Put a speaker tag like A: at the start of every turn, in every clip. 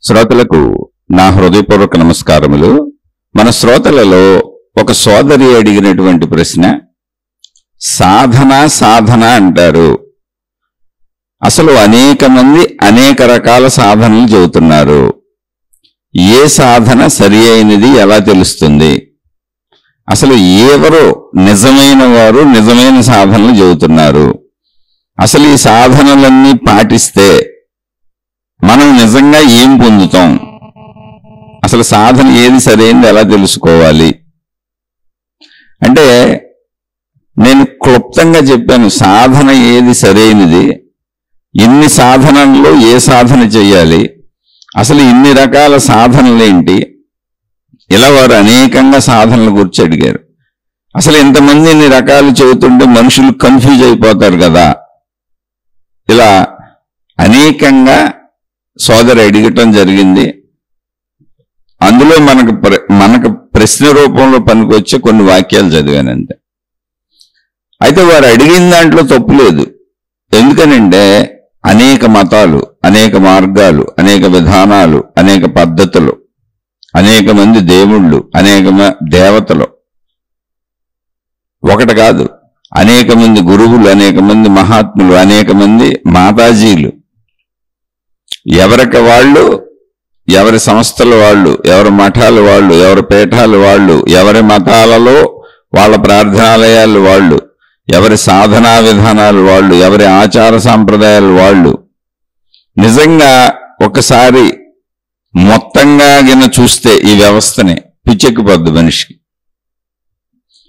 A: శ్రోతలకు నా హృదయపూర్వక నమస్కారములు. మన శ్రోతలలో ఒక సోదరి అడిగినటువంటి ప్రశ్న, సాధన అంటారు. అసలు అనేక మంది అనేక రకాల సాధనలు చెబుతున్నారు. ఏ సాధన సరి అయినది ఎలా తెలుస్తుంది? అసలు ఎవరు నిజమైన వారు నిజమైన సాధనలు చెబుతున్నారు? అసలు ఈ సాధనలన్నీ పాటిస్తే మనం నిజంగా ఏం పొందుతాం? అసలు సాధన ఏది సరైనది ఎలా తెలుసుకోవాలి అంటే, నేను క్లుప్తంగా చెప్పాను సాధన ఏది సరైనది, ఇన్ని సాధనల్లో ఏ సాధన చెయ్యాలి, అసలు ఇన్ని రకాల సాధనలేంటి, ఇలా వారు అనేకంగా సాధనల గురించి అడిగారు. అసలు ఇంతమంది ఇన్ని రకాలు చెబుతుంటే మనుషులు కన్ఫ్యూజ్ అయిపోతారు కదా. ఇలా అనేకంగా సోదరు అడగటం జరిగింది. అందులో మనకు ప్రశ్న రూపంలో పనికొచ్చే కొన్ని వాక్యాలు చదివానంతే. అయితే వారు అడిగిన దాంట్లో తప్పు లేదు. ఎందుకనంటే అనేక మతాలు, అనేక మార్గాలు, అనేక విధానాలు, అనేక పద్ధతులు, అనేక మంది దేవుళ్ళు, అనేక దేవతలు, ఒకటి కాదు, అనేక మంది గురువులు, అనేక మంది మహాత్ములు, అనేక మంది మాతాజీలు, ఎవరికి వాళ్ళు, ఎవరి సంస్థల వాళ్ళు, ఎవరి మఠాలు వాళ్ళు, ఎవరి పీఠాలు వాళ్ళు, ఎవరి మతాలలో వాళ్ళ ప్రార్థనాలయాలు వాళ్ళు, ఎవరి సాధనా విధానాలు వాళ్ళు, ఎవరి ఆచార సాంప్రదాయాలు వాళ్ళు. నిజంగా ఒకసారి మొత్తంగా గిన చూస్తే ఈ వ్యవస్థని పిచ్చెక్కిపోద్ది మనిషికి.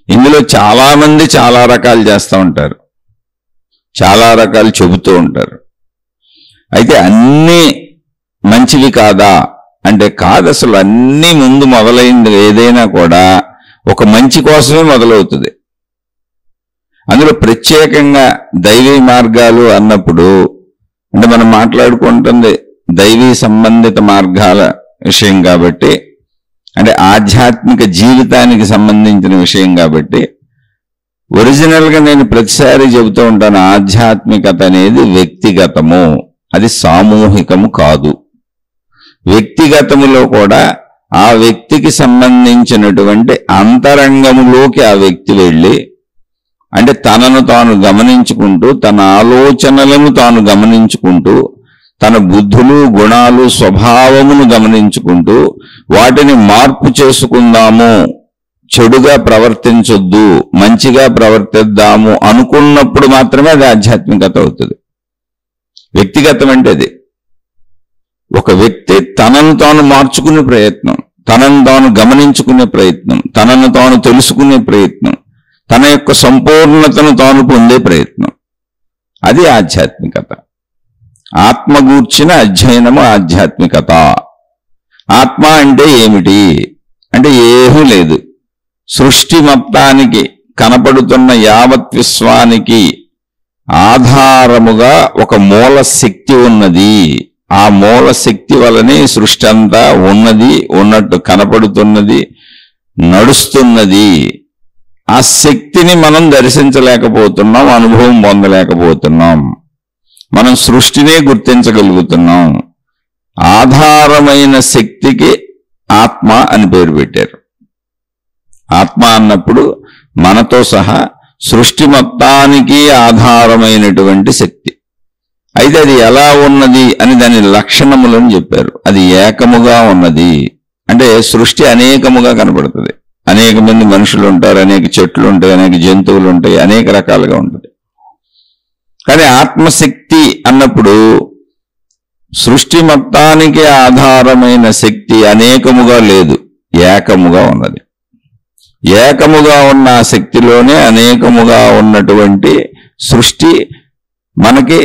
A: ఇందులో చాలా మంది చాలా రకాలు చేస్తూ ఉంటారు, చాలా రకాలు చెబుతూ ఉంటారు. అయితే అన్నీ మంచివి కాదా అంటే కాదు. అసలు అన్నీ ముందు మొదలైంది ఏదైనా కూడా ఒక మంచి కోసమే మొదలవుతుంది. అందులో ప్రత్యేకంగా దైవీ మార్గాలు అన్నప్పుడు అంటే మనం మాట్లాడుకుంటుంది దైవీ సంబంధిత మార్గాల విషయం కాబట్టి, అంటే ఆధ్యాత్మిక జీవితానికి సంబంధించిన విషయం కాబట్టి, ఒరిజినల్గా నేను ప్రతిసారి చెబుతూ ఉంటాను, ఆధ్యాత్మికత అనేది వ్యక్తిగతము, అది సామూహికము కాదు. వ్యక్తిగతములో కూడా ఆ వ్యక్తికి సంబంధించినటువంటి అంతరంగములోకి ఆ వ్యక్తి వెళ్ళి, అంటే తనను తాను గమనించుకుంటూ, తన ఆలోచనలను తాను గమనించుకుంటూ, తన బుద్ధులు, గుణాలు, స్వభావమును గమనించుకుంటూ వాటిని మార్పు చేసుకుందాము, చెడుగా ప్రవర్తించొద్దు, మంచిగా ప్రవర్తిద్దాము అనుకున్నప్పుడు మాత్రమే అది ఆధ్యాత్మికత అవుతుంది. వ్యక్తిగతం అంటే అది ఒక వ్యక్తి తనను తాను మార్చుకునే ప్రయత్నం, తనను తాను గమనించుకునే ప్రయత్నం, తనను తాను తెలుసుకునే ప్రయత్నం, తన యొక్క సంపూర్ణతను తాను పొందే ప్రయత్నం, అది ఆధ్యాత్మికత. ఆత్మగూర్చిన అధ్యయనము ఆధ్యాత్మికత. ఆత్మ అంటే ఏమిటి అంటే ఏమీ లేదు. సృష్టి మొత్తానికి కనపడుతున్న యావత్ విశ్వానికి ఆధారముగా ఒక మూల శక్తి ఉన్నది. ఆ మూల శక్తి వలనే సృష్టి అంతా ఉన్నది, ఉన్నట్టు కనపడుతున్నది, నడుస్తున్నది. ఆ శక్తిని మనం దర్శించలేకపోతున్నాం, అనుభవం పొందలేకపోతున్నాం. మనం సృష్టినే గుర్తించగలుగుతున్నాం. ఆధారమైన శక్తికి ఆత్మ అని పేరు పెట్టారు. ఆత్మ అన్నప్పుడు మనతో సహా సృష్టి మొత్తానికి ఆధారమైనటువంటి శక్తి. అయితే అది ఎలా ఉన్నది అని దాని లక్షణములను చెప్పారు. అది ఏకముగా ఉన్నది అంటే సృష్టి అనేకముగా కనపడుతుంది. అనేక మంది మనుషులు ఉంటారు, అనేక చెట్లు ఉంటాయి, అనేక జంతువులు ఉంటాయి, అనేక రకాలుగా ఉంటుంది. కానీ ఆత్మశక్తి అన్నప్పుడు సృష్టి మొత్తానికి ఆధారమైన శక్తి అనేకముగా లేదు, ఏకముగా ఉన్నది. ఏకముగా ఉన్న ఆ శక్తిలోనే అనేకముగా ఉన్నటువంటి సృష్టి మనకి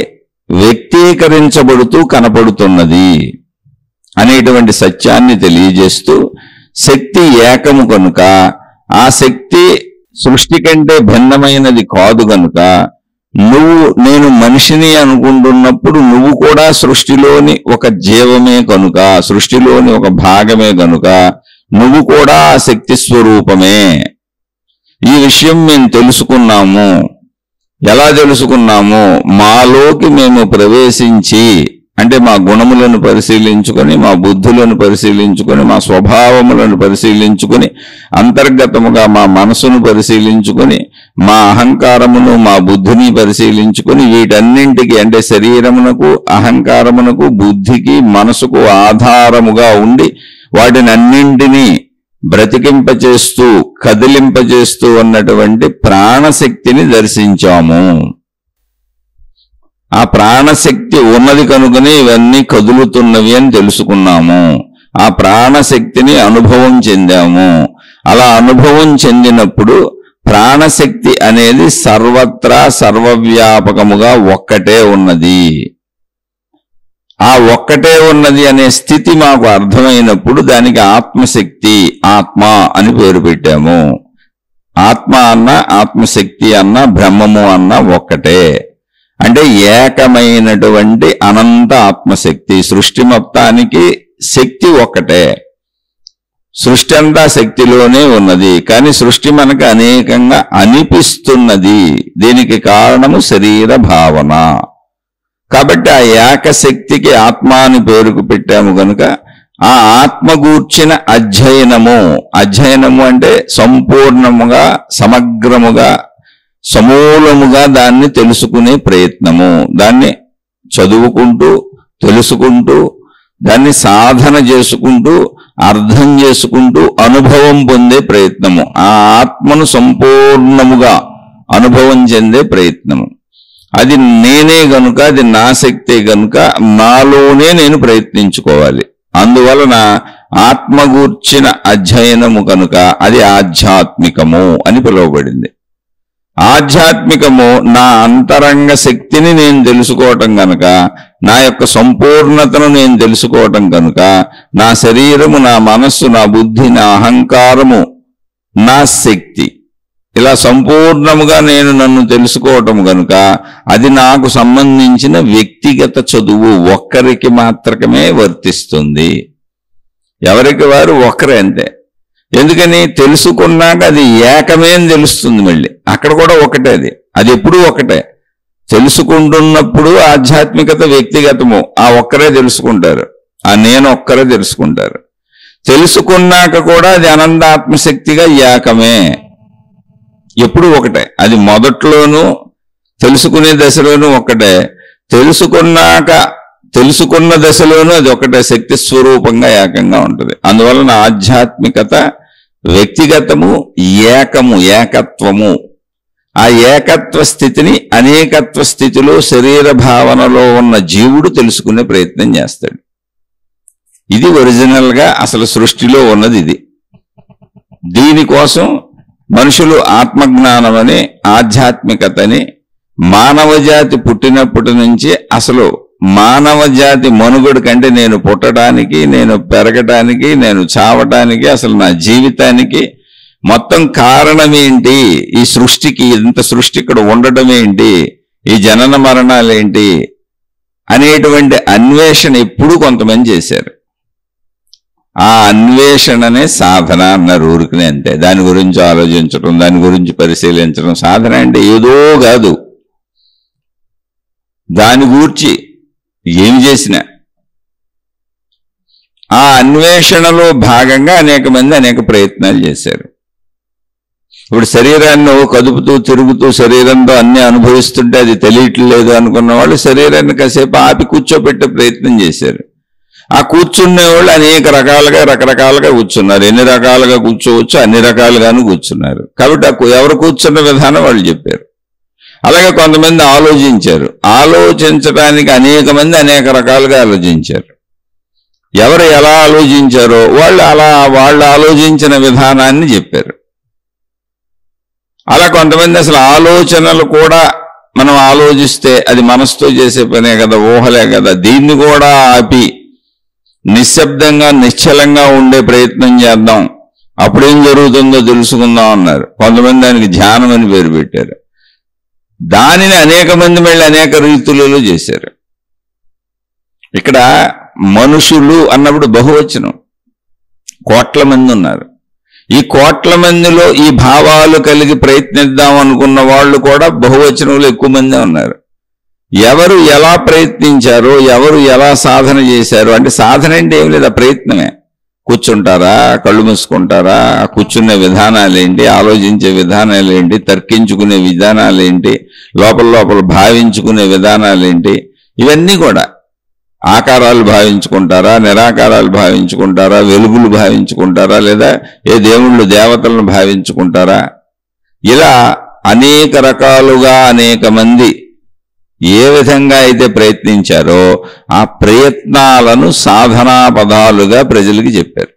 A: వ్యక్తీకరించబడుతూ కనపడుతున్నది అనేటువంటి సత్యాన్ని తెలియజేస్తూ, శక్తి ఏకము కనుక ఆ శక్తి సృష్టి కంటే భిన్నమైనది కాదు కనుక, నేను మనిషిని అనుకుంటున్నప్పుడు నువ్వు కూడా సృష్టిలోని ఒక జీవమే కనుక, సృష్టిలోని ఒక భాగమే కనుక నువ్వు కూడా ఆ శక్తి స్వరూపమే. ఈ విషయం మేము తెలుసుకున్నాము. ఎలా తెలుసుకున్నాము? మాలోకి మేము ప్రవేశించి అంటే మా గుణములను పరిశీలించుకొని, మా బుద్ధులను పరిశీలించుకొని, మా స్వభావములను పరిశీలించుకొని, అంతర్గతముగా మా మనసును పరిశీలించుకొని, మా అహంకారమును మా బుద్ధిని పరిశీలించుకొని, వీటన్నింటికి అంటే శరీరమునకు, అహంకారమునకు, బుద్ధికి, మనసుకు ఆధారముగా ఉండి వాటిని అన్నింటినీ బ్రతికింపచేస్తూ కదిలింపచేస్తూ ఉన్నటువంటి ప్రాణశక్తిని దర్శించాము. ఆ ప్రాణశక్తి ఉన్నది కనుకనే ఇవన్నీ కదులుతున్నవి అని తెలుసుకున్నాము. ఆ ప్రాణశక్తిని అనుభవం చెందాము. అలా అనుభవం చెందినప్పుడు ప్రాణశక్తి అనేది సర్వత్రా సర్వవ్యాపకముగా ఒక్కటే ఉన్నది. ఆ ఒక్కటే ఉన్నది అనే స్థితి మాకు అర్థమైనప్పుడు దానికి ఆత్మశక్తి, ఆత్మ అని పేరు పెట్టాము. ఆత్మ అన్న, ఆత్మశక్తి అన్న, బ్రహ్మము అన్న ఒక్కటే. అంటే ఏకమైనటువంటి అనంత ఆత్మశక్తి. సృష్టి మొత్తానికి శక్తి ఒక్కటే. సృష్టి అంతా శక్తిలోనే ఉన్నది. కానీ సృష్టి మనకు అనేకంగా అనిపిస్తున్నది. దీనికి కారణము శరీర భావన. కాబట్టి ఆ ఏకశక్తికి ఆత్మ అని పేరుకు పెట్టాము కనుక ఆ ఆత్మ గూర్చిన అధ్యయనము అంటే సంపూర్ణముగా, సమగ్రముగా, సమూలముగా దాన్ని తెలుసుకునే ప్రయత్నము. దాన్ని చదువుకుంటూ, తెలుసుకుంటూ, దాన్ని సాధన చేసుకుంటూ, అర్థం చేసుకుంటూ అనుభవం పొందే ప్రయత్నము. ఆ ఆత్మను సంపూర్ణముగా అనుభవం చెందే ప్రయత్నము. అది నేనే గనుక, అది నా శక్తే గనుక నాలోనే నేను ప్రయత్నించుకోవాలి. అందువలన ఆత్మగూర్చిన అధ్యయనము కనుక అది ఆధ్యాత్మికము అని పిలువబడింది. ఆధ్యాత్మికము నా అంతరంగ శక్తిని నేను తెలుసుకోవటం కనుక, నా యొక్క సంపూర్ణతను నేను తెలుసుకోవటం కనుక, నా శరీరము, నా మనస్సు, నా బుద్ధి, నా అహంకారము, నా శక్తి, ఇలా సంపూర్ణముగా నేను నన్ను తెలుసుకోవటం కనుక అది నాకు సంబంధించిన వ్యక్తిగత చదువు ఒక్కరికి మాత్రమే వర్తిస్తుంది. ఎవరికి వారు ఒక్కరే అంతే. ఎందుకని? తెలుసుకున్నాక అది ఏకమే అని తెలుస్తుంది. మళ్ళీ అక్కడ కూడా ఒకటే. అది ఎప్పుడూ ఒకటే. తెలుసుకుంటున్నప్పుడు ఆధ్యాత్మికత వ్యక్తిగతము, ఆ ఒక్కరే తెలుసుకుంటారు. ఆ నేను ఒక్కరే తెలుసుకుంటారు. తెలుసుకున్నాక కూడా అది అనంతాత్మశక్తిగా ఏకమే, ఎప్పుడు ఒకటే. అది మొదట్లోనూ తెలుసుకునే దశలోనూ ఒకటే, తెలుసుకున్న దశలోనూ అది ఒకటే, శక్తి స్వరూపంగా ఏకంగా ఉంటుంది. అందువలన ఆధ్యాత్మికత వ్యక్తిగతము, ఏకము, ఏకత్వము. ఆ ఏకత్వ స్థితిని అనేకత్వ స్థితిలో శరీర భావనలో ఉన్న జీవుడు తెలుసుకునే ప్రయత్నం చేస్తాడు. ఇది ఒరిజినల్గా అసలు సృష్టిలో ఉన్నది. ఇది దీనికోసం మనుషులు ఆత్మజ్ఞానమని, ఆధ్యాత్మికతని, మానవజాతి పుట్టినప్పటి నుంచి అసలు మానవజాతి మనుగడ కంటే నేను పుట్టడానికి, నేను పెరగటానికి, నేను చావటానికి, అసలు నా జీవితానికి మొత్తం కారణమేంటి, ఈ సృష్టికి, ఇంత సృష్టి ఇక్కడ ఉండటం ఏంటి, ఈ జనన మరణాలేంటి అనేటువంటి అన్వేషణ ఎప్పుడూ కొంతమంది చేశారు. ఆ అన్వేషణనే సాధన అన్నారు. ఊరికనే అంతే. దాని గురించి ఆలోచించడం, దాని గురించి పరిశీలించడం సాధన అంటే ఏదో కాదు. దాని గూర్చి ఏం చేసినా ఆ అన్వేషణలో భాగంగా అనేక మంది అనేక ప్రయత్నాలు చేశారు. ఇప్పుడు శరీరాన్ని కదుపుతూ తిరుగుతూ శరీరంతో అన్ని అనుభవిస్తుంటే అది తెలియట్లేదు అనుకున్న వాళ్ళు శరీరాన్ని కాసేపు ఆపి కూర్చోబెట్టే ప్రయత్నం చేశారు. ఆ కూర్చునే వాళ్ళు అనేక రకాలుగా రకరకాలుగా కూర్చున్నారు. ఎన్ని రకాలుగా కూర్చోవచ్చు అన్ని రకాలుగాను కూర్చున్నారు. కాబట్టి ఎవరు కూర్చున్న విధానం వాళ్ళు చెప్పారు. అలాగే కొంతమంది ఆలోచించారు. ఆలోచించడానికి అనేక మంది అనేక రకాలుగా ఆలోచించారు. ఎవరు ఎలా ఆలోచించారో వాళ్ళు ఆలోచించిన విధానాన్ని చెప్పారు. అలా కొంతమంది అసలు ఆలోచనలు కూడా మనం ఆలోచిస్తే అది మనసుతో చేసే పనే కదా, ఊహలే కదా, దీన్ని కూడా ఆపి నిశ్శబ్దంగా నిశ్చలంగా ఉండే ప్రయత్నం చేద్దాం, అప్పుడేం జరుగుతుందో తెలుసుకుందాం అన్నారు. కొంతమంది దానికి ధ్యానం అని పేరు పెట్టారు. దానిని అనేక మంది మళ్ళీ అనేక రీతులలో చేశారు. ఇక్కడ మనుషులు అన్నప్పుడు బహువచనం, కోట్ల మంది ఉన్నారు. ఈ కోట్ల మందిలో ఈ భావాలు కలిగి ప్రయత్నిద్దాం అనుకున్న వాళ్ళు కూడా బహువచనంలో ఎక్కువ మందే ఉన్నారు. ఎవరు ఎలా ప్రయత్నించారో, ఎవరు ఎలా సాధన చేశారో, అంటే సాధన అంటే ఏం లేదు, ప్రయత్నమే. కూర్చుంటారా, కళ్ళు మూసుకుంటారా, కూర్చునే విధానాలేంటి, ఆలోచించే విధానాలేంటి, తర్కించుకునే విధానాలేంటి, లోపల భావించుకునే విధానాలేంటి, ఇవన్నీ కూడా ఆకారాలు భావించుకుంటారా, నిరాకారాలు భావించుకుంటారా, వెలుగులు భావించుకుంటారా, లేదా ఏ దేవుళ్ళు దేవతలను భావించుకుంటారా, ఇలా అనేక రకాలుగా అనేక మంది ఏ విధంగా అయితే ప్రయత్నించారో ఆ ప్రయత్నాలను సాధనా పదాలుగా ప్రజలకి చెప్పారు.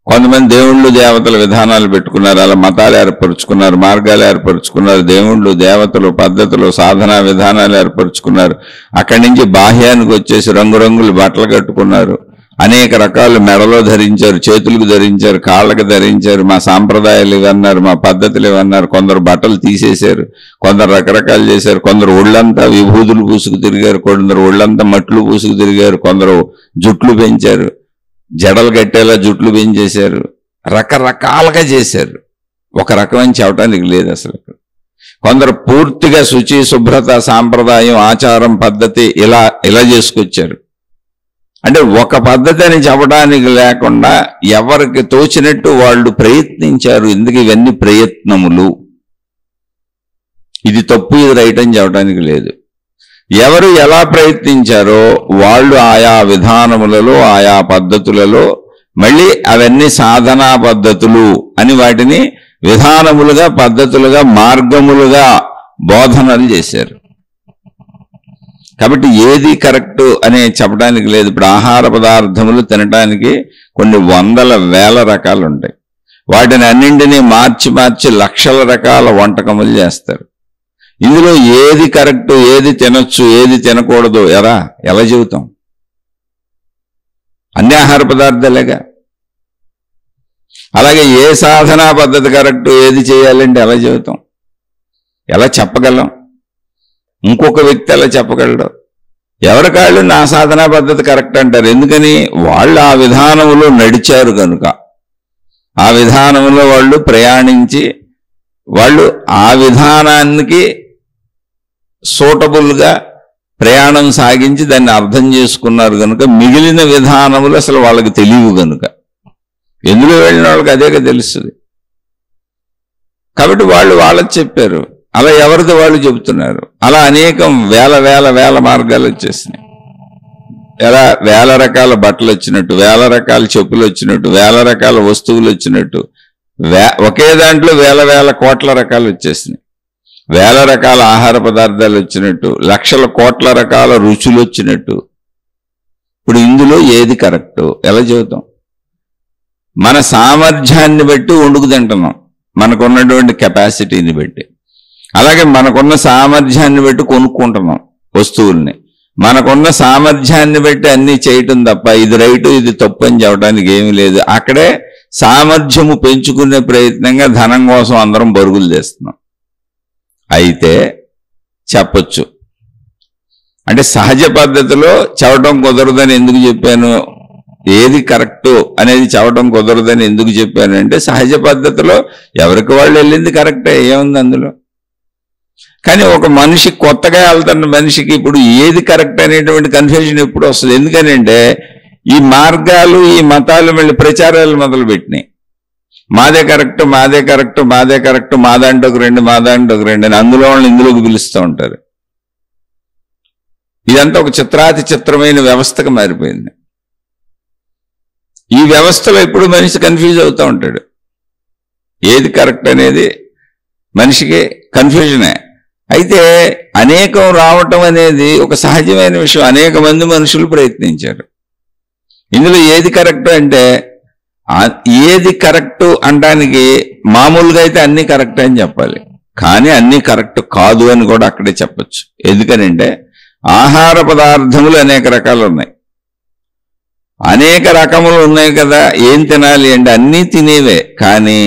A: కొంతమంది దేవుళ్ళు దేవతల విధానాలు పెట్టుకున్నారు, అలా మతాలు ఏర్పరుచుకున్నారు, మార్గాలు ఏర్పరుచుకున్నారు, దేవుళ్ళు దేవతలు పద్ధతులు సాధనా విధానాలు ఏర్పరుచుకున్నారు. అక్కడి నుంచి బాహ్యానికి వచ్చేసి రంగురంగులు బట్టలు కట్టుకున్నారు, అనేక రకాలు మెడలో ధరించారు, చేతులకు ధరించారు, కాళ్ళకు ధరించారు, మా సాంప్రదాయాలు ఇవన్నారు, మా పద్ధతులు ఇవన్నారు. కొందరు బట్టలు తీసేశారు, కొందరు రకరకాలు చేశారు, కొందరు ఒళ్ళంతా విభూతులు పూసుకు తిరిగారు, కొందరు ఒళ్ళంతా మట్లు పూసుకు తిరిగారు, కొందరు జుట్లు పెంచారు, జడలు కట్టేలా జుట్లు పెంచేశారు, రకరకాలుగా చేశారు. ఒక రకమైన చెప్పడానికి లేదు అసలు. కొందరు పూర్తిగా శుచి శుభ్రత సాంప్రదాయం ఆచారం పద్ధతి ఇలా చేసుకొచ్చారు. అంటే ఒక పద్ధతి అని చెప్పడానికి లేకుండా ఎవరికి తోచినట్టు వాళ్ళు ప్రయత్నించారు. ఎందుకు ఇవన్నీ ప్రయత్నములు, ఇది తప్పు ఇది రైట్ అని చెప్పడానికి లేదు. ఎవరు ఎలా ప్రయత్నించారో వాళ్ళు ఆయా విధానములలో ఆయా పద్ధతులలో మళ్ళీ అవన్నీ సాధనా పద్ధతులు అని వాటిని విధానములుగా పద్ధతులుగా మార్గములుగా బోధనలు చేశారు. కాబట్టి ఏది కరెక్ట్ అనే చెప్పడానికి లేదు. ఇప్పుడు ఆహార పదార్థములు తినడానికి కొన్ని వందల వేల రకాలు ఉంటాయి. వాటిని అన్నింటినీ మార్చి లక్షల రకాల వంటకములు చేస్తారు. ఇందులో ఏది కరెక్ట్, ఏది తినొచ్చు, ఏది తినకూడదు ఎలా చెబుతాం? అన్ని ఆహార పదార్థాలేగా. అలాగే ఏ సాధనా పద్ధతి కరెక్ట్, ఏది చేయాలంటే ఎలా చెబుతాం? ఎలా చెప్పగలం? ఇంకొక వ్యక్తి అలా చెప్పగలడు. ఎవరికాళ్ళు నా సాధనా పద్ధతి కరెక్ట్ అంటారు. ఎందుకని? వాళ్ళు ఆ విధానంలో నడిచారు కనుక, ఆ విధానంలో వాళ్ళు ప్రయాణించి వాళ్ళు ఆ విధానానికి సూటబుల్గా ప్రయాణం సాగించి దాన్ని అర్థం చేసుకున్నారు కనుక మిగిలిన విధానములు అసలు వాళ్ళకి తెలియవు కనుక, ఎందులో వెళ్ళిన వాళ్ళకి అదేగా తెలుస్తుంది. కాబట్టి వాళ్ళకి చెప్పారు. అలా ఎవరిది వాళ్ళు చెబుతున్నారు. అలా అనేకం వేల మార్గాలు వచ్చేసినాయి. ఎలా వేల రకాల బట్టలు వచ్చినట్టు, వేల రకాల చెప్పులు వచ్చినట్టు, వేల రకాల వస్తువులు వచ్చినట్టు, ఒకే దాంట్లో వేల కోట్ల రకాలు వచ్చేసినాయి. వేల రకాల ఆహార పదార్థాలు వచ్చినట్టు, లక్షల కోట్ల రకాల రుచులు వచ్చినట్టు. ఇప్పుడు ఇందులో ఏది కరెక్ట్ ఎలా చెబుతాం? మన సామర్థ్యాన్ని బట్టి వండుకు తింటున్నాం, మనకున్నటువంటి కెపాసిటీని బట్టి. అలాగే మనకున్న సామర్థ్యాన్ని బట్టి కొనుక్కుంటున్నాం వస్తువుల్ని. మనకున్న సామర్థ్యాన్ని బట్టి అన్ని చేయటం తప్ప ఇది రైటు ఇది తప్పు అని చెప్పడానికి ఏమీ లేదు. అక్కడే సామర్థ్యము పెంచుకునే ప్రయత్నంగా ధనం కోసం అందరం పరుగులు చేస్తున్నాం. అయితే చెప్పొచ్చు, అంటే సహజ పద్ధతిలో చెప్పడం కుదరదని ఎందుకు చెప్పాను, ఏది కరెక్టు అనేది చెప్పడం కుదరదని ఎందుకు చెప్పాను అంటే, సహజ పద్ధతిలో ఎవరికి వాళ్ళు వెళ్ళింది కరెక్టే, ఏముంది అందులో. కానీ ఒక మనిషి కొత్తగా వెళ్తున్న మనిషికి ఇప్పుడు ఏది కరెక్ట్ అనేటువంటి కన్ఫ్యూజన్ ఎప్పుడు వస్తుంది. ఎందుకనంటే ఈ మార్గాలు ఈ మతాలు మళ్ళీ ప్రచారాలు మొదలుపెట్టినాయి. మాదే కరెక్ట్ మాదే కరెక్ట్ మాదే కరెక్ట్, మా దాంట్లోకి రండి మా దాంట్లోకి రండి అని అందులో వాళ్ళని ఇందులోకి పిలుస్తూ ఉంటారు. ఇదంతా ఒక చిత్రాతి చిత్రమైన వ్యవస్థగా మారిపోయింది. ఈ వ్యవస్థలో ఎప్పుడు మనిషి కన్ఫ్యూజ్ అవుతూ ఉంటాడు. ఏది కరెక్ట్ అనేది మనిషికి కన్ఫ్యూజనే. అయితే అనేకం రావటం అనేది ఒక సహజమైన విషయం. అనేక మంది మనుషులు ప్రయత్నించారు. ఇందులో ఏది కరెక్ట్ అంటే, ఏది కరెక్ట్ అనడానికి మామూలుగా అయితే అన్ని కరెక్ట్ అని చెప్పాలి, కానీ అన్ని కరెక్ట్ కాదు అని కూడా అక్కడే చెప్పచ్చు. ఎందుకనంటే ఆహార పదార్థములు అనేక రకాలు ఉన్నాయి, అనేక రకములు ఉన్నాయి కదా. ఏం తినాలి అంటే అన్నీ తినేవే, కానీ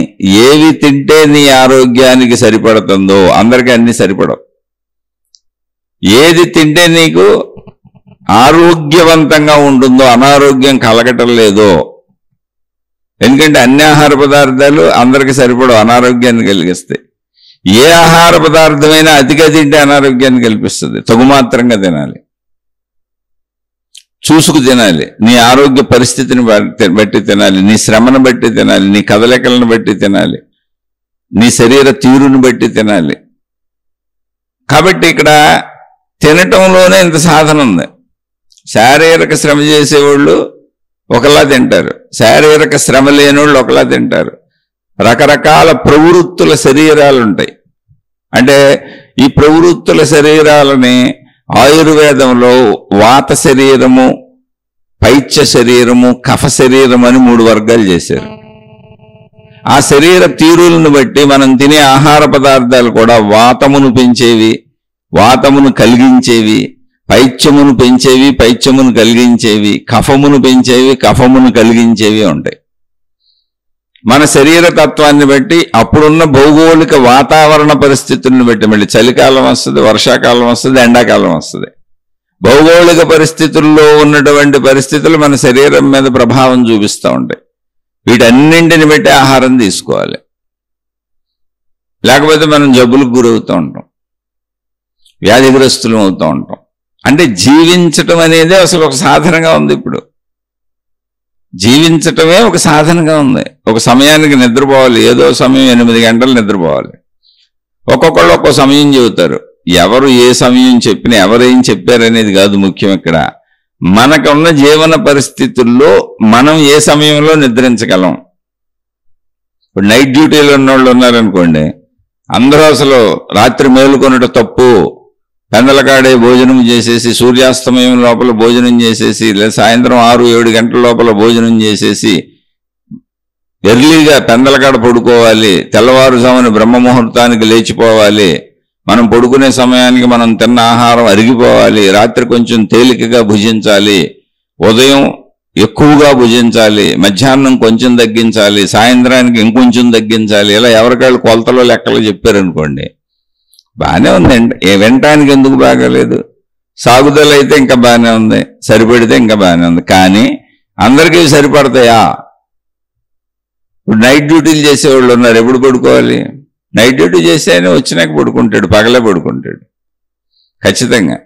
A: ఏవి తింటే నీ ఆరోగ్యానికి సరిపడుతుందో అందరికీ అన్ని సరిపడవు. ఏది తింటే నీకు ఆరోగ్యవంతంగా ఉంటుందో, అనారోగ్యం కలగటం లేదో. ఎందుకంటే అన్ని ఆహార పదార్థాలు అందరికీ సరిపడవు, అనారోగ్యాన్ని కలిగిస్తాయి. ఏ ఆహార పదార్థమైనా అతిగా తింటే అనారోగ్యాన్ని కల్పిస్తుంది. తగుమాత్రంగా తినాలి, చూసుకు తినాలి, నీ ఆరోగ్య పరిస్థితిని బట్టి తినాలి, నీ శ్రమను బట్టి తినాలి, నీ కదలికలను బట్టి తినాలి, నీ శరీర తీరును బట్టి తినాలి. కాబట్టి ఇక్కడ తినటంలోనే ఇంత సాధన ఉంది. శారీరక శ్రమ చేసేవాళ్ళు ఒకలా తింటారు, శారీరక శ్రమ లేని వాళ్ళు ఒకలా తింటారు. రకరకాల ప్రవృత్తుల శరీరాలు ఉంటాయి. అంటే ఈ ప్రవృత్తుల శరీరాలని ఆయుర్వేదంలో వాత శరీరము, పైత్య శరీరము, కఫ శరీరం అని 3 వర్గాలు చేశారు. ఆ శరీర తీరులను బట్టి మనం తినే ఆహార పదార్థాలు కూడా వాతమును పెంచేవి, వాతమును కలిగించేవి, పైత్యమును పెంచేవి, పైత్యమును కలిగించేవి, కఫమును పెంచేవి, కఫమును కలిగించేవి ఉంటాయి. మన శరీర తత్వాన్ని బట్టి, అప్పుడున్న భౌగోళిక వాతావరణ పరిస్థితులను బట్టి, మళ్ళీ చలికాలం వస్తుంది, వర్షాకాలం వస్తుంది, ఎండాకాలం వస్తుంది. భౌగోళిక పరిస్థితుల్లో ఉన్నటువంటి పరిస్థితులు మన శరీరం మీద ప్రభావం చూపిస్తూ ఉంటాయి. వీటన్నింటిని బట్టి ఆహారం తీసుకోవాలి, లేకపోతే మనం జబ్బులకు గురవుతూ ఉంటాం, వ్యాధిగ్రస్తులం అవుతూ ఉంటాం. అంటే జీవించటం అనేది అసలు ఒక సాధనగా ఉంది. ఇప్పుడు జీవించటమే ఒక సాధనగా ఉంది. ఒక సమయానికి నిద్రపోవాలి, ఏదో సమయం 8 గంటలు నిద్రపోవాలి. ఒక్కొక్కళ్ళు ఒక్కో సమయం చెబుతారు. ఎవరు ఏ సమయం చెప్పినా, ఎవరేం చెప్పారనేది కాదు ముఖ్యం. ఇక్కడ మనకున్న జీవన పరిస్థితుల్లో మనం ఏ సమయంలో నిద్రించగలం. ఇప్పుడు నైట్ డ్యూటీలో ఉన్నవాళ్ళు ఉన్నారనుకోండి, అందరూ అసలు రాత్రి మేలుకొనట తప్పు, పెందలకాడే భోజనం చేసేసి సూర్యాస్తమయం లోపల భోజనం చేసేసి, లేదా సాయంత్రం 6-7 గంటల లోపల భోజనం చేసేసి ఎర్లీగా పెందలకాడ పడుకోవాలి, తెల్లవారుజామున బ్రహ్మముహూర్తానికి లేచిపోవాలి, మనం పడుకునే సమయానికి మనం తిన్న ఆహారం అరిగిపోవాలి, రాత్రి కొంచెం తేలికగా భుజించాలి, ఉదయం ఎక్కువగా భుజించాలి, మధ్యాహ్నం కొంచెం తగ్గించాలి, సాయంత్రానికి ఇంకొంచెం తగ్గించాలి. ఇలా ఎవరికాళ్ళు కొలతలో లెక్కలు చెప్పారనుకోండి, బాగానే ఉందండి. వినటానికి ఎందుకు బాగాలేదు? సాగుదలైతే ఇంకా బాగానే ఉంది, సరిపడితే ఇంకా బాగానే ఉంది. కానీ అందరికీ సరిపడతాయా? ఇప్పుడు నైట్ డ్యూటీలు చేసేవాళ్ళు ఉన్నారు, ఎప్పుడు పడుకోవాలి? నైట్ డ్యూటీ చేసి ఆయన వచ్చినాక పడుకుంటాడు, పగలే పడుకుంటాడు ఖచ్చితంగా.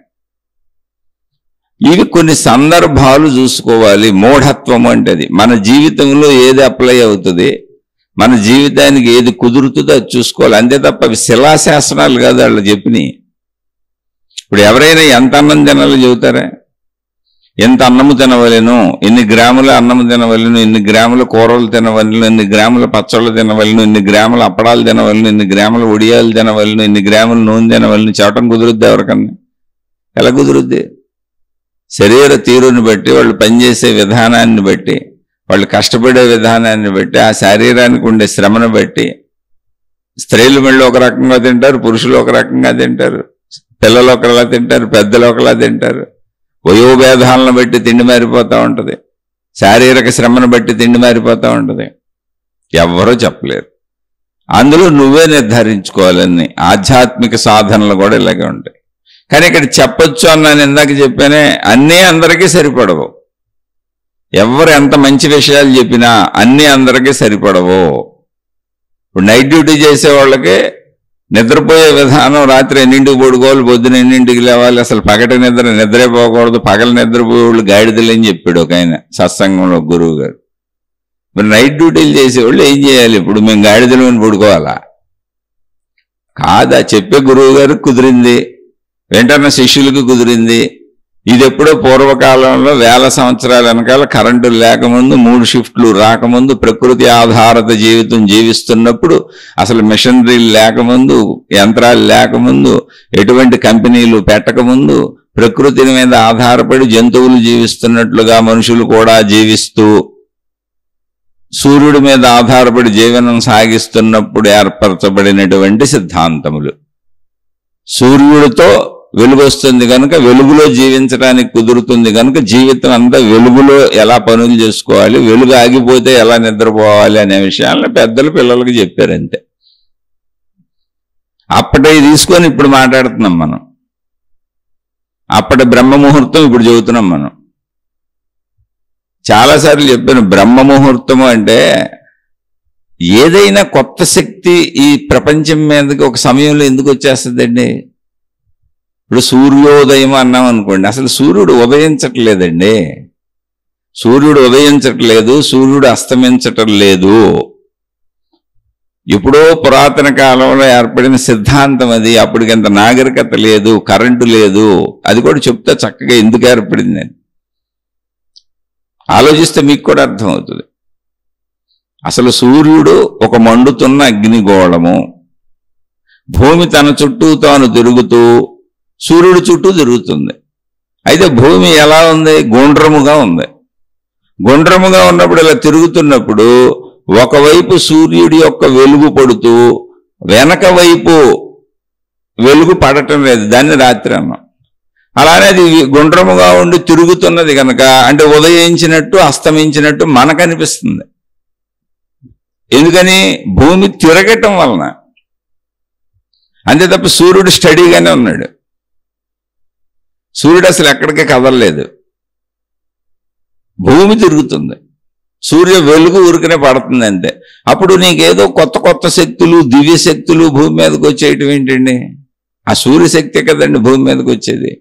A: ఇవి కొన్ని సందర్భాలు చూసుకోవాలి. మూఢత్వం అంటే అది మన జీవితంలో ఏది అప్లై అవుతుంది, మన జీవితానికి ఏది కుదురుతుందో అది చూసుకోవాలి. అంతే తప్ప అవి శిలాశాసనాలు కాదు వాళ్ళు చెప్పినాయి. ఇప్పుడు ఎవరైనా ఎంత అన్నం తినాలో చెబుతారా? ఎంత అన్నము తినవలను, ఎన్ని గ్రాముల అన్నము తినవలను, ఎన్ని గ్రాముల కూరలు తినవలను, ఎన్ని గ్రాముల పచ్చళ్ళు తినవలను, ఎన్ని గ్రాముల అప్పడాలు తినవలను, ఎన్ని గ్రాముల ఒడియాలు తినవలను, ఎన్ని గ్రాముల నూనె తినవలను చెప్పడం కుదురుద్ది ఎవరికన్నా? ఎలా కుదురుద్ది? శరీర తీరుని బట్టి, వాళ్ళు పనిచేసే విధానాన్ని బట్టి, వాళ్ళు కష్టపడే విధానాన్ని బట్టి, ఆ శరీరానికి ఉండే శ్రమను బట్టి స్త్రీలు మళ్ళీ ఒక రకంగా తింటారు, పురుషులు ఒక రకంగా తింటారు, పిల్లలు ఒకలా తింటారు, పెద్దలు ఒకలా తింటారు. వయోభేదాలను బట్టి తిండి మారిపోతూ ఉంటుంది, శారీరక శ్రమను బట్టి తిండి మారిపోతూ ఉంటుంది. ఎవ్వరూ చెప్పలేరు. అందులో నువ్వే నిర్ధారించుకోవాలని. ఆధ్యాత్మిక సాధనలు కూడా ఇలాగే ఉంటాయి. కానీ ఇక్కడ చెప్పొచ్చు అన్నాను, ఇందాక చెప్పానే, అన్నీ అందరికీ సరిపడవు. ఎవరు ఎంత మంచి విషయాలు చెప్పినా అన్నీ అందరికీ సరిపడవు. ఇప్పుడు నైట్ డ్యూటీ చేసే వాళ్ళకి నిద్రపోయే విధానం, రాత్రి ఎన్నింటికి పడుకోవాలి, పొద్దున ఎన్నింటికి లేవాలి, అసలు పగటి నిద్రే పోకూడదు, పగల నిద్రపోయే వాళ్ళు గాడిదలని చెప్పాడు ఒక ఆయన సత్సంగంలో, గురువు గారు. మరి నైట్ డ్యూటీలు చేసేవాళ్ళు ఏం చేయాలి? ఇప్పుడు మేము గాడిదలని పడుకోవాలా? కాదా, చెప్పే గురువు గారికి కుదిరింది, వెంటనే శిష్యులకు కుదిరింది. ఇది ఎప్పుడో పూర్వకాలంలో 1000 సంవత్సరాల వెనకాల కరెంటు లేకముందు, 3 షిఫ్ట్లు రాకముందు, ప్రకృతి ఆధారిత జీవితం జీవిస్తున్నప్పుడు, అసలు మిషనరీలు లేకముందు, యంత్రాలు లేకముందు, ఎటువంటి కంపెనీలు పెట్టకముందు, ప్రకృతి మీద ఆధారపడి జంతువులు జీవిస్తున్నట్లుగా మనుషులు కూడా జీవిస్తూ సూర్యుడి మీద ఆధారపడి జీవనం సాగిస్తున్నప్పుడు ఏర్పరచబడినటువంటి సిద్ధాంతములు. సూర్యుడితో వెలుగు వస్తుంది కనుక వెలుగులో జీవించడానికి కుదురుతుంది కనుక జీవితం అంతా వెలుగులో ఎలా పనులు చేసుకోవాలి, వెలుగు ఆగిపోతే ఎలా నిద్రపోవాలి అనే విషయాలను పెద్దలు పిల్లలకు చెప్పారంతే. అప్పటి తీసుకొని ఇప్పుడు మాట్లాడుతున్నాం మనం. అప్పటి బ్రహ్మముహూర్తం ఇప్పుడు చెబుతున్నాం మనం. చాలాసార్లు చెప్పాను, బ్రహ్మముహూర్తము అంటే ఏదైనా కొత్త శక్తి ఈ ప్రపంచం మీదకి ఒక సమయంలో ఎందుకు వచ్చేస్తుందండి? ఇప్పుడు సూర్యోదయం అన్నాం అనుకోండి, అసలు సూర్యుడు ఉదయించట్లేదండి. సూర్యుడు ఉదయించట్లేదు, సూర్యుడు అస్తమించటం లేదు. ఎప్పుడో పురాతన కాలంలో ఏర్పడిన సిద్ధాంతం అది. అప్పటికింత నాగరికత లేదు, కరెంటు లేదు. అది కూడా చెప్తే చక్కగా ఎందుకు ఏర్పడిందని ఆలోచిస్తే మీకు కూడా అర్థమవుతుంది. అసలు సూర్యుడు ఒక మండుతున్న అగ్నిగోళము. భూమి తన చుట్టూ తాను తిరుగుతూ సూర్యుడు చుట్టూ తిరుగుతుంది. అయితే భూమి ఎలా ఉంది? గుండ్రముగా ఉంది. గుండ్రముగా ఉన్నప్పుడు ఇలా తిరుగుతున్నప్పుడు ఒకవైపు సూర్యుడి యొక్క వెలుగు పడుతూ వెనక వైపు వెలుగు పడటం లేదు, దాన్ని రాత్రి అన్నాం. అలానే అది గుండ్రముగా ఉండి తిరుగుతున్నది కనుక అంటే ఉదయించినట్టు అస్తమించినట్టు మనకు అనిపిస్తుంది. ఎందుకని? భూమి తిరగటం వలన. అంతే తప్ప సూర్యుడు స్టడీగానే ఉన్నాడు. సూర్యుడు అసలు ఎక్కడికి కదలలేదు. భూమి తిరుగుతుంది, సూర్య వెలుగు ఊరికనే పడుతుంది అంతే. అప్పుడు నీకేదో కొత్త కొత్త శక్తులు, దివ్య శక్తులు భూమి మీదకి వచ్చేయటం ఏంటండి? ఆ సూర్యశక్తే కదండి భూమి మీదకి వచ్చేది.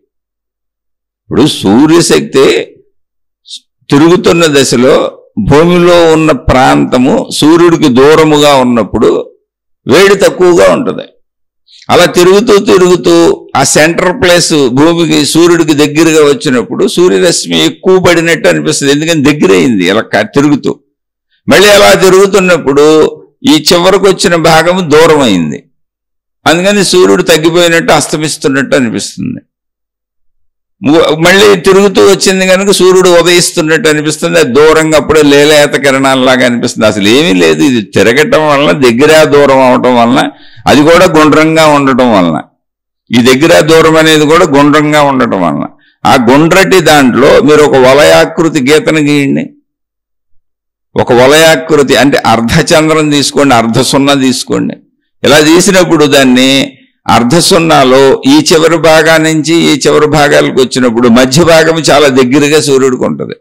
A: ఇప్పుడు సూర్యశక్తి తిరుగుతున్న దశలో భూమిలో ఉన్న ప్రాంతము సూర్యుడికి దూరముగా ఉన్నప్పుడు వేడి తక్కువగా ఉంటుంది. అలా తిరుగుతూ తిరుగుతూ ఆ సెంటర్ ప్లేస్ భూమికి సూర్యుడికి దగ్గరగా వచ్చినప్పుడు సూర్యరశ్మి ఎక్కువ పడినట్టు అనిపిస్తుంది. ఎందుకని దగ్గరైంది ఇలా తిరుగుతూ. మళ్ళీ అలా తిరుగుతున్నప్పుడు ఈ చివరికి వచ్చిన భాగము దూరం అయింది. అందుకని సూర్యుడు తగ్గిపోయినట్టు అస్తమిస్తున్నట్టు అనిపిస్తుంది. మళ్ళీ తిరుగుతూ వచ్చింది కనుక సూర్యుడు ఉదయిస్తున్నట్టు అనిపిస్తుంది. అది దూరంగా అప్పుడే లేలేత కిరణాలలాగా అనిపిస్తుంది. అసలు ఏమీ లేదు. ఇది తిరగటం వలన, దగ్గర దూరం అవటం వలన, అది కూడా గుండ్రంగా ఉండటం వలన, ఈ దగ్గర దూరం అనేది కూడా గుండ్రంగా ఉండటం వలన, ఆ గుండ్రటి దాంట్లో మీరు ఒక వలయాకృతి గీతను గీయండి. ఒక వలయాకృతి అంటే అర్ధచంద్రం తీసుకోండి, అర్ధ సున్నా తీసుకోండి. ఇలా తీసినప్పుడు దాన్ని అర్ధ సున్నాలో ఈ చివరి భాగా నుంచి ఈ చివరి భాగాలకు వచ్చినప్పుడు మధ్య భాగం చాలా దగ్గరగా సూర్యుడికి ఉంటుంది.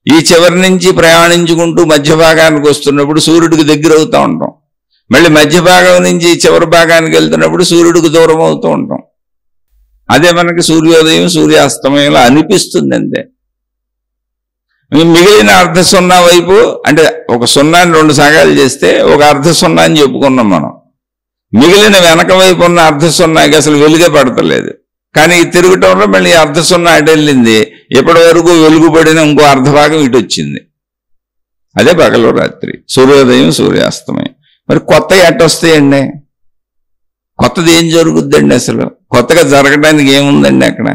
A: ఈ చివరి నుంచి ప్రయాణించుకుంటూ మధ్య భాగానికి వస్తున్నప్పుడు సూర్యుడికి దగ్గర అవుతూ ఉంటాం. మళ్ళీ మధ్య భాగం నుంచి చివరి భాగానికి వెళ్తున్నప్పుడు సూర్యుడికి దూరం అవుతూ ఉంటాం. అదే మనకి సూర్యోదయం సూర్యాస్తమయంలో అనిపిస్తుంది అంతే. మిగిలిన అర్ధ సున్నా వైపు అంటే ఒక సున్నాని 2 సగాలు చేస్తే ఒక అర్ధ సున్నా అని చెప్పుకున్నాం మనం. మిగిలిన వెనక వైపు ఉన్న అర్ధ సున్నాకి అసలు వెలుగే పడతలేదు. కానీ ఈ తిరగటంలో మళ్ళీ అర్ధ సున్నా అటు వెళ్ళింది. ఇప్పటి వరకు వెలుగుపడిన ఇంకో అర్ధభాగం ఇటు వచ్చింది. అదే పగలు రాత్రి, సూర్యోదయం సూర్యాస్తమయం. మరి కొత్త ఎట్టొస్తాయండి? కొత్తది ఏం జరుగుద్దండి? అసలు కొత్తగా జరగడానికి ఏముందండి? అక్కడ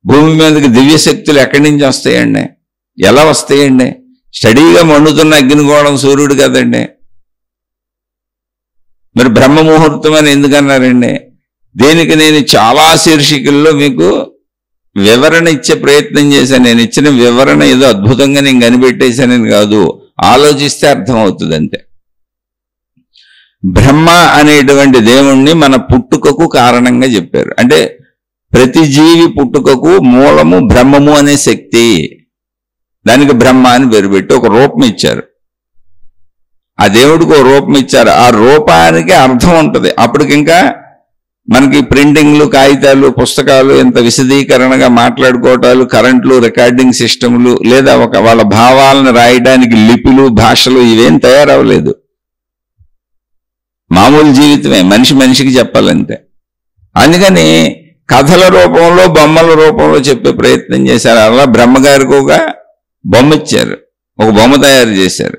A: భూమి మీదకి దివ్య శక్తులు ఎక్కడి నుంచి వస్తాయండి? ఎలా వస్తాయండి? స్టడీగా మండుతున్న అగ్నిగోళం సూర్యుడు కదండి. మరి బ్రహ్మ ముహూర్తం అని ఎందుకన్నారండి? దీనికి నేను చాలా శీర్షికల్లో మీకు వివరణ ఇచ్చే ప్రయత్నం చేశాను. నేను ఇచ్చిన వివరణ ఏదో అద్భుతంగా నేను కనిపెట్టేశానని కాదు, ఆలోచిస్తే అర్థమవుతుంది అంతే. బ్రహ్మ అనేటువంటి దేవుణ్ణి మన పుట్టుకకు కారణంగా చెప్పారు. అంటే ప్రతి జీవి పుట్టుకకు మూలము బ్రహ్మము అనే శక్తి. దానికి బ్రహ్మ అని పేరు పెట్టి ఒక రూపం ఇచ్చారు. ఆ దేవుడికి ఒక రూపం ఇచ్చారు. ఆ రూపానికి అర్థం ఉంటుంది. అప్పటికింకా మనకి ప్రింటింగ్లు, కాగితాలు, పుస్తకాలు, ఎంత విశదీకరణగా మాట్లాడుకోవటాలు, కరెంట్లు, రికార్డింగ్ సిస్టములు, లేదా వాళ్ళ భావాలను రాయడానికి లిపిలు, భాషలు ఇవేం తయారవ్వలేదు. మామూలు జీవితమే, మనిషి మనిషికి చెప్పాలంతే. అందుకని కథల రూపంలో, బొమ్మల రూపంలో చెప్పే ప్రయత్నం చేశారు. అలా బ్రహ్మగారికి ఒక బొమ్మ ఇచ్చారు, ఒక బొమ్మ తయారు చేశారు.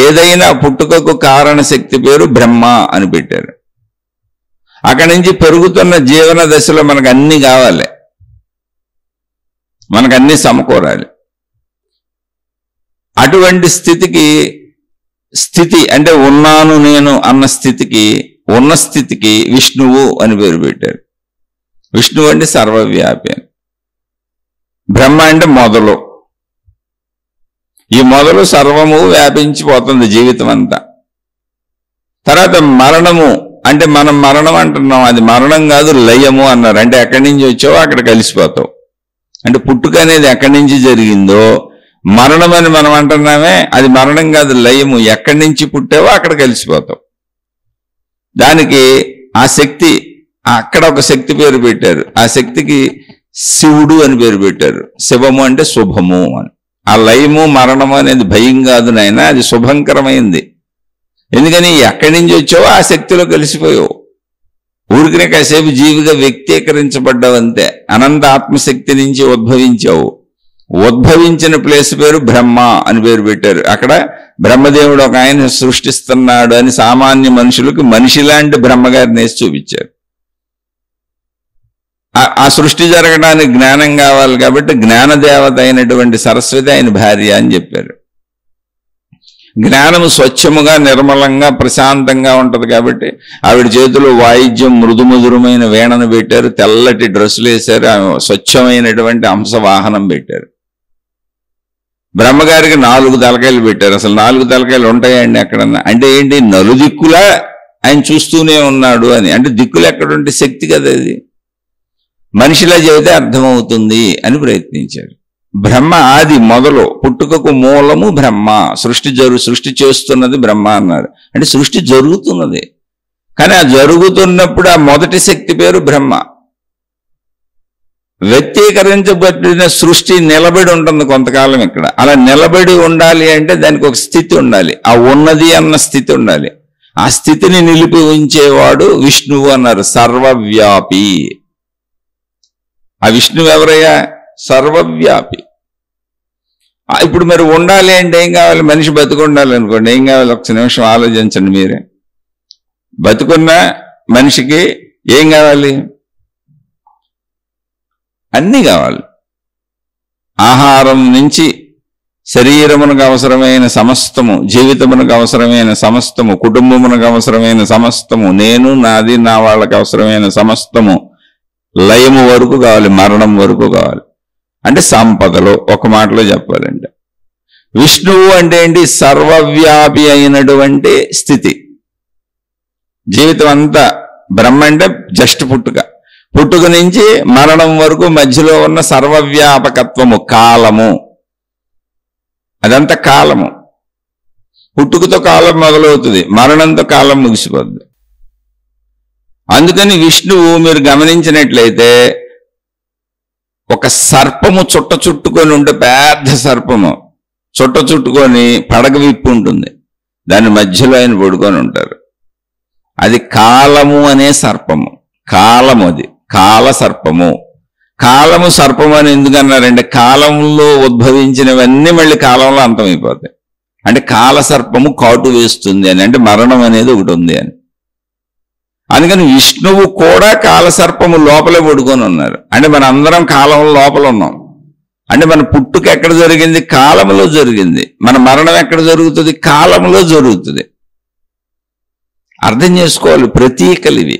A: ఏదైనా పుట్టుకకు కారణ శక్తి పేరు బ్రహ్మ అని పెట్టారు. అక్కడి నుంచి పెరుగుతున్న జీవన దశలో మనకు అన్ని కావాలి, మనకు అన్ని సమకూరాలి. అటువంటి స్థితి అంటే ఉన్నాను నేను అన్న స్థితికి, ఉన్న స్థితికి విష్ణువు అని పేరు పెట్టారు. విష్ణువు అంటే సర్వవ్యాపి. బ్రహ్మ అంటే మొదలు. ఈ మొదలు సర్వము వ్యాపించిపోతుంది జీవితం అంతా. తర్వాత మరణము అంటే మనం మరణం అంటున్నాం, అది మరణం కాదు, లయము అన్నారు. అంటే ఎక్కడి నుంచి వచ్చావో అక్కడ కలిసిపోతావు. అంటే పుట్టుక అనేది ఎక్కడి నుంచి జరిగిందో మరణం అని మనం అంటున్నామే, అది మరణం కాదు, లయము. ఎక్కడి నుంచి పుట్టావో అక్కడ కలిసిపోతావు. దానికి ఆ శక్తి, అక్కడ ఒక శక్తి పేరు పెట్టారు. ఆ శక్తికి శివుడు అని పేరు పెట్టారు. శివము అంటే శుభము అని. ఆ లయము మరణము అనేది భయం కాదు నాయన, అది శుభంకరమైంది. ఎందుకని ఎక్కడి నుంచి వచ్చావో ఆ శక్తిలో కలిసిపోయావు. ఊరికినే కాసేపు జీవిగా వ్యక్తీకరించబడ్డావు అంతే. అనంత ఆత్మశక్తి నుంచి ఉద్భవించావు. ఉద్భవించిన ప్లేస్ పేరు బ్రహ్మ అని పేరు పెట్టారు. అక్కడ బ్రహ్మదేవుడు ఒక ఆయన సృష్టిస్తున్నాడు అని సామాన్య మనుషులకు మనిషి లాంటి బ్రహ్మగారిని వేసి చూపించారు. ఆ సృష్టి జరగడానికి జ్ఞానం కావాలి కాబట్టి జ్ఞానదేవత అయినటువంటి సరస్వతి ఆయన భార్య అని చెప్పారు. జ్ఞానము స్వచ్ఛముగా, నిర్మలంగా, ప్రశాంతంగా ఉంటది కాబట్టి ఆవిడ చేతిలో వాయిద్యం మృదుమధురమైన వీణను పెట్టారు. తెల్లటి డ్రెస్సులు వేశారు. స్వచ్ఛమైనటువంటి హంసవాహనం పెట్టారు. బ్రహ్మగారికి 4 తలకాయలు పెట్టారు. అసలు 4 తలకాయలు ఉంటాయండి ఎక్కడన్నా? అంటే ఏంటి, నలుదిక్కులా ఆయన చూస్తూనే ఉన్నాడు అని. అంటే దిక్కులు ఎక్కడుంటే శక్తి కదా అది. మనిషిలా చెబితే అర్థమవుతుంది అని ప్రయత్నించారు. బ్రహ్మ ఆది మొదలు, పుట్టుకకు మూలము బ్రహ్మ. సృష్టి చేస్తున్నది బ్రహ్మ అన్నారు. అంటే సృష్టి జరుగుతున్నది, కానీ ఆ జరుగుతున్నప్పుడు ఆ మొదటి శక్తి పేరు బ్రహ్మ. వ్యక్తీకరించబడిన సృష్టి నిలబడి ఉంటుంది కొంతకాలం ఇక్కడ. అలా నిలబడి ఉండాలి అంటే దానికి ఒక స్థితి ఉండాలి. ఆ ఉన్నది అన్న స్థితి ఉండాలి. ఆ స్థితిని నిలిపి ఉంచేవాడు విష్ణువు అన్నారు. సర్వవ్యాపి. ఆ విష్ణువు ఎవరయ్యా? సర్వవ్యాపి. ఇప్పుడు మరి ఉండాలి అంటే ఏం కావాలి? మనిషి బతుకుండాలి అనుకోండి, ఏం కావాలి? ఒక నిమిషం ఆలోచించండి మీరే. బతుకున్న మనిషికి ఏం కావాలి? అన్నీ కావాలి. ఆహారం నుంచి శరీరమునకు అవసరమైన సమస్తము, జీవితమునకు అవసరమైన సమస్తము, కుటుంబమునకు అవసరమైన సమస్తము, నేను నాది నా వాళ్ళకి అవసరమైన సమస్తము, లయము వరకు కావాలి, మరణం వరకు కావాలి. అంటే సంపదలో ఒక మాటలో చెప్పాలంటే విష్ణువు అంటే ఏంటి? సర్వవ్యాపి అయినటువంటి స్థితి. జీవితం అంతా బ్రహ్మ అంటే జస్ట్ పుట్టుక నుంచి మరణం వరకు మధ్యలో ఉన్న సర్వవ్యాపకత్వము, కాలము. అదంతా కాలము. పుట్టుకతో కాలం మొదలవుతుంది, మరణంతో కాలం ముగిసిపోద్ది. అందుకని విష్ణువు మీరు గమనించినట్లయితే ఒక సర్పము చుట్టుకొని ఉంటే, పెద్ద సర్పము చుట్టుకొని పడగ విప్పు ఉంటుంది, దాని మధ్యలో ఆయన పడుకొని ఉంటారు. అది కాలము అనే సర్పము. కాలము, అది కాల సర్పము. కాలము సర్పము అని ఎందుకన్నారంటే కాలంలో ఉద్భవించినవన్నీ మళ్ళీ కాలంలో అంతమైపోతాయి. అంటే కాల సర్పము కాటు వేస్తుంది అని, అంటే మరణం అనేది ఒకటి ఉంది అని. అందుకని విష్ణువు కూడా కాలసర్పము లోపలే పడుకొని ఉన్నారు. అంటే మన అందరం కాలం లోపల ఉన్నాం. అంటే మన పుట్టుక ఎక్కడ జరిగింది? కాలంలో జరిగింది. మన మరణం ఎక్కడ జరుగుతుంది? కాలంలో జరుగుతుంది. అర్థం చేసుకోవాలి. ప్రతీకలు ఇవి.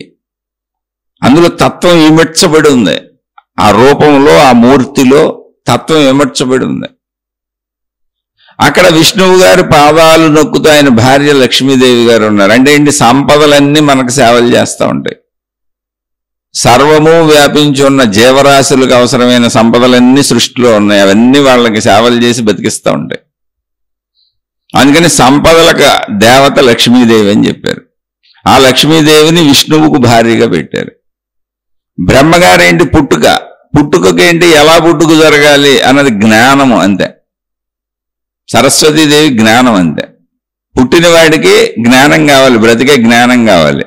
A: అందులో తత్వం విమర్చబడి ఉంది. ఆ రూపంలో, ఆ మూర్తిలో తత్వం విమర్చబడి ఉంది. అక్కడ విష్ణువు గారి పాదాలు నొక్కుతూ ఆయన భార్య లక్ష్మీదేవి గారు ఉన్నారు. అంటే ఏంటి? సంపదలన్నీ మనకు సేవలు చేస్తూ ఉంటాయి. సర్వము వ్యాపించి ఉన్న జీవరాశులకు అవసరమైన సంపదలన్నీ సృష్టిలో ఉన్నాయి. అవన్నీ వాళ్ళకి సేవలు చేసి బతికిస్తూ ఉంటాయి. అందుకని సంపదలకు దేవత లక్ష్మీదేవి అని చెప్పారు. ఆ లక్ష్మీదేవిని విష్ణువుకు భార్యగా పెట్టారు. బ్రహ్మగారేంటి? పుట్టుకకేంటి? ఎలా పుట్టుక జరగాలి అన్నది జ్ఞానము అంతే. సరస్వతీదేవి జ్ఞానం అంతే. పుట్టిన వాడికి జ్ఞానం కావాలి, బ్రతికే జ్ఞానం కావాలి.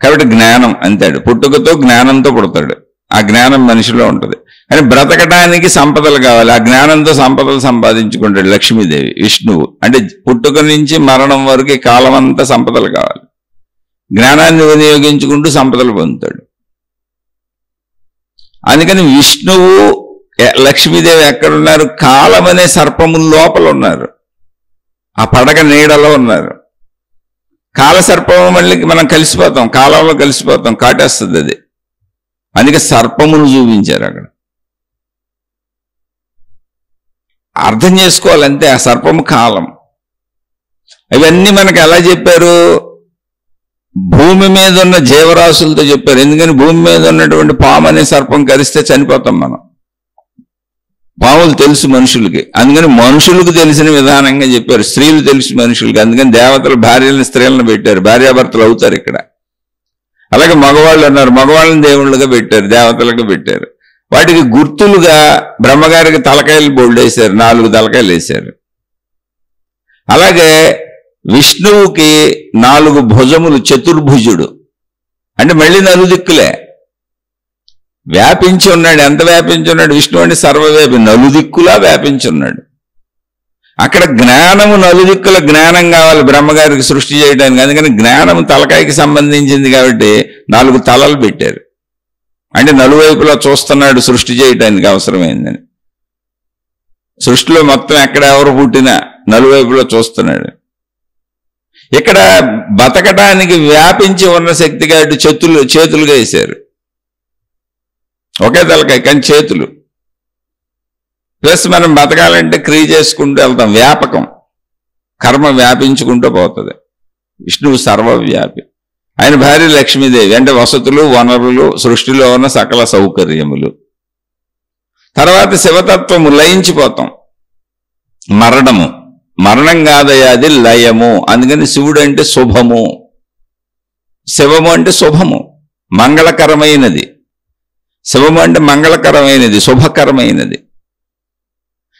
A: కాబట్టి జ్ఞానం అంతాడు. పుట్టుకతో జ్ఞానంతో పుడతాడు. ఆ జ్ఞానం మనిషిలో ఉంటుంది. కానీ బ్రతకడానికి సంపదలు కావాలి. ఆ జ్ఞానంతో సంపదలు సంపాదించుకుంటాడు లక్ష్మీదేవి. విష్ణువు అంటే పుట్టుక నుంచి మరణం వరకు కాలం అంతా సంపదలు కావాలి. జ్ఞానాన్ని వినియోగించుకుంటూ సంపదలు పొందుతాడు. అందుకని విష్ణువు లక్ష్మీదేవి ఎక్కడున్నారు? కాలం అనే సర్పము లోపల ఉన్నారు. ఆ పడగ నీడలో ఉన్నారు. కాల సర్పము మళ్ళీ మనం కలిసిపోతాం, కాలంలో కలిసిపోతాం, కాటేస్తుంది అది. అందుకే సర్పమును చూపించారు అక్కడ. అర్థం చేసుకోవాలంటే ఆ సర్పము కాలం. ఇవన్నీ మనకు ఎలా చెప్పారు? భూమి మీద ఉన్న జీవరాశులతో చెప్పారు. ఎందుకని భూమి మీద ఉన్నటువంటి పాము అనే సర్పం కరిస్తే చనిపోతాం మనం. పాములు తెలుసు మనుషులకి, అందుకని మనుషులకు తెలిసిన విధానంగా చెప్పారు. స్త్రీలు తెలుసు మనుషులకి, అందుకని దేవతలు భార్యలను స్త్రీలను పెట్టారు, భార్యాభర్తలు అవుతారు ఇక్కడ. అలాగే మగవాళ్ళు అన్నారు, మగవాళ్ళని దేవుళ్ళుగా పెట్టారు, దేవతలుగా పెట్టారు. వాటికి గుర్తులుగా బ్రహ్మగారికి తలకాయలు బోల్డ్ వేశారు, 4 తలకాయలు వేశారు. అలాగే విష్ణువుకి 4 భుజములు, చతుర్భుజుడు అంటే మళ్ళీ నలుదిక్కులే వ్యాపించి ఉన్నాడు. ఎంత వ్యాపించి ఉన్నాడు విష్ణువు అంటే? సర్వవ్యాపి, నలుదిక్కులా వ్యాపించి ఉన్నాడు. అక్కడ జ్ఞానము, నలుదిక్కుల జ్ఞానం కావాలి బ్రహ్మగారికి సృష్టి చేయడానికి, అందుకని జ్ఞానము తలకాయకి సంబంధించింది కాబట్టి 4 తలలు పెట్టారు. అంటే నలువైపులా చూస్తున్నాడు సృష్టి చేయడానికి అవసరమైందని. సృష్టిలో మొత్తం ఎక్కడ ఎవరు పుట్టినా నలువైపులో చూస్తున్నాడు. ఇక్కడ బతకటానికి వ్యాపించి ఉన్న శక్తి కాబట్టి చేతులుగా వేశారు. ఒకే తలకాయ కానీ చేతులు. ప్లస్ మనం బతకాలంటే క్రియ చేసుకుంటూ వెళ్తాం, వ్యాపకం, కర్మ వ్యాపించుకుంటూ పోతుంది. విష్ణువు సర్వవ్యాపి. ఆయన భార్య లక్ష్మీదేవి అంటే వసతులు, వనరులు, సృష్టిలో ఉన్న సకల సౌకర్యములు. తర్వాత శివతత్వము, లయించిపోతాం. మరణము, మరణం కాదయ్యా అది లయము. అందుకని శివుడు అంటే శుభము, శివము అంటే శుభము, మంగళకరమైనది. శివము అంటే మంగళకరమైనది, శుభకరమైనది.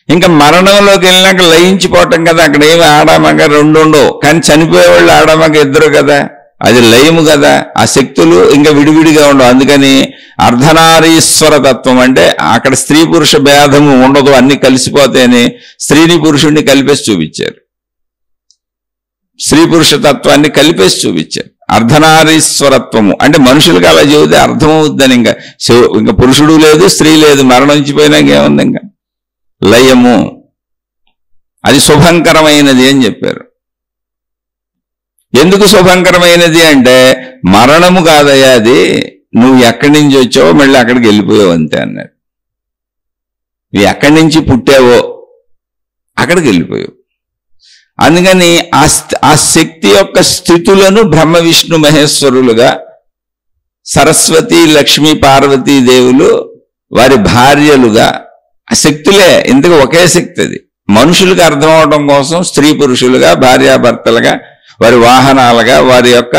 A: ఇంకా మరణంలోకి వెళ్ళినాక లయించిపోవటం కదా. అక్కడ ఏమి ఆడామగ 2 ఉండవు, కానీ చనిపోయేవాళ్ళు ఆడామగ 2 కదా, అది లయము కదా. ఆ శక్తులు ఇంకా విడివిడిగా ఉండవు. అందుకని అర్ధనారీశ్వర తత్వం అంటే అక్కడ స్త్రీ పురుష భేదము ఉండదు, అన్ని కలిసిపోతాయని స్త్రీని పురుషుణ్ణి కలిపేసి చూపించారు. స్త్రీ పురుష తత్వాన్ని కలిపేసి చూపించారు. అర్ధనారీశ్వరత్వము అంటే మనుషులకు అలా చెబితే అర్థమవుద్దని. ఇంకా పురుషుడు లేదు, స్త్రీ లేదు, మరణించిపోయినాక ఏముంది? ఇంకా లయము, అది శుభంకరమైనది అని చెప్పారు. ఎందుకు శుభంకరమైనది అంటే మరణము కాదయ్యా అది, నువ్వు ఎక్కడి నుంచి వచ్చావో మళ్ళీ అక్కడికి వెళ్ళిపోయావు అంతే అన్నాడు. నువ్వు ఎక్కడి నుంచి పుట్టావో అక్కడికి వెళ్ళిపోయావు. అందుకని ఆ శక్తి యొక్క స్థితులను బ్రహ్మ విష్ణు మహేశ్వరులుగా, సరస్వతి లక్ష్మీ పార్వతీ దేవులు వారి భార్యలుగా, ఆ శక్తులే ఇంతకు ఒకే శక్తి. అది మనుషులకు అర్థం అవడం కోసం స్త్రీ పురుషులుగా, భార్యాభర్తలుగా, వారి వాహనాలుగా, వారి యొక్క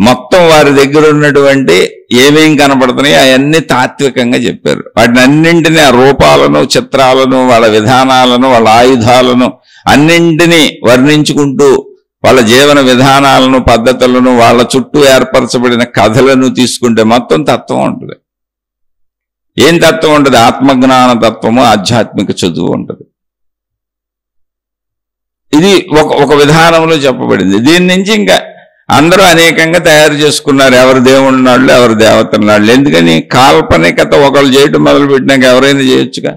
A: మొత్తం వారి దగ్గర ఉన్నటువంటి ఏమేం కనపడుతున్నాయి అవన్నీ తాత్వికంగా చెప్పారు. వాటిని అన్నింటినీ, ఆ రూపాలను, చిత్రాలను, వాళ్ళ విధానాలను, వాళ్ళ ఆయుధాలను అన్నింటినీ వర్ణించుకుంటూ వాళ్ళ జీవన విధానాలను, పద్ధతులను, వాళ్ళ చుట్టూ ఏర్పరచబడిన కథలను తీసుకుంటే మొత్తం తత్వం ఉంటుంది. ఏం తత్వం ఉంటుంది? ఆత్మజ్ఞాన తత్వము, ఆధ్యాత్మిక చదువు ఉంటుంది. ఇది ఒక విధానంలో చెప్పబడింది. దీని నుంచి ఇంకా అందరూ అనేకంగా తయారు చేసుకున్నారు, ఎవరు దేవుడు నాళ్ళు, ఎవరు దేవతల నాళ్ళు. ఎందుకని? కాల్పనికత ఒకళ్ళు చేయటం మొదలు పెట్టినాక ఎవరైనా చేయొచ్చుగా.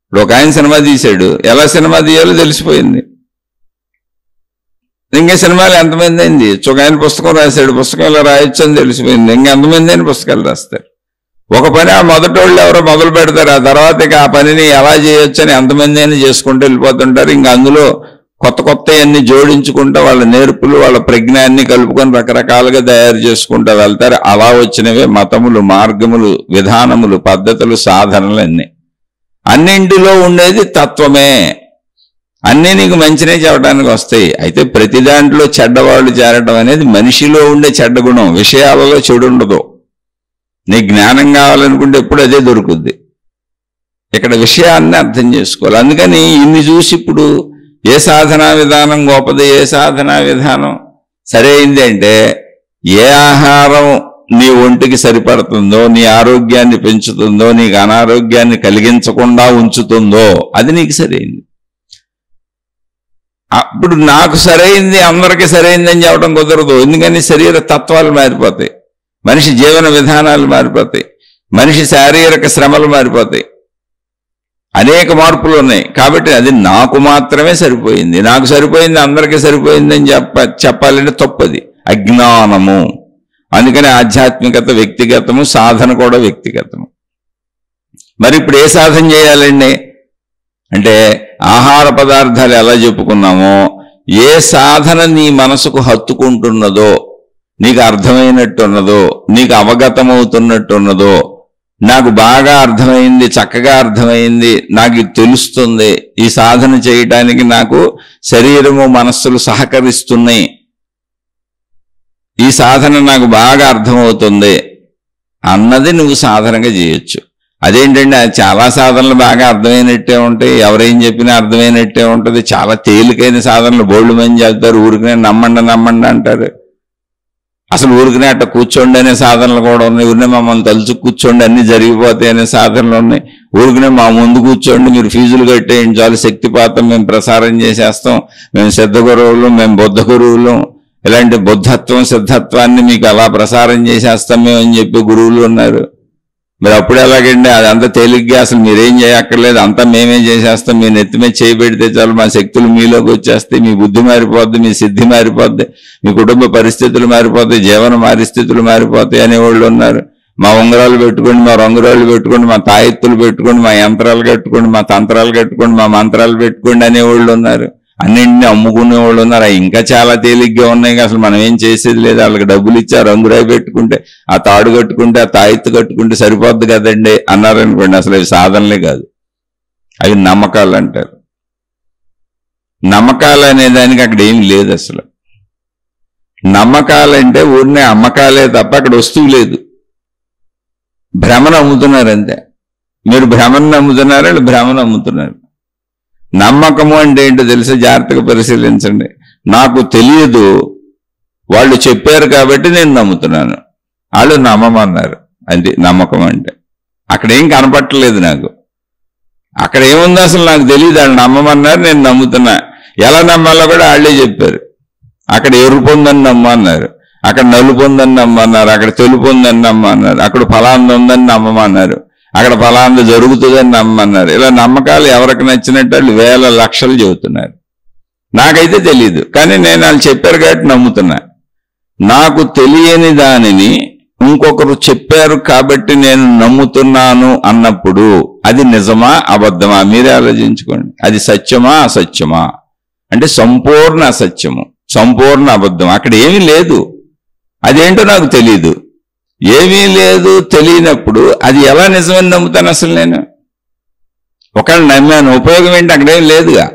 A: ఇప్పుడు ఒక ఆయన సినిమా తీశాడు, ఎలా సినిమా తీయాలో తెలిసిపోయింది. ఇంకా సినిమాలు ఎంతమంది అయింది? ఒక ఆయన పుస్తకం రాశాడు, పుస్తకం ఇలా రాయొచ్చు అని తెలిసిపోయింది. ఇంకెంతమంది అని పుస్తకాలు రాస్తారు. ఒక పని ఆ మొదటి వాళ్ళు ఎవరో మొదలు పెడతారు, ఆ తర్వాత ఇక ఆ పనిని ఎలా చేయొచ్చు అని ఎంతమంది అయినా చేసుకుంటూ వెళ్ళిపోతుంటారు. ఇంకా అందులో కొత్త కొత్త అన్ని జోడించుకుంటూ వాళ్ళ నేర్పులు, వాళ్ళ ప్రజ్ఞాన్ని కలుపుకొని రకరకాలుగా తయారు చేసుకుంటూ వెళ్తారు. అలా వచ్చినవే మతములు, మార్గములు, విధానములు, పద్ధతులు, సాధనలు అన్నీ. అన్నింటిలో ఉండేది తత్వమే. అన్నీ నీకు మంచినే చెప్పడానికి వస్తాయి. అయితే ప్రతి దాంట్లో చెడ్డవాళ్ళు చేరడం అనేది మనిషిలో ఉండే చెడ్డ గుణం. విషయాలలో చెడు ఉండదు. నీ జ్ఞానం కావాలనుకుంటే ఎప్పుడు అదే దొరుకుద్ది. ఇక్కడ విషయాన్ని అర్థం చేసుకోవాలి. అందుకని ఇన్ని చూసి ఇప్పుడు ఏ సాధనా విధానం గొప్పది, ఏ సాధనా విధానం సరైంది అంటే ఏ ఆహారం నీ ఒంటికి సరిపడుతుందో, నీ ఆరోగ్యాన్ని పెంచుతుందో, నీకు అనారోగ్యాన్ని కలిగించకుండా ఉంచుతుందో అది నీకు సరైంది. అప్పుడు నాకు సరైంది అందరికీ సరైంది అని చెప్పడం కుదరదు. ఎందుకని శరీర తత్వాలు మారిపోతాయి, మనిషి జీవన విధానాలు మారిపోతాయి, మనిషి శారీరక శ్రమలు మారిపోతాయి, అనేక మార్పులు ఉన్నాయి. కాబట్టి అది నాకు మాత్రమే సరిపోయింది, నాకు సరిపోయింది అందరికీ సరిపోయింది అని చెప్పాలంటే తప్పది, అజ్ఞానము. అందుకని ఆధ్యాత్మికత వ్యక్తిగతము, సాధన కూడా వ్యక్తిగతము. మరి ఇప్పుడు ఏ సాధన చేయాలండి అంటే ఆహార పదార్థాలు ఎలా చెప్పుకున్నామో, ఏ సాధన నీ మనసుకు హత్తుకుంటున్నదో, నీకు అర్థమైనట్టున్నదో, నీకు అవగతమవుతున్నట్టున్నదో నాకు బాగా అర్థమైంది, చక్కగా అర్థమైంది, నాకు ఇది తెలుస్తుంది, ఈ సాధన చేయటానికి నాకు శరీరము మనస్సులు సహకరిస్తున్నాయి, ఈ సాధన నాకు బాగా అర్థమవుతుంది అన్నది నువ్వు సాధనగా చేయొచ్చు. అదేంటండి, అది చాలా సాధనలు బాగా అర్థమైనట్టే ఉంటాయి, ఎవరేం చెప్పినా అర్థమైనట్టే ఉంటుంది. చాలా తేలికైన సాధనలు బోల్డ్ మంది చెప్తారు, ఊరికనే నమ్మండి అంటారు. అసలు ఊరికనే అట్ట కూర్చోండి అనే సాధనలు కూడా ఉన్నాయి, ఊరినే మమ్మల్ని తలుచు కూర్చోండి అన్ని జరిగిపోతాయి అనే సాధనలు ఉన్నాయి. ఊరికనే మా ముందు కూర్చోండి, మీరు ఫీజులు కట్టేయించాలి, శక్తిపాతం మేము ప్రసారం చేసేస్తాం, మేము సిద్ధ గురువులు, మేము బుద్ధ గురువులు, ఇలాంటి బుద్ధత్వం సిద్ధత్వాన్ని మీకు అలా ప్రసారం చేసేస్తాం మేము అని చెప్పి గురువులు ఉన్నారు. మీరు అప్పుడు ఎలాగండి, అదంతా తేలిగ్గా అసలు మీరేం చేయక్కర్లేదు, అంతా మేమే చేసేస్తాం, మీ నెత్తి మీద చేయబెడితే చాలు మా శక్తులు మీలోకి వచ్చేస్తాయి, మీ బుద్ధి మారిపోద్ది, మీ సిద్ధి మారిపోద్ది, మీ కుటుంబ పరిస్థితులు మారిపోతాయి, జీవన పరిస్థితులు మారిపోతాయి అనేవాళ్ళు ఉన్నారు. మా ఉంగరాలు పెట్టుకోండి, మా రంగురాళ్ళు పెట్టుకోండి, మా తాయెత్తులు పెట్టుకోండి, మా యంత్రాలు కట్టుకోండి, మా తంత్రాలు కట్టుకోండి, మా మంత్రాలు పెట్టుకోండి అనేవాళ్ళు ఉన్నారు. అన్నింటినీ అమ్ముకునే వాళ్ళు ఉన్నారు. ఇంకా చాలా తేలిగ్గా ఉన్నాయి, అసలు మనం ఏం చేసేది లేదు, వాళ్ళకి డబ్బులు ఇచ్చి ఆ రంగురాయి పెట్టుకుంటే, ఆ తాడు కట్టుకుంటే, ఆ తాయెత్తు కట్టుకుంటే సరిపోద్ది కదండి అన్నారనుకోండి. అసలు అవి సాధనలే కాదు, అవి నమ్మకాలు అంటారు. నమ్మకాలు అనే దానికి అక్కడ ఏం లేదు. అసలు నమ్మకాలంటే ఊరినే అమ్మకాలే తప్ప అక్కడ వస్తువు లేదు. భ్రమను అమ్ముతున్నారు అంతే. మీరు భ్రమను నమ్ముతున్నారు, వాళ్ళు భ్రమను అమ్ముతున్నారు. నమ్మకము అంటే ఏంటో తెలిసి జాగ్రత్తగా పరిశీలించండి. నాకు తెలియదు, వాళ్ళు చెప్పారు కాబట్టి నేను నమ్ముతున్నాను, వాళ్ళు నమ్మమన్నారు, అది నమ్మకం అంటే. అక్కడ ఏం కనపట్టలేదు నాకు, అక్కడ ఏముంది అసలు నాకు తెలియదు, వాళ్ళు నమ్మమన్నారు, నేను నమ్ముతున్నా. ఎలా నమ్మాలో కూడా వాళ్ళే చెప్పారు. అక్కడ ఎరుపు ఉందని నమ్మన్నారు, అక్కడ నలుపు ఉందని నమ్మన్నారు, అక్కడ తెలుపు ఉందని నమ్మన్నారు, అక్కడ ఫలాంది ఉందని నమ్మమన్నారు, అక్కడ ఫలాంది జరుగుతుందని నమ్మన్నారు. ఇలా నమ్మకాలు ఎవరికి నచ్చినట్టు వాళ్ళు వేల లక్షలు చెబుతున్నారు. నాకైతే తెలియదు, కానీ నేను వాళ్ళు చెప్పారు కాబట్టి నమ్ముతున్నా. నాకు తెలియని దానిని ఇంకొకరు చెప్పారు కాబట్టి నేను నమ్ముతున్నాను అన్నప్పుడు అది నిజమా అబద్ధమా మీరే ఆలోచించుకోండి. అది సత్యమా అసత్యమా అంటే సంపూర్ణ అసత్యము, సంపూర్ణ అబద్ధం. అక్కడ ఏమీ లేదు, అదేంటో నాకు తెలియదు. ఏమీ లేదు, తెలియనప్పుడు అది ఎలా నిజమని నమ్ముతాను అసలు నేను? ఒకవేళ నమ్మాను, ఉపయోగం ఏంటి? అక్కడేం లేదుగా.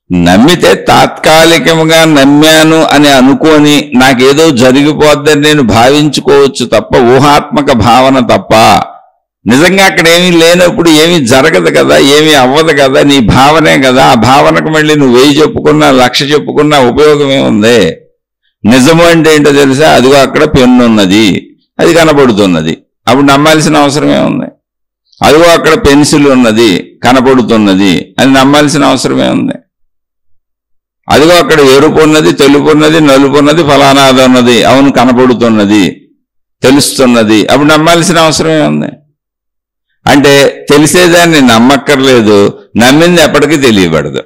A: నమ్మితే తాత్కాలికంగా నమ్మాను అని అనుకొని నాకేదో జరిగిపోద్దని నేను భావించుకోవచ్చు తప్ప, ఊహాత్మక భావన తప్ప. నిజంగా అక్కడ ఏమీ లేనప్పుడు ఏమీ జరగదు కదా, ఏమీ అవ్వదు కదా, నీ భావనే కదా. ఆ భావనకు మళ్ళీ నువ్వు 1000 చెప్పుకున్నా 1,00,000 చెప్పుకున్నా ఉపయోగమే ఉంది. నిజము అంటే ఏంటో తెలుసా? అదిగో అక్కడ పెన్ను ఉన్నది, అది కనపడుతున్నది, అప్పుడు నమ్మాల్సిన అవసరమే ఉంది. అదిగో అక్కడ పెన్సిల్ ఉన్నది, కనపడుతున్నది, అది నమ్మాల్సిన అవసరమే ఉంది. అదిగో అక్కడ ఎరుపు ఉన్నది, తెలుపు ఉన్నది, నలుపు ఉన్నది, ఫలానాది ఉన్నది, అవును కనపడుతున్నది, తెలుస్తున్నది, అప్పుడు నమ్మాల్సిన అవసరమే ఉంది. అంటే తెలిసేదాన్ని నమ్మక్కర్లేదు, నమ్మింది ఎప్పటికీ తెలియబడదు.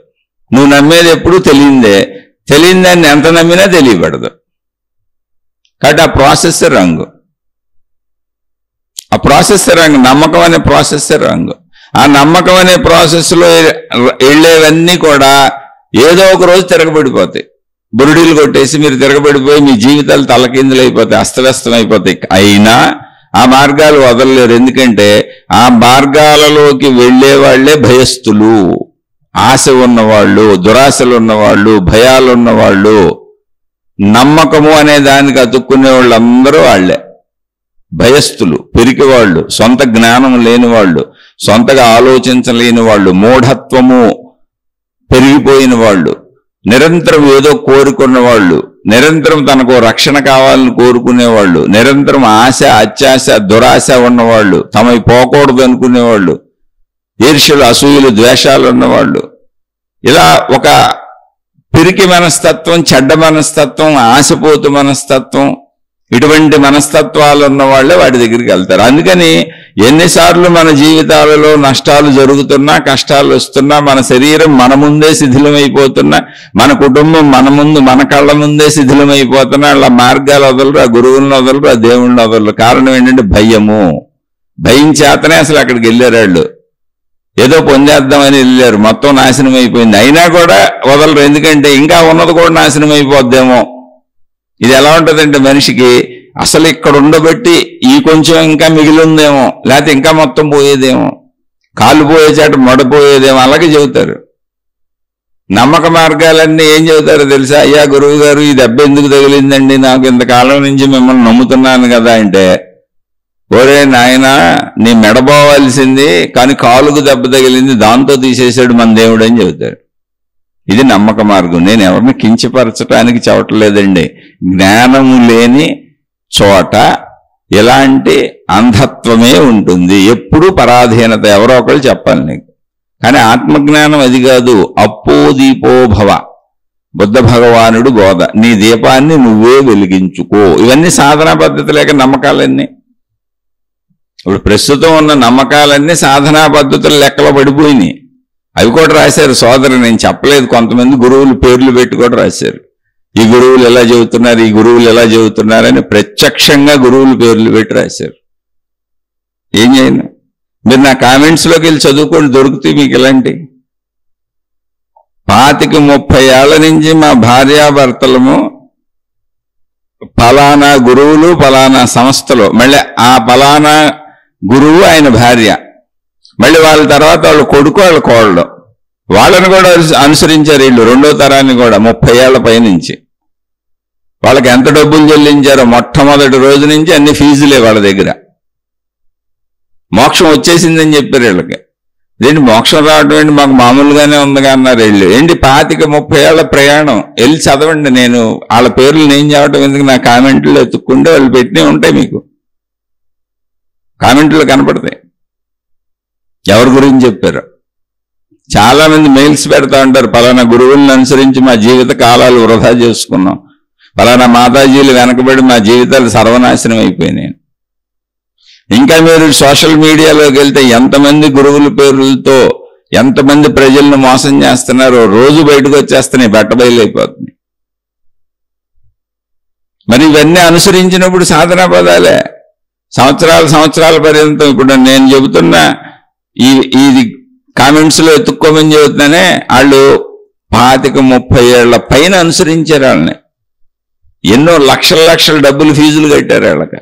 A: నువ్వు నమ్మేది ఎప్పుడు తెలియందే, తెలియని దాన్ని ఎంత నమ్మినా తెలియబడదు. కాబట్టి ఆ ప్రాసెస్ రంగు, ఆ ప్రాసెస్ రంగు, నమ్మకం అనే ప్రాసెస్ రంగు. ఆ నమ్మకం అనే ప్రాసెస్లో వెళ్ళేవన్నీ కూడా ఏదో ఒక రోజు తిరగబడిపోతాయి. బురుడీలు కొట్టేసి మీరు తిరగబడిపోయి మీ జీవితాలు తలకిందులు అయిపోతాయి, అస్తవ్యస్తం అయిపోతాయి. అయినా ఆ మార్గాలు వదలలేరు. ఎందుకంటే ఆ మార్గాలలోకి వెళ్లే వాళ్లే భయస్థులు, ఆశ ఉన్నవాళ్ళు, దురాశలు ఉన్నవాళ్ళు, భయాలు ఉన్నవాళ్ళు, నమ్మకము అనే దానికి అతుక్కునే వాళ్ళందరూ వాళ్లే భయస్థులు, పిరికివాళ్ళు, సొంత జ్ఞానం లేని వాళ్ళు, సొంతగా ఆలోచించలేని వాళ్ళు, మూఢత్వము పెరిగిపోయిన వాళ్ళు, నిరంతరం ఏదో కోరుకున్న వాళ్ళు, నిరంతరం తనకు రక్షణ కావాలని కోరుకునేవాళ్ళు, నిరంతరం ఆశ అత్యాశ దురాశ ఉన్నవాళ్ళు, తమవి పోకూడదు అనుకునేవాళ్ళు, ఈర్ష్యలు అసూయలు ద్వేషాలు ఉన్నవాళ్ళు, ఇలా ఒక పిరికి మనస్తత్వం, చెడ్డ మనస్తత్వం, ఆశపోతు మనస్తత్వం, ఇటువంటి మనస్తత్వాలు ఉన్న వాళ్ళే వాటి దగ్గరికి వెళ్తారు. అందుకని ఎన్నిసార్లు మన జీవితాలలో నష్టాలు జరుగుతున్నా, కష్టాలు వస్తున్నా, మన శరీరం మన ముందే శిథిలమైపోతున్నా, మన కుటుంబం మన ముందు మన కళ్ళ ముందే శిథిలమైపోతున్నా, అలా మార్గాలు వదలరు, ఆ గురువులను వదలరు, ఆ దేవుళ్ళని వదలరు. కారణం ఏంటంటే భయము. భయం చేతనే అసలు అక్కడికి వెళ్ళారు వాళ్ళు. ఏదో పొందేద్దామని వెళ్ళారు, మొత్తం నాశనం అయిపోయింది. అయినా కూడా వదలరు, ఎందుకంటే ఇంకా ఉన్నది కూడా నాశనం అయిపోద్దేమో. ఇది ఎలా ఉంటుందంటే మనిషికి అసలు ఇక్కడ ఉండబట్టి ఈ కొంచెం ఇంకా మిగిలిందేమో, లేకపోతే ఇంకా మొత్తం పోయేదేమో, కాలు పోయే చాట మడపోయేదేమో, అలాగే చెబుతారు. నమ్మక మార్గాలన్నీ ఏం చెబుతారో తెలుసా? అయ్యా గురువు గారు, ఈ దెబ్బ ఎందుకు తగిలిందండి, నాకు ఇంతకాలం నుంచి మిమ్మల్ని నమ్ముతున్నాను కదా అంటే, ఒరే నాయనా, నీ మెడబోవాల్సింది కానీ కాలుకు దెబ్బ తగిలింది, దాంతో తీసేశాడు మన దేవుడు అని చెబుతాడు. ఇది నమ్మక మార్గం. నేను ఎవరిని కించపరచడానికి చెప్పట్లేదండి. జ్ఞానము లేని చోట ఇలాంటి అంధత్వమే ఉంటుంది, ఎప్పుడూ పరాధీనత. ఎవరో ఒకళ్ళు చెప్పాలి నీకు. కానీ ఆత్మజ్ఞానం అది కాదు. అప్పో దీపో భవ, బుద్ధ భగవానుడు బోధ. నీ దీపాన్ని నువ్వే వెలిగించుకో. ఇవన్నీ సాధనా పద్ధతులేక నమ్మకాలన్నీ. ఇప్పుడు ప్రస్తుతం ఉన్న నమ్మకాలన్నీ సాధనా పద్ధతుల లెక్కలో పడిపోయినాయి. అవి కూడా రాశారు సోదరు, నేను చెప్పలేదు. కొంతమంది గురువులు పేర్లు పెట్టి కూడా రాశారు. ఈ గురువులు ఎలా చెబుతున్నారు, ఈ గురువులు ఎలా చెబుతున్నారని ప్రత్యక్షంగా గురువులు పేర్లు పెట్టి రాశారు. ఏం చేయను, మీరు నా కామెంట్స్లోకి వెళ్ళి చదువుకోండి, దొరుకుతాయి మీకు ఇలాంటి. 25-30 ఏళ్ల నుంచి మా భార్యాభర్తలము ఫలానా గురువులు ఫలానా సంస్థలో, మళ్ళీ ఆ ఫలానా గురువు ఆయన భార్య, మళ్ళీ వాళ్ళ తర్వాత వాళ్ళ కొడుకు వాళ్ళ కోడలు, వాళ్ళని కూడా అనుసరించారు వీళ్ళు. 2వ తరాన్ని కూడా 30 ఏళ్ల పైనుంచి. వాళ్ళకి ఎంత డబ్బులు చెల్లించారో మొట్టమొదటి రోజు నుంచి అన్ని ఫీజులే వాళ్ళ దగ్గర. మోక్షం వచ్చేసిందని చెప్పారు వీళ్ళకి. ఏంటి మోక్షం రావడం ఏంటి, మాకు మామూలుగానే ఉందిగా అన్నారు వీళ్ళు. ఏంటి 25-30 ఏళ్ల ప్రయాణం, వెళ్ళి చదవండి. నేను వాళ్ళ పేర్లు నేను చెప్పడం ఎందుకు, నా కామెంట్లో ఎత్తుక్కుంటే వాళ్ళు పెట్టినవి ఉంటాయి, మీకు కామెంట్లో కనపడతాయి ఎవరి గురించి చెప్పారు. చాలా మంది మెయిల్స్ పెడతా ఉంటారు, పలానా గురువులను అనుసరించి మా జీవిత కాలాలు వృధా చేసుకున్నాం, పలానా మాతాజీలు వెనకబడి మా జీవితాలు సర్వనాశనం అయిపోయినాయి. ఇంకా మీరు సోషల్ మీడియాలోకి వెళ్తే ఎంతమంది గురువుల పేర్లతో ఎంతమంది ప్రజలను మోసం చేస్తున్నారో రోజు బయటకు వచ్చేస్తున్నాయి, బట్టబయలైపోతుంది. మరి ఇవన్నీ అనుసరించినప్పుడు సాధనా పదాలే సంవత్సరాల పర్యంతం. ఇప్పుడు నేను చెబుతున్న ఇది కామెంట్స్లో ఎత్తుక్కోమని చెబుతున్నానే, వాళ్ళు 25-30 ఏళ్ల పైన అనుసరించారు వాళ్ళని. ఎన్నో లక్షల డబ్బులు ఫీజులు కట్టారు వాళ్ళకి.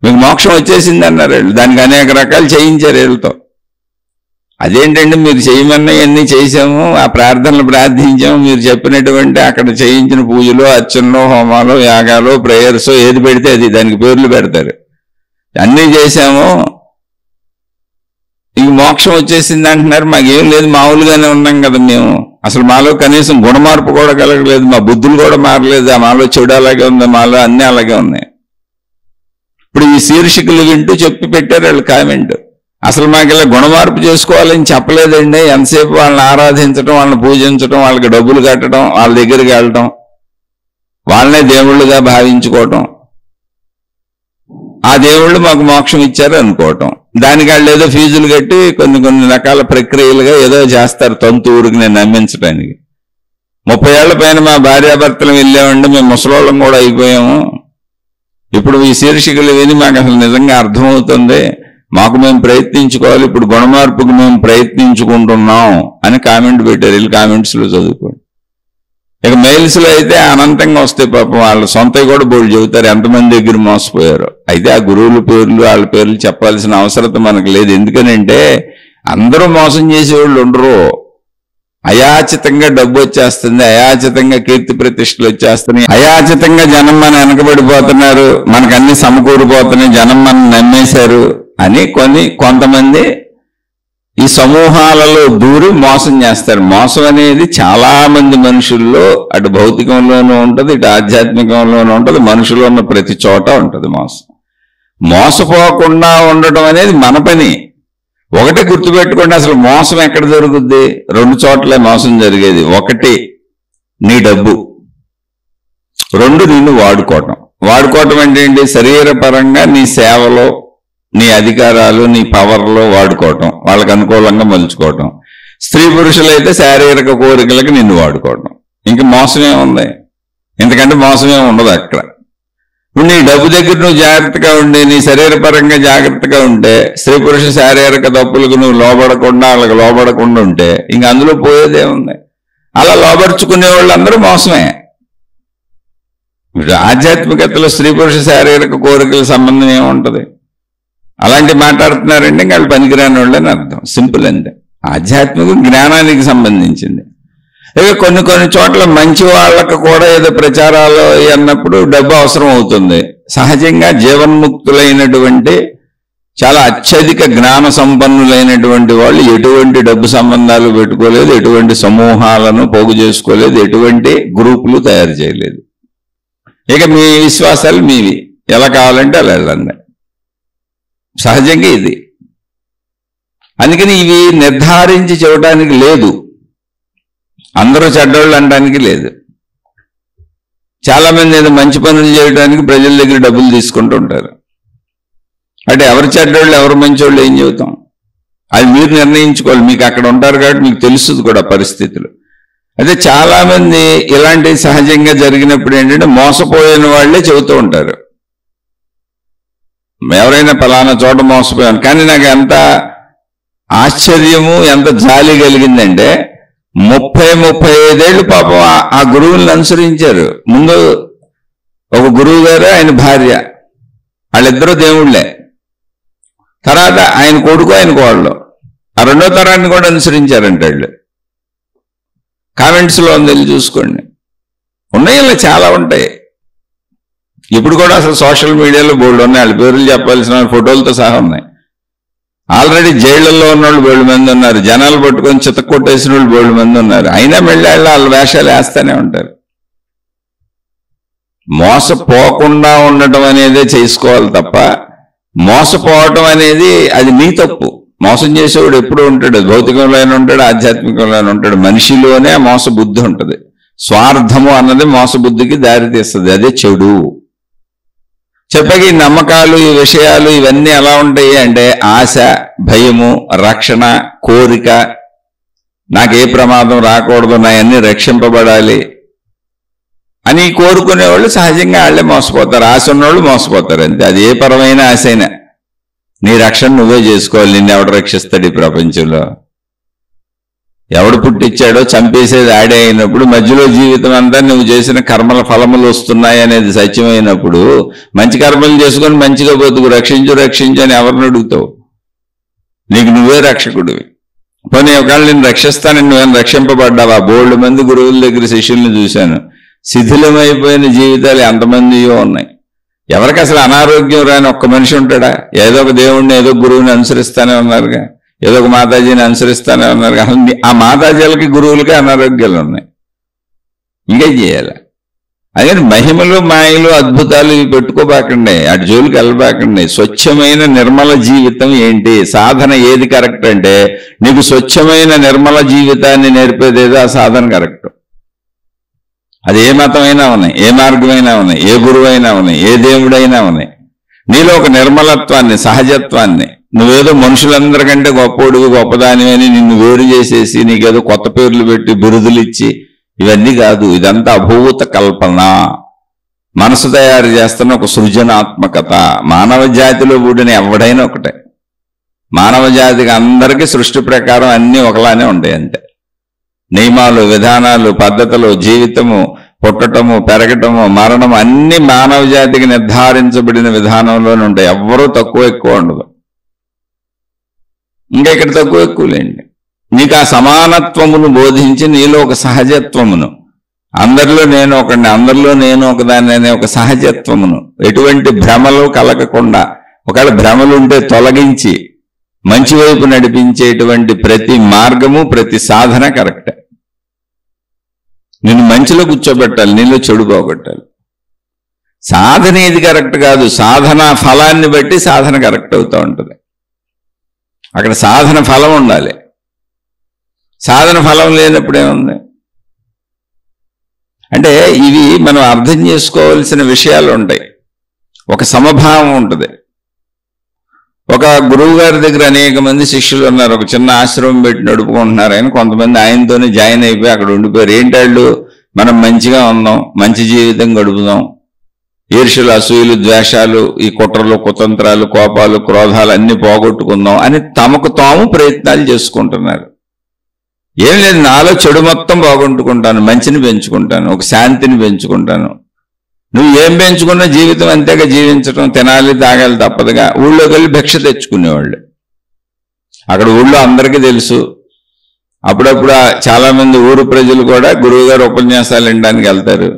A: మీకు మోక్షం వచ్చేసింది అన్నారు వీళ్ళు. దానికి అనేక రకాలు చేయించారు వీళ్ళతో. అదేంటండి మీరు చేయమన్నా ఎన్ని చేసాము, ఆ ప్రార్థనలు ప్రార్థించాము, మీరు చెప్పినటువంటి అక్కడ చేయించిన పూజలు అర్చనలు హోమాలు యాగాలు ప్రేయర్స్ ఏది పెడితే అది దానికి పేర్లు పెడతారు. అన్నీ చేశాము, ఈ మోక్షం వచ్చేసింది అంటున్నారు. మాకేం లేదు, మామూలుగానే ఉన్నాం కదా మేము. అసలు మాలో కనీసం గుణమార్పు కూడా కలగలేదు, మా బుద్ధులు కూడా మారలేదు. ఆ మాలో చెడు అలాగే ఉంది, మాలో అన్నీ అలాగే ఉన్నాయి. ఇప్పుడు ఈ శీర్షికలు వింటూ చెప్పి పెట్టారు వాళ్ళు కామెంట్. అసలు మాకు ఇలా గుణమార్పు చేసుకోవాలని చెప్పలేదండి. ఎంతసేపు వాళ్ళని ఆరాధించడం, వాళ్ళని పూజించడం, వాళ్ళకి డబ్బులు కట్టడం, వాళ్ళ దగ్గరికి వెళ్ళటం, వాళ్ళనే దేవుళ్ళుగా భావించుకోవటం, ఆ దేవుళ్ళు మాకు మోక్షం ఇచ్చారు అనుకోవటం. దానికి వాళ్ళు ఏదో ఫీజులు కట్టి కొన్ని రకాల ప్రక్రియలుగా ఏదో చేస్తారు తంతు ఊరికి నేను నమ్మించడానికి. 30 ఏళ్ల పైన మా భార్యాభర్తలు వెళ్ళామండి, మేము ముసలోళ్ళం కూడా అయిపోయాము. ఇప్పుడు ఈ శీర్షికలు విని మాకు అసలు నిజంగా అర్థమవుతుంది, మాకు మేము ప్రయత్నించుకోవాలి, ఇప్పుడు గుణమార్పుకు మేము ప్రయత్నించుకుంటున్నాం అని కామెంట్ పెట్టారు. వీళ్ళు కామెంట్స్లో చదువుకోండి. ఇక మెయిల్స్లో అయితే అనంతంగా వస్తాయి. పాపం వాళ్ళ సొంతవి కూడా బోర్డు చెబుతారు ఎంతమంది దగ్గర మోసపోయారు. అయితే ఆ గురువుల పేర్లు వాళ్ళ పేర్లు చెప్పాల్సిన అవసరం మనకు లేదు. ఎందుకనంటే అందరూ మోసం చేసేవాళ్ళు ఉండరు. అయాచితంగా డబ్బు వచ్చేస్తుంది, అయాచితంగా కీర్తి ప్రతిష్టలు వచ్చేస్తున్నాయి, అయాచితంగా జనం మన వెనకబడిపోతున్నారు, మనకు అన్ని సమకూరిపోతున్నాయి, జనం మనం నమ్మేశారు అని కొంతమంది ఈ సమూహాలలో దూరి మోసం చేస్తారు. మోసం అనేది చాలా మంది మనుషుల్లో అటు భౌతికంలోనూ ఉంటుంది, ఇటు ఆధ్యాత్మికంలోనూ ఉంటుంది, మనుషులు ఉన్న ప్రతి చోట ఉంటుంది మోసం. మోసపోకుండా ఉండటం అనేది మన పని. ఒకటి గుర్తుపెట్టుకోండి, అసలు మోసం ఎక్కడ జరుగుద్ది? 2 చోట్లే మోసం జరిగేది. ఒకటి నీ డబ్బు, 2 నిన్ను వాడుకోవటం అంటే ఏంటి? శరీరపరంగా నీ సేవలో, నీ అధికారాలు, నీ పవర్లో వాడుకోవటం, వాళ్ళకి అనుకూలంగా మలుచుకోవటం. స్త్రీ పురుషులైతే శారీరక కోరికలకు నిన్ను వాడుకోవటం. ఇంక మోసమే ఉంది, ఎందుకంటే మోసమే ఉండదు అక్కడ. ఇప్పుడు నీ డబ్బు దగ్గర నువ్వు జాగ్రత్తగా ఉండి, నీ శరీరపరంగా జాగ్రత్తగా ఉంటే, స్త్రీ పురుష శారీరక తప్పులకు నువ్వు లోబడకుండా, వాళ్ళకి లోబడకుండా ఉంటే ఇంక అందులో పోయేదే ఉంది. అలా లోబడుచుకునే వాళ్ళందరూ మోసమే. ఆధ్యాత్మికతలో స్త్రీ పురుష శారీరక కోరికల సంబంధం ఏముంటది? అలాంటి మాట్లాడుతున్నారంటే ఇంకా వాళ్ళు పనికిరాని వాళ్ళని అర్థం. సింపుల్ అంతే. ఆధ్యాత్మికం జ్ఞానానికి సంబంధించింది. ఇక కొన్ని చోట్ల మంచి వాళ్ళకు కూడా ఏదో ప్రచారాలు అన్నప్పుడు డబ్బు అవసరం అవుతుంది. సహజంగా జీవన్ముక్తులైనటువంటి చాలా అత్యధిక జ్ఞాన సంపన్నులైనటువంటి వాళ్ళు ఎటువంటి డబ్బు సంబంధాలు పెట్టుకోలేదు, ఎటువంటి సమూహాలను పోగు చేసుకోలేదు, ఎటువంటి గ్రూపులు తయారు చేయలేదు. ఇక మీ విశ్వాసాలు మీవి, ఎలా కావాలంటే అలా వెళ్ళండి. సహజంగా ఇది. అందుకని ఇవి నిర్ధారించి చెప్పడానికి లేదు, అందరూ చెడ్డోళ్ళు అనడానికి లేదు. చాలా మంది ఏదో మంచి పనులు చేయడానికి ప్రజల దగ్గర డబ్బులు తీసుకుంటూ ఉంటారు. అంటే ఎవరు చెడ్డోళ్ళు ఎవరు మంచోళ్ళు ఏం చెబుతాం? అది మీరు నిర్ణయించుకోవాలి. మీకు అక్కడ ఉంటారు కాబట్టి మీకు తెలుస్తుంది కూడా పరిస్థితులు. అయితే చాలా మంది ఇలాంటి సహజంగా జరిగినప్పుడు ఏంటంటే మోసపోయిన వాళ్ళే చెబుతూ ఉంటారు. ఎవరైనా పలానా చోట మోసపోయాను. కానీ నాకు ఎంత ఆశ్చర్యము ఎంత జాలి కలిగిందంటే 30-35 ఏళ్ళు పాపం ఆ గురువులను అనుసరించారు. ముందు ఒక గురువు గారు ఆయన భార్య, వాళ్ళిద్దరూ దేవుళ్ళే. తర్వాత ఆయన కొడుకు ఆయన కోడలు, ఆ రెండో తరాన్ని కూడా అనుసరించారంట వాళ్ళు. కామెంట్స్లో వెళ్ళి చూసుకోండి, ఉన్నాయి ఇలా చాలా ఉంటాయి. ఇప్పుడు కూడా అసలు సోషల్ మీడియాలో బోల్డ్ ఉన్నాయి, వాళ్ళ పేర్లు చెప్పాల్సిన ఫోటోలతో సహా ఉన్నాయి. ఆల్రెడీ జైళ్లలో ఉన్న వాళ్ళు బోల్డ్ మంది ఉన్నారు, జనాలు పట్టుకొని చితక్కొట్టేసిన వాళ్ళు బోల్డ్ మంది ఉన్నారు. అయినా మళ్ళీ వాళ్ళ వేషాలు వేస్తూనే ఉంటారు. మోసపోకుండా ఉండటం అనేదే చేసుకోవాలి తప్ప మోసపోవటం అనేది అది నీ తప్పు. మోసం చేసేవాడు ఎప్పుడు ఉంటాడు, భౌతికంలోనే ఉంటాడు, ఆధ్యాత్మికంలోనే ఉంటాడు. మనిషిలోనే మోస బుద్ధి ఉంటుంది. స్వార్థము అన్నది మోస బుద్ధికి దారి తీస్తుంది, అదే చెడు. చెప్పగా ఈ నమ్మకాలు, ఈ విషయాలు ఇవన్నీ ఎలా ఉంటాయి అంటే ఆశ, భయము, రక్షణ, కోరిక, నాకు ఏ ప్రమాదం రాకూడదు, నా అన్ని రక్షింపబడాలి అని కోరుకునేవాళ్ళు సహజంగా వాళ్ళే మోసపోతారు. ఆశ ఉన్నవాళ్ళు మోసపోతారు అంతే. అది ఏ పరమైన ఆశ అయినా నీ రక్షణ నువ్వే చేసుకోవాలి. నిన్ను ఎవడు రక్షిస్తాడు ఈ ప్రపంచంలో? ఎవడు పుట్టించాడో చంపేసేది ఆడే అయినప్పుడు, మధ్యలో జీవితం అంతా నువ్వు చేసిన కర్మల ఫలములు వస్తున్నాయి అనేది సత్యమైనప్పుడు మంచి కర్మలు చేసుకొని మంచిగా బతుకు, రక్షించు అని ఎవరిని అడుగుతావు? నీకు నువ్వే రక్షకుడివి. పోనీ ఒకవేళ నేను రక్షిస్తానని నువ్వేం రక్షింపబడ్డావా? బోల్డ్ మంది గురువుల దగ్గర శిష్యుల్ని చూశాను, శిథిలమైపోయిన జీవితాలు ఎంతమందియో ఉన్నాయి. ఎవరికి అసలు అనారోగ్యం రాని ఒక్క మనిషి ఉంటాడా? ఏదో ఒక దేవుణ్ణి ఏదో గురువుని అనుసరిస్తానే ఉన్నారుగా, ఏదో ఒక మాతాజీని అనుసరిస్తానే ఉన్నారు. అసలు ఆ మాతాజీలకి గురువులకి అనారోగ్యాలు ఉన్నాయి. ఇంకా చేయాలి. అదే మహిమలు, మాయలు, అద్భుతాలు ఇవి పెట్టుకోబాకండి, అటు జోలికి వెళ్ళబాకండి. స్వచ్ఛమైన నిర్మల జీవితం ఏంటి? సాధన ఏది కరెక్ట్ అంటే నీకు స్వచ్ఛమైన నిర్మల జీవితాన్ని నేర్పేదేదో ఆ సాధన కరెక్ట్. అది ఏ మతమైనా ఉన్నాయి, ఏ మార్గమైనా ఉన్నాయి, ఏ గురువైనా ఉన్నాయి, ఏ దేవుడైనా ఉన్నాయి. నీలో ఒక నిర్మలత్వాన్ని, సహజత్వాన్ని, నువ్వేదో మనుషులందరికంటే గొప్పోడుగు గొప్పదాని అని నిన్ను వేరు చేసేసి నీకేదో కొత్త పేర్లు పెట్టి బిరుదులు ఇచ్చి ఇవన్నీ కాదు. ఇదంతా అభూత కల్పన, మనసు తయారు చేస్తున్న ఒక సృజనాత్మకత. మానవ జాతిలో పుట్టిన ఎవడైనా ఒకటే. మానవ జాతికి అందరికీ సృష్టి ప్రకారం అన్నీ ఒకలానే ఉంటాయి అంతే. నియమాలు, విధానాలు, పద్ధతులు, జీవితము, పుట్టటము, పెరగటము, మరణము అన్ని మానవ జాతికి నిర్ధారించబడిన విధానంలోనే ఉంటాయి. ఎవ్వరూ తక్కువ ఎక్కువ ఉండదు. ఇంకా ఇక్కడ తక్కువ ఎక్కువలేండి. నీకు ఆ సమానత్వమును బోధించి నీలో ఒక సహజత్వమును, అందరిలో నేను ఒకడిని, అందరిలో నేను ఒకదాన్ని అనే ఒక సహజత్వమును, ఎటువంటి భ్రమలు కలగకుండా, ఒకవేళ భ్రమలు ఉంటే తొలగించి మంచి వైపు నడిపించేటువంటి ప్రతి మార్గము, ప్రతి సాధన కరెక్టే. నిన్ను మంచిలో కూర్చోబెట్టాలి, నీలో చెడు పోగొట్టాలి. సాధన ఏది కరెక్ట్ కాదు, సాధన ఫలాన్ని బట్టి సాధన కరెక్ట్ అవుతూ ఉంటుంది. అక్కడ సాధన ఫలం ఉండాలి. సాధన ఫలం లేనప్పుడు ఏముంది అంటే ఇవి మనం అర్థం చేసుకోవాల్సిన విషయాలు ఉంటాయి. ఒక సమభావం ఉంటుంది. ఒక గురువు గారి దగ్గర అనేక మంది శిష్యులు ఉన్నారు. ఒక చిన్న ఆశ్రమం పెట్టి నడుపుకుంటున్నారు. ఆయన కొంతమంది ఆయనతోనే జాయిన్ అయిపోయి అక్కడ ఉండిపోయారు. ఏంటాళ్ళు, మనం మంచిగా ఉందాం, మంచి జీవితం గడుపుదాం, ఈర్ష్యలు, అసూయలు, ద్వేషాలు, ఈ కుట్రలు, కుతంత్రాలు, కోపాలు, క్రోధాలు అన్ని పోగొట్టుకుందాం అని తమకు తాము ప్రయత్నాలు చేసుకుంటున్నారు. ఏం లేదు, నాలో చెడు మొత్తం పోగొట్టుకుంటాను, మంచిని పెంచుకుంటాను, ఒక శాంతిని పెంచుకుంటాను, నువ్వు ఏం పెంచుకున్న జీవితం అంతేగా జీవించడం, తినాలి తాగాలి తప్పదుగా. ఊళ్ళోకి వెళ్ళి భిక్ష తెచ్చుకునేవాళ్ళు. అక్కడ ఊళ్ళో అందరికీ తెలుసు. అప్పుడప్పుడు చాలా మంది ఊరు ప్రజలు కూడా గురువు గారు ఉపన్యాసాలు వినడానికి వెళ్తారు.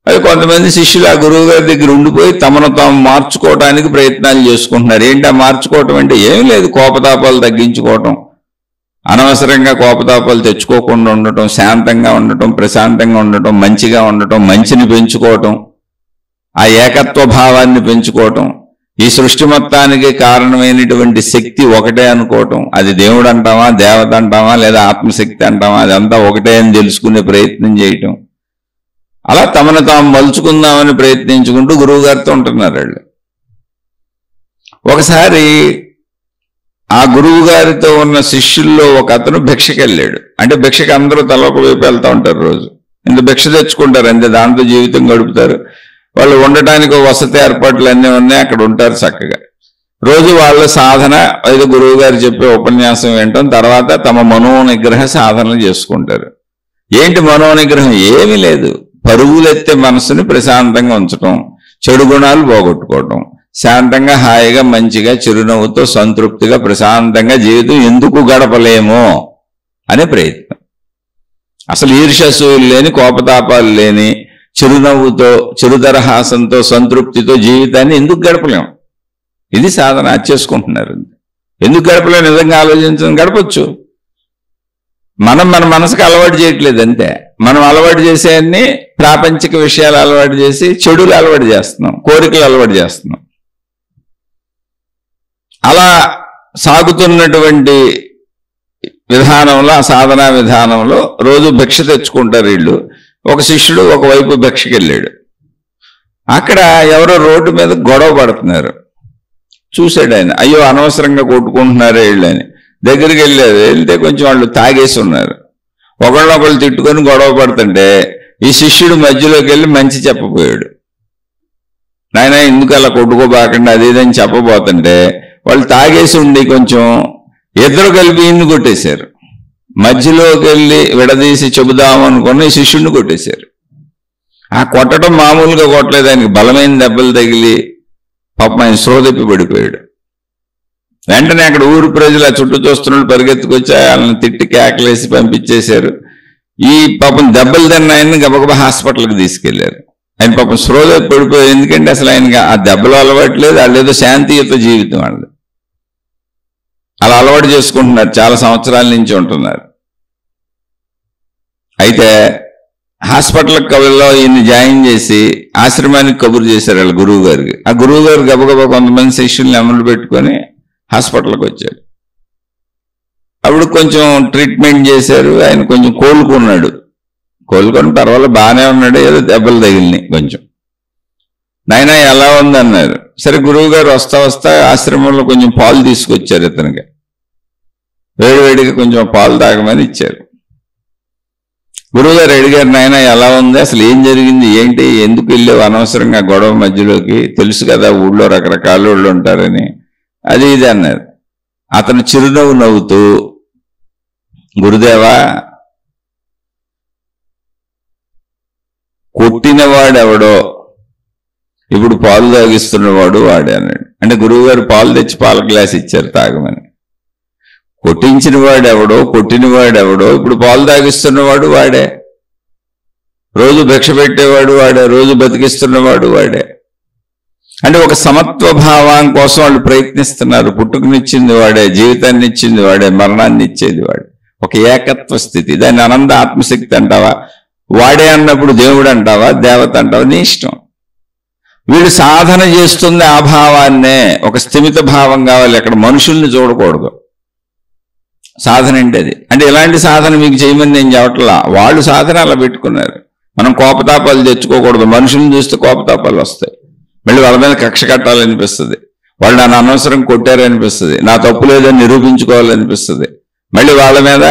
A: అది కొంతమంది శిష్యులు ఆ గురువు గారి దగ్గర ఉండిపోయి తమను తాము మార్చుకోవడానికి ప్రయత్నాలు చేసుకుంటున్నారు. ఏంటి ఆ మార్చుకోవటం అంటే? ఏం లేదు, కోపతాపాలు తగ్గించుకోవటం, అనవసరంగా కోపతాపాలు తెచ్చుకోకుండా ఉండటం, శాంతంగా ఉండటం, ప్రశాంతంగా ఉండటం, మంచిగా ఉండటం, మంచిని పెంచుకోవటం, ఆ ఏకత్వ భావాన్ని పెంచుకోవటం, ఈ సృష్టి మొత్తానికి కారణమైనటువంటి శక్తి ఒకటే అనుకోవటం. అది దేవుడు అంటామా, దేవత అంటామా, లేదా ఆత్మశక్తి అంటామా, అదంతా ఒకటే అని తెలుసుకునే ప్రయత్నం చేయటం. అలా తమను తాము మలుచుకుందామని ప్రయత్నించుకుంటూ గురువు గారితో ఉంటున్నారు వాళ్ళు. ఒకసారి ఆ గురువు గారితో ఉన్న శిష్యుల్లో ఒక అతను భిక్షకి వెళ్ళాడు. అంటే భిక్షకి అందరూ తలొక వైపు వెళ్తూ ఉంటారు రోజు. ఇంత భిక్ష తెచ్చుకుంటారు అంతే, దాంతో జీవితం గడుపుతారు. వాళ్ళు ఉండటానికి వసతి ఏర్పాట్లు అన్నీ ఉన్నాయి, అక్కడ ఉంటారు చక్కగా. రోజు వాళ్ళ సాధన ఏదో గురువు గారు చెప్పే ఉపన్యాసం వినటం, తర్వాత తమ మనోనిగ్రహ సాధనలు చేసుకుంటారు. ఏంటి మనోనిగ్రహం? ఏమీ లేదు, పరుగులెత్తే మనసుని ప్రశాంతంగా ఉంచటం, చెడు గుణాలు పోగొట్టుకోవటం, శాంతంగా హాయిగా మంచిగా చిరునవ్వుతో సంతృప్తిగా ప్రశాంతంగా జీవితం ఎందుకు గడపలేమో అనే ప్రయత్నం. అసలు ఈర్ష్యసూలు లేని, కోపతాపాలు లేని, చిరునవ్వుతో చిరుదరహాసంతో సంతృప్తితో జీవితాన్ని ఎందుకు గడపలేం? ఇది సాధన. అది చేసుకుంటున్నారు. ఎందుకు గడపలేం? నిజంగా ఆలోచించడం గడపచ్చు. మనం మన మనసుకు అలవాటు చేయట్లేదు అంతే. మనం అలవాటు చేసేవన్నీ ప్రాపంచిక విషయాలు అలవాటు చేసి చెడులు అలవాటు చేస్తున్నాం, కోరికలు అలవాటు చేస్తున్నాం. అలా సాగుతున్నటువంటి విధానంలో, ఆ సాధనా విధానంలో రోజు భిక్ష తెచ్చుకుంటారు వీళ్ళు. ఒక శిష్యుడు ఒకవైపు భిక్షకి వెళ్ళాడు. అక్కడ ఎవరో రోడ్డు మీద గొడవ పడుతున్నారు. చూశాడు ఆయన, అయ్యో అనవసరంగా కొట్టుకుంటున్నారే వీళ్ళని. దగ్గరికి వెళ్ళారు. వెళ్తే కొంచెం వాళ్ళు తాగేసి ఉన్నారు. ఒకళ్ళొకళ్ళు తిట్టుకొని గొడవ పడుతుంటే ఈ శిష్యుడు మధ్యలోకి వెళ్ళి మంచి చెప్పబోయాడు. నాయన ఎందుకు అలా కొట్టుకోబాకండి అది ఇదని చెప్పబోతుంటే వాళ్ళు తాగేసి ఉండి కొంచెం ఇద్దరు కలిపి ఇన్ని కొట్టేశారు. మధ్యలోకి వెళ్ళి విడదీసి చెబుదామనుకున్న ఈ శిష్యుడిని కొట్టేశారు. ఆ కొట్టడం మామూలుగా కొట్టలేదు, ఆయనకి బలమైన దెబ్బలు తగిలి పాపం ఆయన శ్రోదెప్పి పడిపోయాడు. వెంటనే అక్కడ ఊరు ప్రజలు ఆ చుట్టూ చూస్తున్నట్టు పరిగెత్తుకొచ్చి వాళ్ళని తిట్టి కేకలేసి పంపించేశారు. ఈ పాపం దెబ్బలు తిన్న ఆయన్ని గబగబా హాస్పిటల్కి తీసుకెళ్లారు. ఆయన పాపం శ్రోదెప్పి పడిపోయారు. ఎందుకంటే అసలు ఆయనకి ఆ దెబ్బలు అలవాట్లేదు, వాళ్ళు ఏదో శాంతియుత జీవితం వాళ్ళది. అలా అలవాటు చేసుకుంటున్నారు, చాలా సంవత్సరాల నుంచి ఉంటున్నారు. అయితే హాస్పిటల్ కబుర్లో ఈయన్ని జాయిన్ చేసి ఆశ్రమానికి కబురు చేశారు వాళ్ళ గురువు గారికి. ఆ గురువు గారు గబగబా కొంతమంది శిష్యుల్ని అమలు పెట్టుకొని హాస్పిటల్కి వచ్చాడు. అప్పుడు కొంచెం ట్రీట్మెంట్ చేశారు. ఆయన కొంచెం కోలుకున్నాడు. కోలుకొని పర్వాలేదు బాగానే ఉన్నాడు, ఏదో దెబ్బలు తగిలినాయి కొంచెం. నాయన ఎలా ఉందన్నారు. సరే గురువు గారు వస్తా వస్తా ఆశ్రమంలో కొంచెం పాలు తీసుకొచ్చారు ఇతనికి. వేడివేడిగా కొంచెం పాలు తాగమని ఇచ్చారు. గురువుగారు అడిగారు, నాయన ఎలా ఉంది, అసలు ఏం జరిగింది, ఏంటి, ఎందుకు వెళ్ళావు అనవసరంగా గొడవ మధ్యలోకి, తెలుసు కదా ఊళ్ళో రకరకాల వాళ్ళు ఉంటారని, అది ఇది అన్నారు. అతను చిరునవ్వు నవ్వుతూ, గురుదేవా కొట్టినవాడెవడో ఇప్పుడు పాలు తాగిస్తున్నవాడు వాడే అన్నాడు. అంటే గురువు గారు పాలు తెచ్చి పాల గ్లాస్ ఇచ్చారు తాగమని. కొట్టించిన వాడెవడో, కొట్టినవాడెవడో ఇప్పుడు పాలు తాగిస్తున్నవాడు వాడే. రోజు భిక్ష పెట్టేవాడు వాడే, రోజు బతికిస్తున్నవాడు వాడే. అంటే ఒక సమత్వ భావం కోసం వాళ్ళు ప్రయత్నిస్తున్నారు. పుట్టుకనిచ్చింది వాడే, జీవితాన్ని ఇచ్చింది వాడే, మరణాన్ని ఇచ్చేది వాడే. ఒక ఏకత్వ స్థితి. దాన్ని అనంత ఆత్మశక్తి అంటావా, వాడే అన్నప్పుడు దేవుడు అంటావా, దేవత అంటావా, నీ ఇష్టం. వీళ్ళు సాధన చేస్తుంది ఆ భావాన్నే. ఒక స్థిమిత భావం కావాలి, అక్కడ మనుషుల్ని చూడకూడదు. సాధన అంటే అది. అంటే ఇలాంటి సాధన మీకు చేయమని నేను చెప్పట్లా, వాళ్ళు సాధన అలా పెట్టుకున్నారు. మనం కోపతాపాలు తెచ్చుకోకూడదు. మనుషుల్ని చూస్తే కోపతాపాలు వస్తాయి. మళ్ళీ వాళ్ళ మీద కక్ష కట్టాలనిపిస్తుంది. వాళ్ళు నన్ను అనవసరం కొట్టారనిపిస్తుంది. నా తప్పు లేదని నిరూపించుకోవాలనిపిస్తుంది. మళ్ళీ వాళ్ళ మీద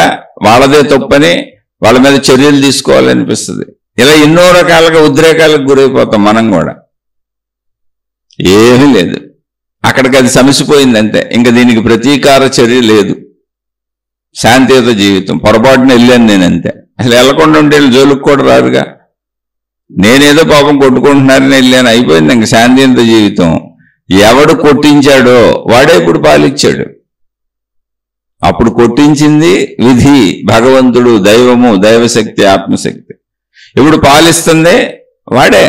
A: వాళ్ళదే తప్పని వాళ్ళ మీద చర్యలు తీసుకోవాలనిపిస్తుంది. ఇలా ఎన్నో రకాలుగా ఉద్రేకాలకు గురైపోతాం మనం కూడా. ఏమీ లేదు, అక్కడికి అది సమసిపోయింది అంతే. ఇంకా దీనికి ప్రతీకార చర్య లేదు. శాంతియుత జీవితం. పొరపాటున వెళ్ళాను నేను అంతే. అసలు వెళ్ళకుండా ఉంటే జోలికి కూడా రారుగా. నేనేదో పాపం కొట్టుకుంటున్నారని వెళ్ళాను, అయిపోయింది ఇంక శాంతియుత జీవితం. ఎవడు కొట్టించాడో వాడే ఇప్పుడు పాలిచ్చాడు. అప్పుడు కొట్టించింది విధి, భగవంతుడు, దైవము, దైవశక్తి, ఆత్మశక్తి. ఇప్పుడు పాలిస్తుంది వాడే.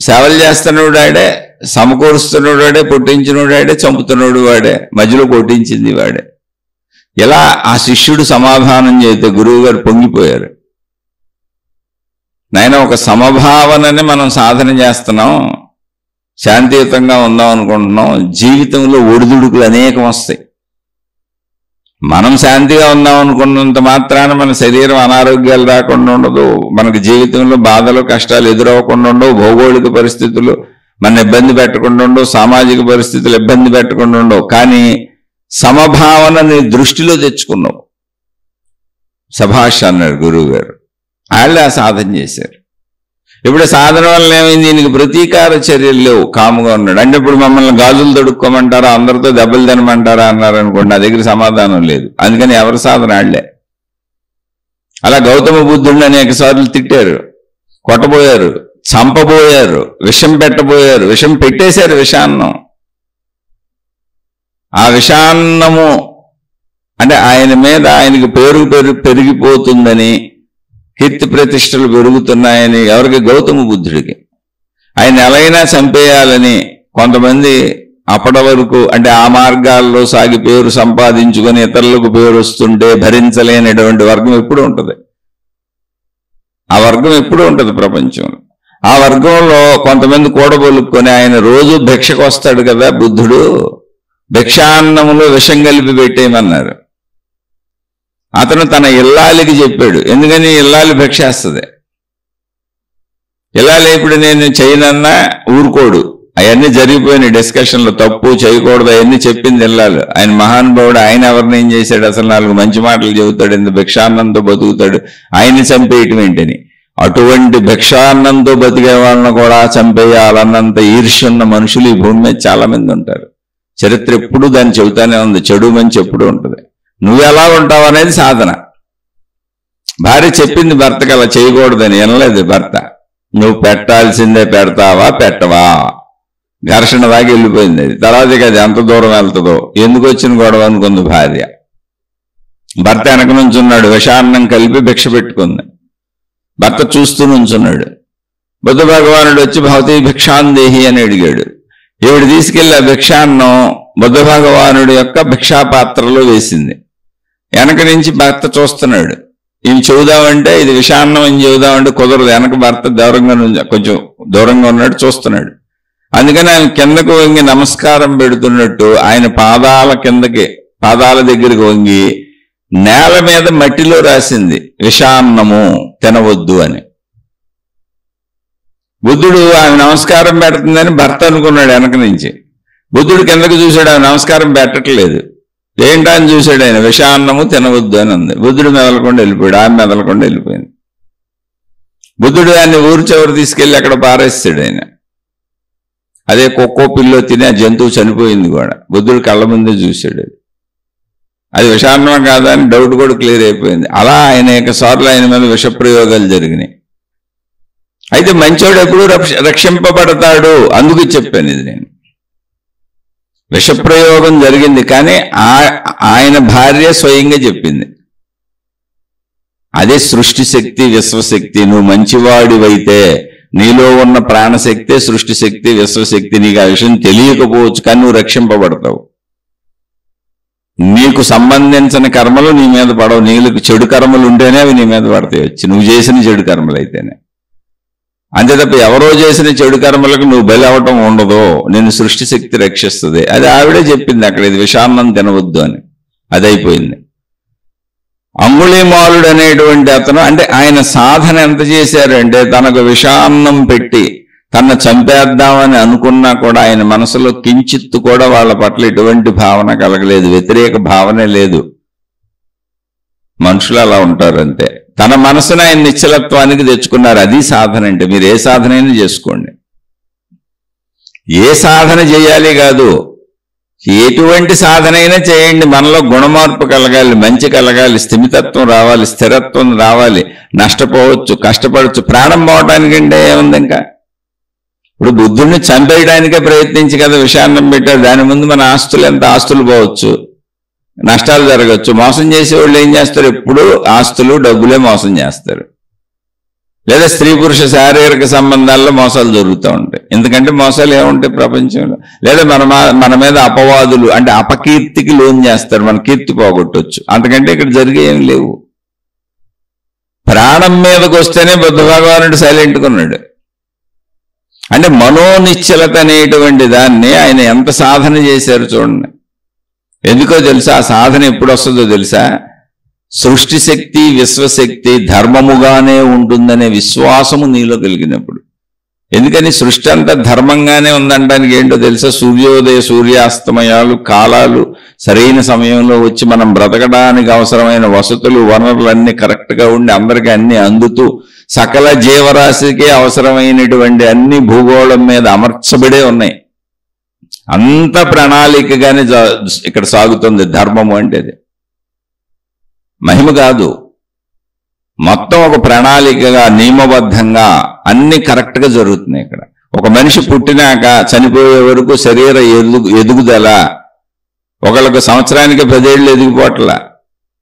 A: సేవలు చేస్తున్నవాడు వాడే, సమకూరుస్తున్నవాడు వాడే, పుట్టించినవాడు వాడే, చంపుతున్నవాడు వాడే, మధ్యలో కొట్టించింది వాడే. ఇలా ఆ శిష్యుడు సమాధానం చేస్తే గురువు గారు పొంగిపోయారు. నాయన, ఒక సమభావనని మనం సాధన చేస్తున్నాం, శాంతియుతంగా ఉందాం అనుకుంటున్నాం. జీవితంలో ఒడిదుడుకులు అనేకం వస్తాయి. మనం శాంతిగా ఉందాం అనుకున్నంత మాత్రాన మన శరీరం అనారోగ్యాలు రాకుండా ఉండదు, మనకు జీవితంలో బాధలు కష్టాలు ఎదురవ్వకుండా ఉండవు, భౌగోళిక పరిస్థితులు మన ఇబ్బంది పెట్టకుండా ఉండవు, సామాజిక పరిస్థితులు ఇబ్బంది పెట్టకుండా ఉండవు. కానీ సమభావనని దృష్టిలో తెచ్చుకున్నావు. సభాష్ అన్నాడు గురువు గారు. వాళ్ళే ఆ సాధన చేశారు. ఇప్పుడు సాధన వల్ల ఏమైంది? దీనికి ప్రతీకార చర్యలు లేవు, కాముగా ఉన్నాడు. అంటే ఇప్పుడు మమ్మల్ని గాజులు తొడుక్కోమంటారా, అందరితో దెబ్బలు తినమంటారా అన్నారనుకోండి, నా దగ్గర సమాధానం లేదు. అందుకని ఎవరి సాధన వాళ్ళే. అలా గౌతమ బుద్ధుడిని అనేక సార్లు తిట్టారు, కొట్టబోయారు, చంపబోయారు, విషం పెట్టబోయారు, విషం పెట్టేశారు, విషాన్నం. ఆ విషాన్నము అంటే ఆయన మీద ఆయనకి పేరు పెరిగిపోతుందని, కీర్తి ప్రతిష్టలు పెరుగుతున్నాయని ఎవరికి? గౌతమ బుద్ధుడికి. ఆయన ఎలాగైనా చంపేయాలని కొంతమంది అప్పటి వరకు అంటే ఆ మార్గాల్లో సాగి పేరు సంపాదించుకొని ఇతరులకు పేరు వస్తుంటే భరించలేనటువంటి వర్గం ఎప్పుడూ ఉంటుంది. ఆ వర్గం ఎప్పుడూ ఉంటుంది ప్రపంచంలో. ఆ వర్గంలో కొంతమంది కూడబొలుక్కొని ఆయన రోజు భిక్షకు వస్తాడు కదా బుద్ధుడు, భిక్షాన్నములో విషం కలిపి పెట్టేయమన్నారు. అతను తన ఇల్లాలికి చెప్పాడు. ఎందుకని? ఇల్లాలి భిక్షేస్తుంది. ఇల్లాలి ఇప్పుడు నేను చేయనన్నా ఊరుకోడు. అవన్నీ జరిగిపోయినాయి డిస్కషన్లో, తప్పు చేయకూడదు అవన్నీ చెప్పింది ఇల్లాలు. ఆయన మహానుభావుడు, ఆయన ఎవరిని ఏం చేశాడు? అసలు 4 మంచి మాటలు చెబుతాడు, ఇంత భిక్షాన్నంతో బతుకుతాడు, ఆయన్ని చంపేయటం ఏంటని. అటువంటి భిక్షాన్నంతో బతికే వాళ్ళని కూడా చంపేయాలన్నంత ఈర్ష్యున్న మనుషులు ఈ భూమి మీద చాలా మంది ఉంటారు. చరిత్ర ఎప్పుడూ దాన్ని చెబుతానే ఉంది, చెడు మంచి ఎప్పుడూ ఉంటుంది. నువ్వు ఎలా ఉంటావు అనేది సాధన. భార్య చెప్పింది భర్తకు అలా చేయకూడదని, వినలేదు భర్త. నువ్వు పెట్టాల్సిందే, పెడతావా పెట్టవా, ఘర్షణ దాకా వెళ్ళిపోయింది. అది తర్వాత అది ఎంత దూరం వెళ్తుందో, ఎందుకు వచ్చిన గొడవ అనుకుంది భార్య. భర్త వెనక నుంచున్నాడు, విషాన్నం కలిపి భిక్ష పెట్టుకుంది. భర్త చూస్తూ నుంచున్నాడు. బుద్ధ భగవానుడు వచ్చి భవతి భిక్షాందేహి అని అడిగాడు. ఈవిడ తీసుకెళ్లి ఆ భిక్షాన్నం బుద్ధ భగవానుడి యొక్క భిక్షాపాత్రలో వేసింది. వెనక నుంచి భర్త చూస్తున్నాడు. ఇవి చెబుదామంటే, ఇది విషాన్నం అని చెబుదామంటే కుదరదు. వెనక భర్త దూరంగా కొంచెం దూరంగా ఉన్నాడు, చూస్తున్నాడు. అందుకని ఆయన కిందకు వంగి నమస్కారం పెడుతున్నట్టు ఆయన పాదాల దగ్గరికి వంగి నేల మీద మట్టిలో రాసింది విషాన్నము తినవద్దు అని. బుద్ధుడు ఆమె నమస్కారం పెడుతుందని భర్త అనుకున్నాడు. వెనక నుంచి బుద్ధుడు కిందకు చూశాడు, ఆమె నమస్కారం పెట్టట్లేదు. ఏంటా అని చూశాడు ఆయన, విషాన్నము తినవద్దు అని ఉంది. బుద్ధుడు మెదలకుండా వెళ్ళిపోయాడు, ఆమె మెదలకుండా వెళ్ళిపోయింది. బుద్ధుడు దాన్ని ఊరు చివరి తీసుకెళ్లి అక్కడ పారేస్తాడు ఆయన. అదే కుక్కో పిల్లో తిని ఆ జంతువు చనిపోయింది కూడా. బుద్ధుడు కళ్ళ ముందే చూశాడు. అది విషాన్నం కాదా అని డౌట్ కూడా క్లియర్ అయిపోయింది. అలా అనేక సార్లు ఆయన మీద విషప్రయోగాలు జరిగినాయి. అయితే మంచోడు ఎప్పుడు రక్షింపబడతాడు, అందుకు చెప్పాను ఇది నేను. విషప్రయోగం జరిగింది, కానీ ఆయన భార్య స్వయంగా చెప్పింది. అదే సృష్టి శక్తి, విశ్వశక్తి. నువ్వు మంచివాడివైతే నీలో ఉన్న ప్రాణశక్తి, సృష్టి శక్తి, విశ్వశక్తి. నీకు ఆ విషయం తెలియకపోవచ్చు, కానీ నువ్వు రక్షింపబడతావు. నీకు సంబంధించిన కర్మలు నీ మీద పడవు. నీకు చెడు కర్మలు ఉంటేనే అవి నీ మీద పడతాయి వచ్చి, నువ్వు చేసిన చెడు కర్మలు అయితేనే. అంతే తప్ప ఎవరో చేసిన చెడు కర్మలకు నువ్వు బలి అవటం ఉండదు. నేను సృష్టి శక్తి రక్షిస్తుంది. అది ఆవిడే చెప్పింది అక్కడ, ఇది విషాన్నం తినవద్దు అని. అది అయిపోయింది. అంగుళీమాలుడు అనేటువంటి అతను, అంటే ఆయన సాధన ఎంత చేశారంటే, తనకు విషాన్నం పెట్టి తన చంపేద్దామని అనుకున్నా కూడా ఆయన మనసులో కించిత్తు కూడా వాళ్ళ పట్ల ఎటువంటి భావన కలగలేదు, వ్యతిరేక భావనే లేదు. మనుషులు అలా ఉంటారు అంతే. తన మనసును ఆయన నిశ్చలత్వానికి తెచ్చుకున్నారు. అది సాధన అంటే. మీరు ఏ సాధనైనా చేసుకోండి, ఏ సాధన చేయాలి కాదు, ఎటువంటి సాధన అయినా చేయండి, మనలో గుణమార్పు కలగాలి, మంచి కలగాలి, స్థిమితత్వం రావాలి, స్థిరత్వం రావాలి. నష్టపోవచ్చు, కష్టపడవచ్చు. ప్రాణం పోవటానికంటే ఏముంది ఇంకా? ఇప్పుడు బుద్ధుడిని చంపేయడానికే ప్రయత్నించి కదా విషాన్నం పెట్టారు. దాని ముందు మన ఆస్తులు ఎంత ఆస్తులు పోవచ్చు, నష్టాలు జరగచ్చు. మోసం చేసేవాళ్ళు ఏం చేస్తారు? ఎప్పుడు ఆస్తులు డబ్బులే మోసం చేస్తారు. లేదా స్త్రీ పురుష శారీరక సంబంధాల్లో మోసాలు జరుగుతూ ఉంటాయి. ఎందుకంటే మోసాలు ఏముంటాయి ప్రపంచంలో? లేదా మన మీద అపవాదులు అంటే అపకీర్తికి లోన్ చేస్తారు, మన కీర్తి పోగొట్టవచ్చు. అంతకంటే ఇక్కడ జరిగే ఏం లేవు. ప్రాణం మీదకి వస్తేనే బుద్ధ భగవానుడు సైలెంట్గా ఉన్నాడు. అంటే మనోనిశ్చలత అనేటువంటి దాన్ని ఆయన ఎంత సాధన చేశారు చూడండి. ఎందుకో తెలుసా? ఆ సాధన ఎప్పుడు వస్తుందో తెలుసా? సృష్టి శక్తి విశ్వశక్తి ధర్మముగానే ఉంటుందనే విశ్వాసము నీలో కలిగినప్పుడు. ఎందుకని సృష్టి అంతా ధర్మంగానే ఉందనడానికి ఏంటో తెలుసా? సూర్యోదయ సూర్యాస్తమయాలు కాలాలు సరైన సమయంలో వచ్చి మనం బ్రతకడానికి అవసరమైన వసతులు వనరులు అన్ని కరెక్ట్గా ఉండి అందరికీ అన్ని అందుతూ సకల జీవరాశికి అవసరమైనటువంటి అన్ని భూగోళం మీద అమర్చబడే ఉన్నాయి. అంత ప్రణాళికగానే ఇక్కడ సాగుతుంది ధర్మము అంటే. మహిమ కాదు, మొత్తం ఒక ప్రణాళికగా నియమబద్ధంగా అన్ని కరెక్ట్గా జరుగుతున్నాయి ఇక్కడ. ఒక మనిషి పుట్టినాక చనిపోయే వరకు శరీర ఎదుగుదల, ఒకళ్ళకి సంవత్సరానికి 10 ఏళ్ళు ఎదిగిపోవట్ల,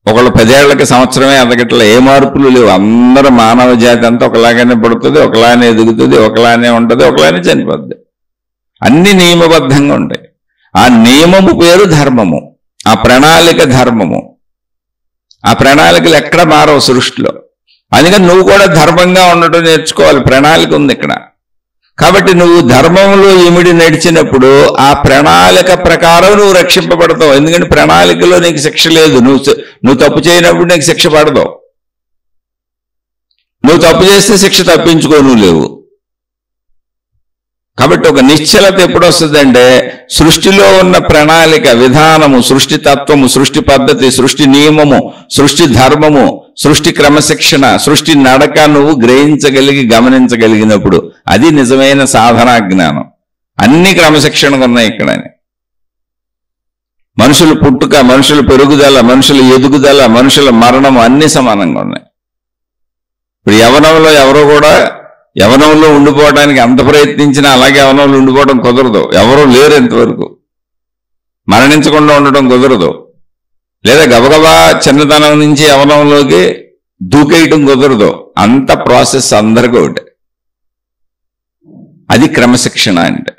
A: ఒకళ్ళు 10 ఏళ్లకి సంవత్సరమే ఎదగట్ల. ఏ మార్పులు లేవు. అందరూ మానవ జాతి అంతా ఒకలాగానే పుడుతుంది, ఒకలానే ఎదుగుతుంది, ఒకలానే ఉంటుంది, ఒకలానే చనిపోద్ది. అన్ని నియమబద్ధంగా ఉంటాయి. ఆ నియమము పేరు ధర్మము, ఆ ప్రణాళిక ధర్మము. ఆ ప్రణాళికలు ఎక్కడ మారవు సృష్టిలో. అందుకని నువ్వు కూడా ధర్మంగా ఉండటం నేర్చుకోవాలి. ప్రణాళిక ఉంది ఇక్కడ. కాబట్టి నువ్వు ధర్మంలో ఇమిడి నడిచినప్పుడు ఆ ప్రణాళిక ప్రకారం నువ్వు రక్షింపబడతావు. ఎందుకంటే ప్రణాళికలో నీకు శిక్ష లేదు. నువ్వు తప్పు చేయనప్పుడు నీకు శిక్ష పడతావు. నువ్వు తప్పు చేస్తే శిక్ష తప్పించుకోను లేవు. కాబట్టి ఒక నిశ్చలత ఎప్పుడు వస్తుందంటే సృష్టిలో ఉన్న ప్రణాళిక విధానము, సృష్టి తత్వము, సృష్టి పద్ధతి, సృష్టి నియమము, సృష్టి ధర్మము, సృష్టి క్రమశిక్షణ, సృష్టి నడక నువ్వు గ్రహించగలిగి గమనించగలిగినప్పుడు అది నిజమైన సాధనా జ్ఞానం. అన్ని క్రమశిక్షణగా ఉన్నాయి ఇక్కడ. మనుషుల పుట్టుక, మనుషుల పెరుగుదల, మనుషుల ఎదుగుదల, మనుషుల మరణం అన్ని సమానంగా ఉన్నాయి. ఇప్పుడు యవనంలో ఎవరో కూడా యవనంలో ఉండిపోవడానికి ఎంత ప్రయత్నించినా అలాగే యవనంలో ఉండిపోవడం కుదరదు. ఎవరూ లేరు ఎంతవరకు. మరణించకుండా ఉండటం కుదరదు. లేదా గబగబా చిన్నతనం నుంచి యవనంలోకి దూకేయటం కుదరదు. అంత ప్రాసెస్ అందరికీ ఒకటి. అది క్రమశిక్షణ అంటే,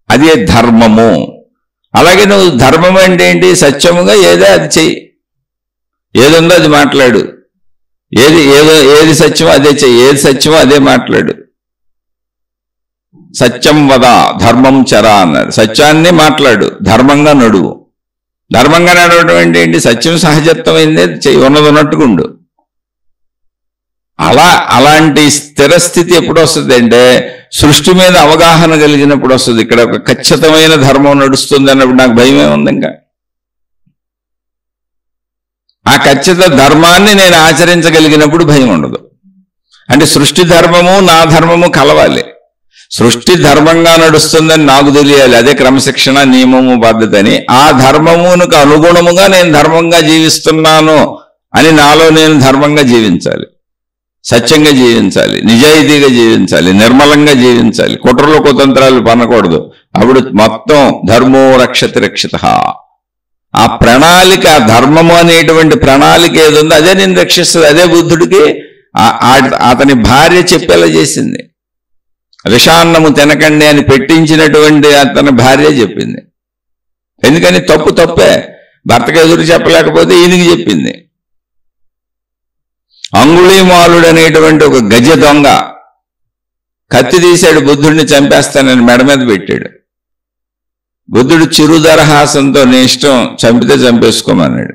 A: అదే ధర్మము. అలాగే నువ్వు ధర్మం అంటే ఏంటి? సత్యముగా ఏదో అది చెయ్యి, ఏదుందో అది మాట్లాడు, ఏది సత్యమో అదే చెయ్యి, ఏది సత్యమో అదే మాట్లాడు. సత్యం వద ధర్మం చర అన్నారు. సత్యాన్ని మాట్లాడు, ధర్మంగా నడువు. ధర్మంగా నడవడం అంటే ఏంటి? సత్యం సహజత్వమైందే చెయ్యి, ఉన్నది ఉన్నట్టుకుండు. అలాంటి స్థిరస్థితి ఎప్పుడు వస్తుంది అంటే సృష్టి మీద అవగాహన కలిగినప్పుడు వస్తుంది. ఇక్కడ ఒక ఖచ్చితమైన ధర్మం నడుస్తుంది అన్నప్పుడు నాకు భయమే ఉంది. ఇంకా ఆ ఖచ్చిత ధర్మాన్ని నేను ఆచరించగలిగినప్పుడు భయం ఉండదు. అంటే సృష్టి ధర్మము నా ధర్మము కలవాలి. సృష్టి ధర్మంగా నడుస్తుందని నాకు తెలియాలి. అదే క్రమశిక్షణ, నియమము, బాధ్యత అని. ఆ ధర్మమునకు అనుగుణముగా నేను ధర్మంగా జీవిస్తున్నాను అని నాలో నేను ధర్మంగా జీవించాలి, సత్యంగా జీవించాలి, నిజాయితీగా జీవించాలి, నిర్మలంగా జీవించాలి, కుట్రలు కుతంత్రాలు పనకూడదు. అప్పుడు మొత్తం ధర్మో రక్షతి రక్షిత. ఆ ప్రణాళిక, ధర్మము అనేటువంటి ప్రణాళిక ఏదుందో అదే నేను రక్షిస్తుంది. అదే బుద్ధుడికి అతని భార్య చెప్పేలా చేసింది. విషాన్నము తినకండి అని పెట్టించినటువంటి అతని భార్య చెప్పింది. ఎందుకని? తప్పు తప్పే. భర్తకు ఎదురు చెప్పలేకపోతే ఈయనకి చెప్పింది. అంగుళీమాలుడు అనేటువంటి ఒక గజ దొంగ కత్తి తీశాడు, బుద్ధుడిని చంపేస్తానని మెడ మీద పెట్టాడు. బుద్ధుడు చిరుదరహాసంతో నీ ఇష్టం, చంపితే చంపేసుకోమన్నాడు.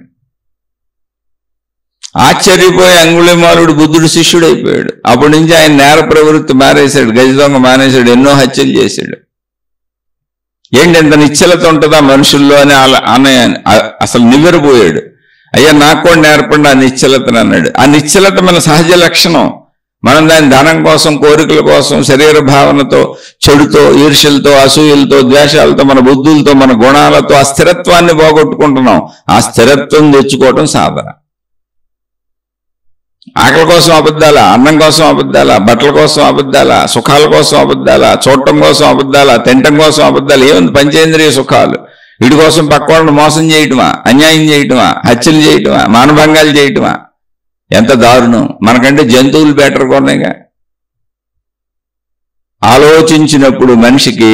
A: ఆశ్చర్యపోయి అంగుళీమాలుడు బుద్ధుడు శిష్యుడైపోయాడు. అప్పటి నుంచి ఆయన నేర ప్రవృత్తి మానేశాడు, గజ దొంగ మానేశాడు, ఎన్నో హత్యలు చేశాడు. ఏంటి ఎంత నిశ్చలత ఉంటుందా మనుషుల్లో అని అసలు నివ్వెరపోయాడు. అయ్యా నాకు కూడా నేర్పండి ఆ నిశ్చలతను అన్నాడు. ఆ నిశ్చలత మన సహజ లక్షణం. మనం దాని ధనం కోసం, కోరికల కోసం, శరీర భావనతో, చెడుతో, ఈర్ష్యలతో, అసూయలతో, ద్వేషాలతో, మన బుద్ధులతో, మన గుణాలతో ఆ స్థిరత్వాన్ని పోగొట్టుకుంటున్నాం. ఆ స్థిరత్వం తెచ్చుకోవటం సాధన. ఆకలి కోసం అబద్ధాల, అన్నం కోసం అబద్ధాల, బట్టల కోసం అబద్ధాల, సుఖాల కోసం అబద్ధాల, చూడటం కోసం అబద్ధాల, తినటం కోసం అబద్ధాలు. ఏముంది? పంచేంద్రియ సుఖాలు. వీటి కోసం పక్క వాళ్ళని మోసం చేయటమా, అన్యాయం చేయటమా, హత్యలు చేయటమా, మానభంగాలు చేయటమా? ఎంత దారుణం! మనకంటే జంతువులు బెటర్ కొన్నాయిగా. ఆలోచించినప్పుడు మనిషికి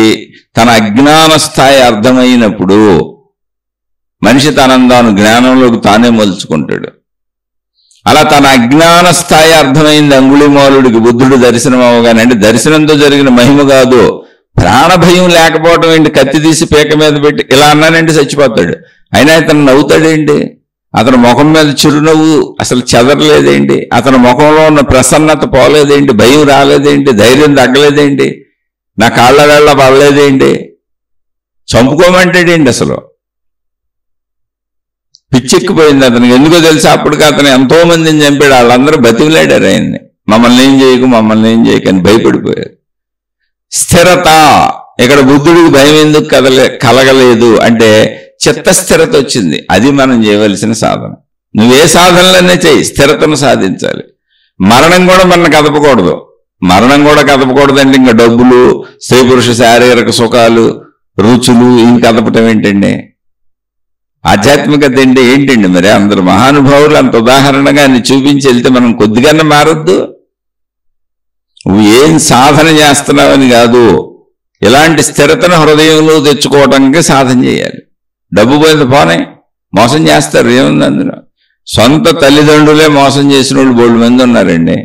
A: తన అజ్ఞాన స్థాయి అర్థమైనప్పుడు మనిషి తాను జ్ఞానంలోకి తానే మలుచుకుంటాడు. అలా తన అజ్ఞాన స్థాయి అర్థమైంది అంగుళిమాలుడికి బుద్ధుడు దర్శనం అవగానే. అంటే దర్శనంతో జరిగిన మహిమ కాదు, ప్రాణభయం లేకపోవటం ఏంటి? కత్తి తీసి పీక మీద పెట్టి ఇలా అన్నానంటే చచ్చిపోతాడు. అయినా ఇతను నవ్వుతాడేంటి? అతని ముఖం మీద చిరునవ్వు అసలు చెదరలేదేంటి? అతని ముఖంలో ఉన్న ప్రసన్నత పోలేదేంటి? భయం రాలేదేంటి? ధైర్యం తగ్గలేదేంటి? నా కాళ్ళ వేళ్ళ పడలేదేంటి? చంపుకోమంటాడేంటి? అసలు పిచ్చెక్కిపోయింది అతనికి. ఎందుకో తెలిసి అప్పటికి అతను ఎంతో మందిని చంపాడు. వాళ్ళందరూ బతికిలాడారు ఆయన్ని. మమ్మల్ని ఏం చేయకు, మమ్మల్ని ఏం చేయకు అని భయపడిపోయారు. స్థిరత. ఇక్కడ బుద్ధుడికి భయం ఎందుకు కలగలేదు అంటే చిత్తస్థిరత వచ్చింది. అది మనం చేయవలసిన సాధన. నువ్వే సాధనలనే చేయి, స్థిరతను సాధించాలి. మరణం కూడా మనం కదపకూడదు. మరణం కూడా కదపకూడదంటే ఇంకా డబ్బులు, స్త్రీ పురుష శారీరక సుఖాలు, రుచులు ఇవి కదపటం ఏంటండి? ఆధ్యాత్మికత అంటే ఏంటండి? మరి అందరు మహానుభావులు అంత ఉదాహరణగా అన్ని చూపించి వెళ్తే మనం కొద్దిగానే మారొద్దు. నువ్వు ఏం సాధన చేస్తున్నావని కాదు, ఇలాంటి స్థిరతను హృదయంలో తెచ్చుకోవడానికి సాధన చేయాలి. డబ్బు పోయింది పోనే, మోసం చేస్తారు. ఏముంది అందులో? సొంత తల్లిదండ్రులే మోసం చేసిన వాళ్ళు బోల్డ్ మంది ఉన్నారండి.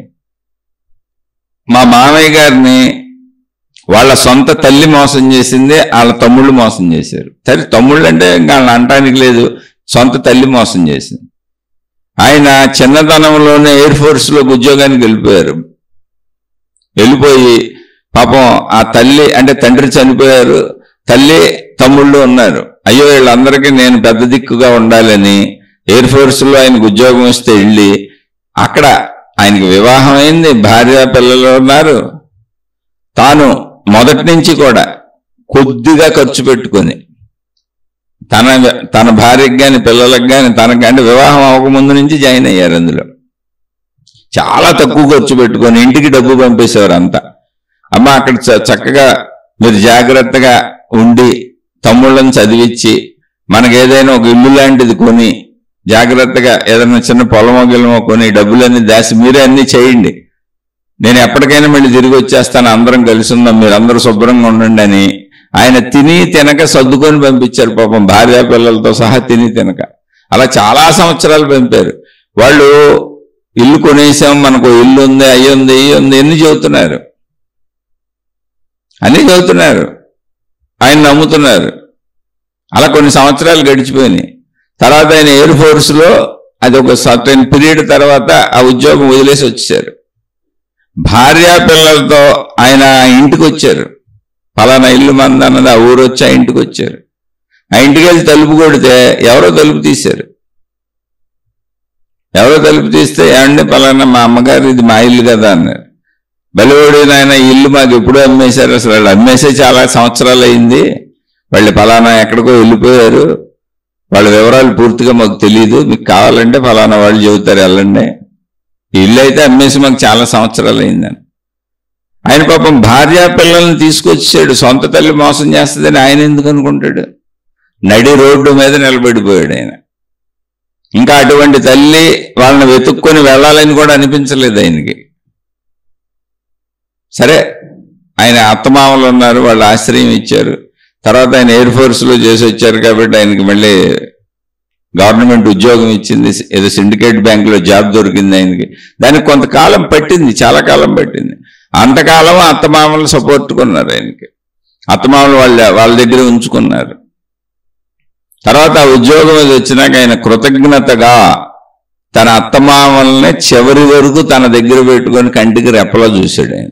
A: మా మామయ్య గారిని వాళ్ళ సొంత తల్లి మోసం చేసింది, వాళ్ళ తమ్ముళ్ళు మోసం చేశారు. సరే, తమ్ముళ్ళు అంటే ఇంకా వాళ్ళని అనటానికి లేదు, సొంత తల్లి మోసం చేసింది. ఆయన చిన్నతనంలోనే ఎయిర్ ఫోర్స్లోకి ఉద్యోగానికి వెళ్ళిపోయారు. వెళ్ళిపోయి పాపం ఆ తల్లి అంటే తండ్రి చనిపోయారు, తల్లి తమ్ముళ్ళు ఉన్నారు. అయ్యో వీళ్ళందరికీ నేను పెద్ద దిక్కుగా ఉండాలని ఎయిర్ ఫోర్స్లో ఆయనకు ఉద్యోగం వస్తే వెళ్ళి అక్కడ ఆయనకి వివాహం అయింది, భార్య పిల్లలు ఉన్నారు. తాను మొదటి నుంచి కూడా కొద్దిగా ఖర్చు పెట్టుకొని తన భార్యకి కానీ పిల్లలకు కానీ తనకి అంటే వివాహం అవ్వకముందు నుంచి జాయిన్ అయ్యారు. అందులో చాలా తక్కువ ఖర్చు పెట్టుకొని ఇంటికి డబ్బు పంపేసేవారు అంతా. అమ్మ అక్కడ చక్కగా మీరు జాగ్రత్తగా ఉండి తమ్ముళ్ళని చదివించి మనకి ఏదైనా ఒక ఇల్లు లాంటిది కొని జాగ్రత్తగా ఏదైనా చిన్న పొలమో గిలమో కొని డబ్బులన్నీ దాసి మీరే అన్నీ చేయండి, నేను ఎప్పటికైనా మళ్ళీ తిరిగి వచ్చేస్తాను, అందరం కలిసి ఉందాం, మీరు అందరూ శుభ్రంగా ఉండండి అని ఆయన తిని తినక సర్దుకొని పంపించారు. పాపం భార్య పిల్లలతో సహా తిని తినక అలా చాలా సంవత్సరాలు పంపారు. వాళ్ళు ఇల్లు కొనేసాం, మనకు ఇల్లు ఉంది, అయ్యింది ఇయ్యుంది ఎన్ని చెబుతున్నారు, అన్నీ చెబుతున్నారు, ఆయన నమ్ముతున్నారు. అలా కొన్ని సంవత్సరాలు గడిచిపోయినాయి. తర్వాత ఆయన ఎయిర్ ఫోర్స్లో అది ఒక సర్టెన్ పీరియడ్ తర్వాత ఆ ఉద్యోగం వదిలేసి వచ్చేసారు. భార్య పిల్లలతో ఆయన ఇంటికి వచ్చారు. పలానా ఇల్లు మంది అన్నది ఆ ఊరు వచ్చి ఆ ఇంటికి వచ్చారు. ఆ ఇంటికి వెళ్ళి తలుపు కొడితే ఎవరో తలుపు తీశారు. ఎవరో తలుపు తీస్తే ఏమండి పలానా మా అమ్మగారు ఇది మా ఇల్లు కదా అన్నారు. బలివాడు నాయన ఇల్లు మాకు ఎప్పుడూ అమ్మేశారు, అసలు వాళ్ళు అమ్మేసే చాలా సంవత్సరాలు అయింది, వాళ్ళు పలానా ఎక్కడికో వెళ్ళిపోయారు, వాళ్ళ వివరాలు పూర్తిగా మాకు తెలియదు, మీకు కావాలంటే ఫలానా వాళ్ళు చెబుతారు వెళ్ళండి, ఇల్లు అయితే అమ్మేసి మాకు చాలా సంవత్సరాలు అయిందని. ఆయన పాపం భార్య పిల్లల్ని తీసుకొచ్చాడు. సొంత తల్లి మోసం చేస్తుందని ఆయన ఎందుకు అనుకుంటాడు? నడి రోడ్డు మీద నిలబడిపోయాడు ఆయన. ఇంకా అటువంటి తల్లి వాళ్ళని వెతుక్కొని వెళ్ళాలని కూడా అనిపించలేదు ఆయనకి. సరే, ఆయన అత్తమామలు ఉన్నారు, వాళ్ళు ఆశ్రయం ఇచ్చారు. తర్వాత ఆయన ఎయిర్ ఫోర్స్లో చేసి వచ్చారు కాబట్టి ఆయనకి మళ్ళీ గవర్నమెంట్ ఉద్యోగం ఇచ్చింది, ఏదో సిండికేట్ బ్యాంకులో జాబ్ దొరికింది ఆయనకి. దానికి కొంతకాలం పట్టింది, చాలా కాలం పట్టింది. అంతకాలం అత్తమామలు సపోర్టుకున్నారు ఆయనకి, అత్తమామలు వాళ్ళ దగ్గర ఉంచుకున్నారు. తర్వాత ఆ ఉద్యోగం అది వచ్చినాక ఆయన కృతజ్ఞతగా తన అత్తమామల్ని చివరి వరకు తన దగ్గర పెట్టుకొని కంటికి రెప్పలా చూశాడు ఆయన.